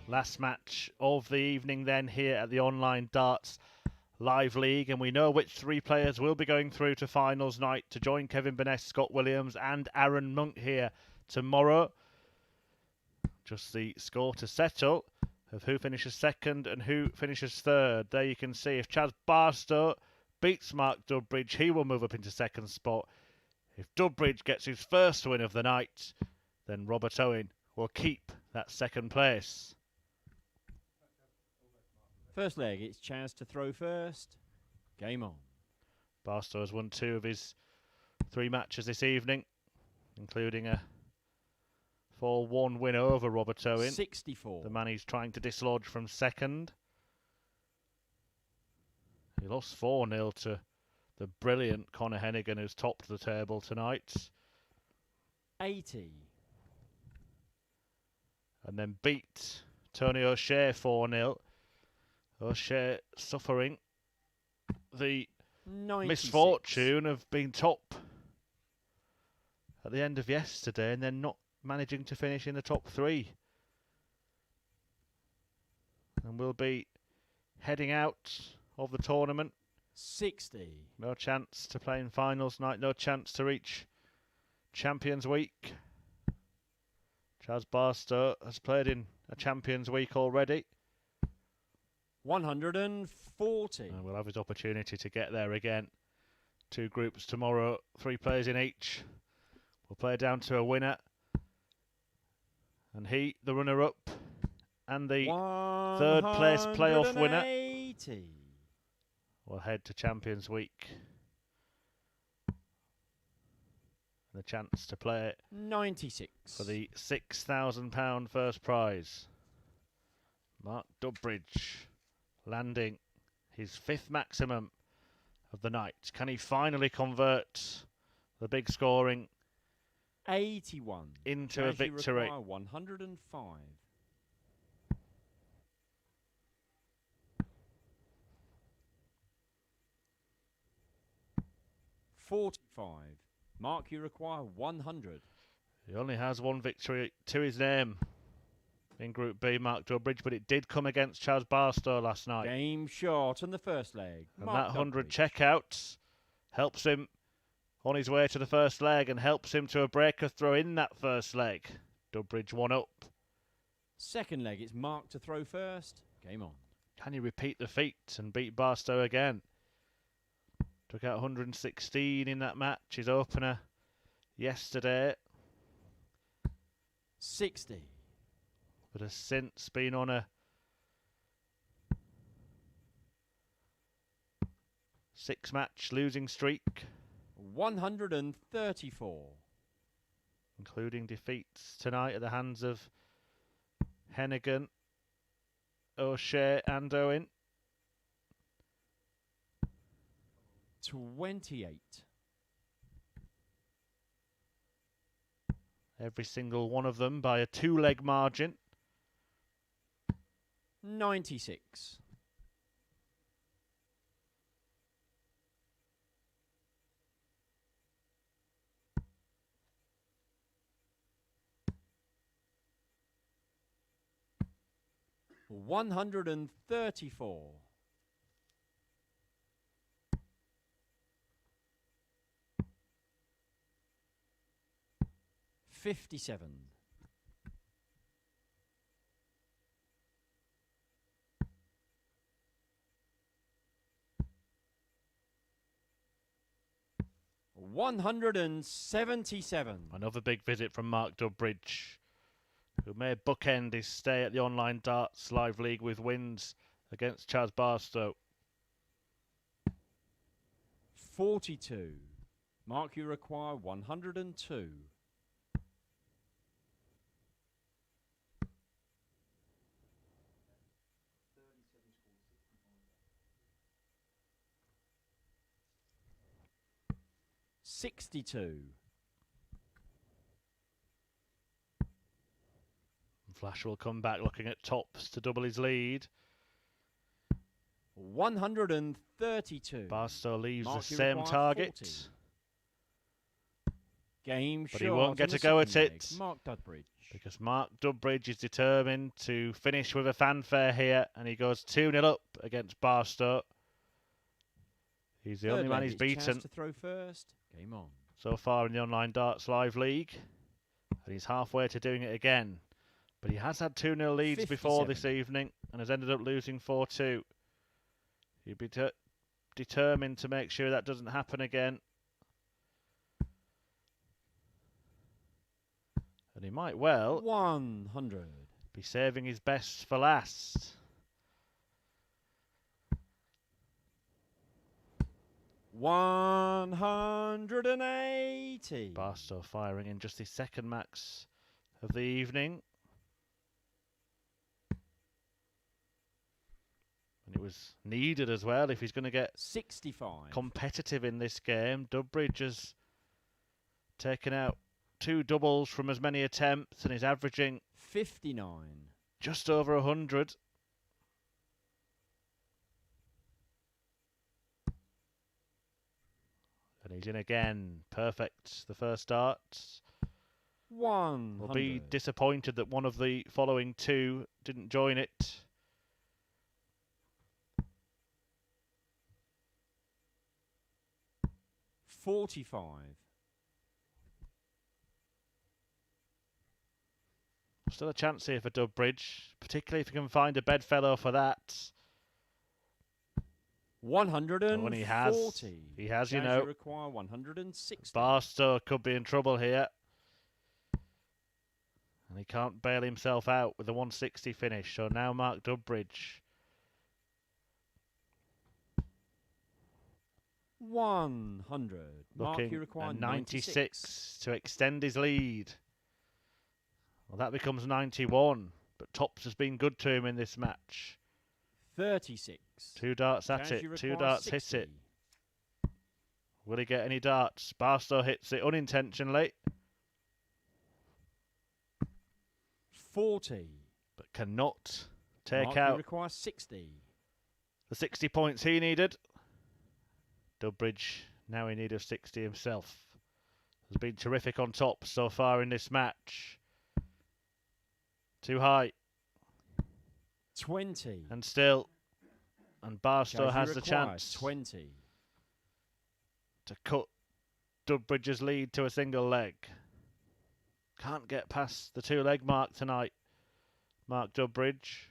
Last match of the evening then here at the Online Darts Live League, and we know which 3 players will be going through to finals night to join Kevin Burness, Scott Williams and Aaron Monk here tomorrow. Just the score to settle of who finishes second and who finishes third. There you can see if Chas Barstow beats Mark Dudbridge, he will move up into second spot. If Dudbridge gets his first win of the night, then Robert Owen will keep that second place. First leg, it's Chas to throw first. Game on. Barstow has won 2 of his 3 matches this evening, including a 4-1 win over Robert Owen. 64. The man he's trying to dislodge from second. He lost 4-0 to the brilliant Conor Heneghan, who's topped the table tonight. 80. And then beat Tony O'Shea 4-0. O'Shea suffering the 96. misfortune of being top at the end of yesterday and then not managing to finish in the top 3. And will be heading out of the tournament. 60. No chance to play in finals night, no chance to reach Champions Week. Chas Barstow has played in a Champions Week already. 140. And we'll have his opportunity to get there again. 2 groups tomorrow, 3 players in each. We'll play down to a winner. And he, the runner-up, and the third place playoff winner, 180. will head to Champions Week. And a chance to play 96. for the £6,000 first prize. Mark Dudbridge landing his 5th maximum of the night. Can he finally convert the big scoring 81. into a victory? 105. 45. Mark, you require 100. He only has 1 victory to his name in Group B, Mark Dudbridge, but it did come against Chas Barstow last night. Game short on the first leg. And Mark that 100 Dudbridge. checkouts helps him on his way to the first leg and helps him to a breaker throw in that first leg. Dudbridge 1 up. Second leg, it's Mark to throw first. Game on. Can he repeat the feat and beat Barstow again? Took out 116 in that match, his opener yesterday, 60. but has since been on a 6-match losing streak, 134. including defeats tonight at the hands of Heneghan, O'Shea and Owen. 28. Every single one of them by a 2-leg margin. 96. 134. 57. 177. Another big visit from Mark Dudbridge, who may bookend his stay at the Online Darts Live League with wins against Chas Barstow. 42. Mark, you require 102. 62. Flash will come back looking at tops to double his lead. 132. Barstow leaves Mark, the you same require target, 40. Game but short he won't get on to the go at second leg. it Mark Dudbridge. because Mark Dudbridge is determined to finish with a fanfare here, and he goes 2-0 up against Barstow. He's the Third only man leg, he's it's Chas beaten to throw first. Game on. so far in the Online Darts Live League, and he's halfway to doing it again. But he has had 2-0 leads before this evening and has ended up losing 4-2. He'd be determined to make sure that doesn't happen again. And he might well 100 be saving his best for last. 180. Barstow firing in just his second max of the evening. And it was needed as well if he's going to get 65. competitive in this game. Dudbridge has taken out 2 doubles from as many attempts and is averaging 59. just over 100. And he's in again. Perfect. The first start. 100. Will be disappointed that one of the following 2 didn't join it. $45. Still a chance here for Dudbridge, particularly if he can find a bedfellow for that. 140. When he has, you know. Require 160. Barstow could be in trouble here. And he can't bail himself out with a 160 finish. So now Mark Dudbridge. 100. Looking you require at 96 to extend his lead. Well, that becomes 91. But Tops has been good to him in this match. 36. 2 darts at it. 2 darts 60. hit it. Will he get any darts? Barstow hits it unintentionally. 40. But cannot take Mark, out you require 60. the 60 points he needed. Dudbridge now in need of 60 himself. Has been terrific on top so far in this match. Too high. 20. And still. And Barstow has the chance 20. to cut Dudbridge's lead to a single leg. Can't get past the 2-leg mark tonight, Mark Dudbridge.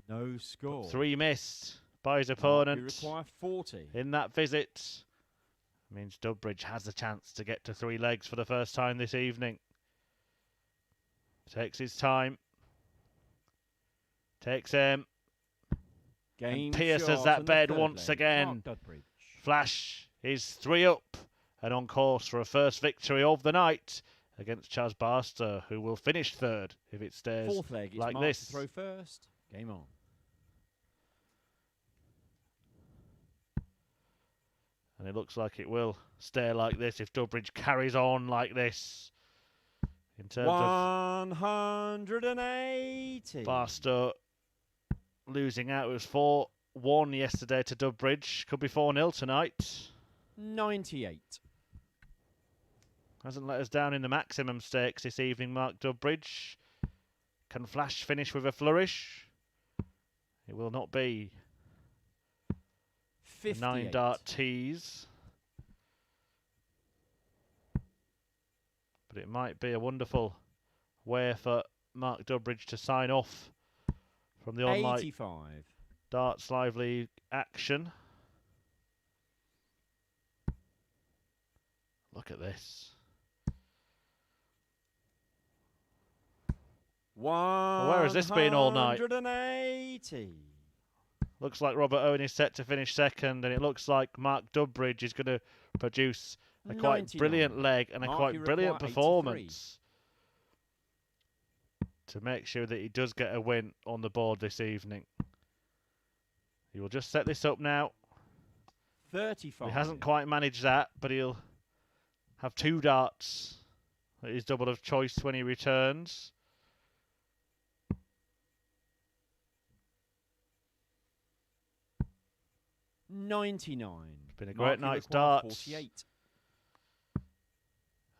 No score. 3 missed by his opponent. You require 40. In that visit. Means Dudbridge has a chance to get to 3 legs for the first time this evening. Takes his time. Takes aim. Game and pierces that bed once again. Flash is 3 up and on course for a first victory of the night against Chas Barstow, who will finish 3rd if it stays 4th leg, like Mark this. To throw first. Game on. And it looks like it will stay like this if Dudbridge carries on like this. In terms 180. of Barstow losing out, it was 4-1 yesterday to Dudbridge. Could be 4-0 tonight. 98. Hasn't let us down in the maximum stakes this evening, Mark Dudbridge. Can Flash finish with a flourish? It will not be 9 dart tees. But it might be a wonderful way for Mark Dudbridge to sign off from the online 85. Darts Live League action. Look at this. Where has this been all night? 180. Looks like Robert Owen is set to finish 2nd, and it looks like Mark Dudbridge is going to produce a quite 99. brilliant leg and a Mark, quite you brilliant require 83. performance to make sure that he does get a win on the board this evening. He will just set this up now. 35. He hasn't quite managed that, but he'll have 2 darts at his double of choice when he returns. $99. It's been a great night's darts 48.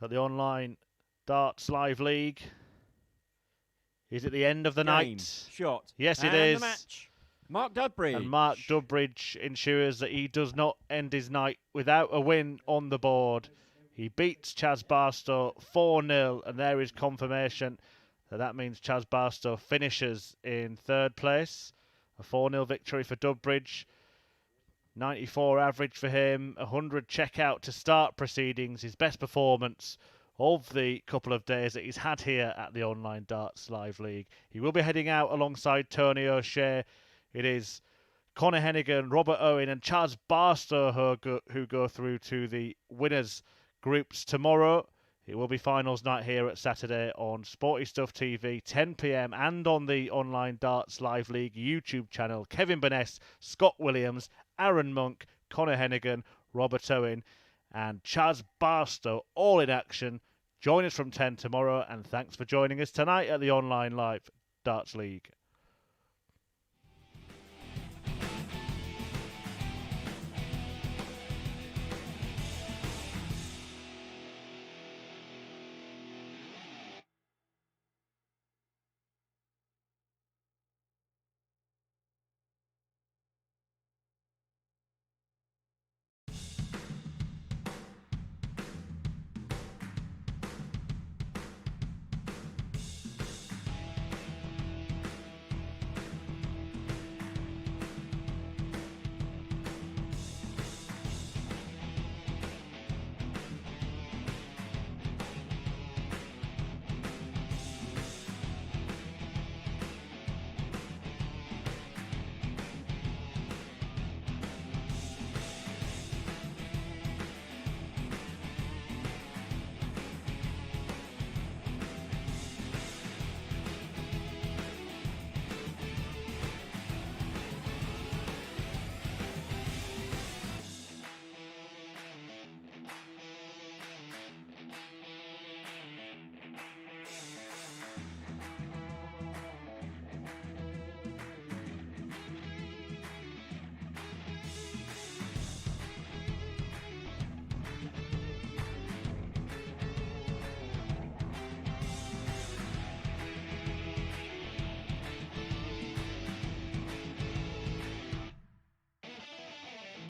at the online Darts Live League. Is it the end of the night? Shot. Yes, it and is. The match. Mark Dudbridge. And Mark Dudbridge ensures that he does not end his night without a win on the board. He beats Chas Barstow 4-0, and there is confirmation that means Chas Barstow finishes in third place. A 4-0 victory for Dudbridge. 94 average for him, 100 checkout to start proceedings, his best performance of the couple of days that he's had here at the Online Darts Live League. He will be heading out alongside Tony O'Shea. It is Conor Heneghan, Robert Owen and Chas Barstow who go through to the winners groups tomorrow. It will be finals night here at Saturday on Sporty Stuff TV, 10 p.m, and on the Online Darts Live League YouTube channel. Kevin Burness, Scott Williams, Aaron Monk, Conor Heneghan, Robert Owen, and Chas Barstow all in action. Join us from 10 tomorrow, and thanks for joining us tonight at the Online Live Darts League.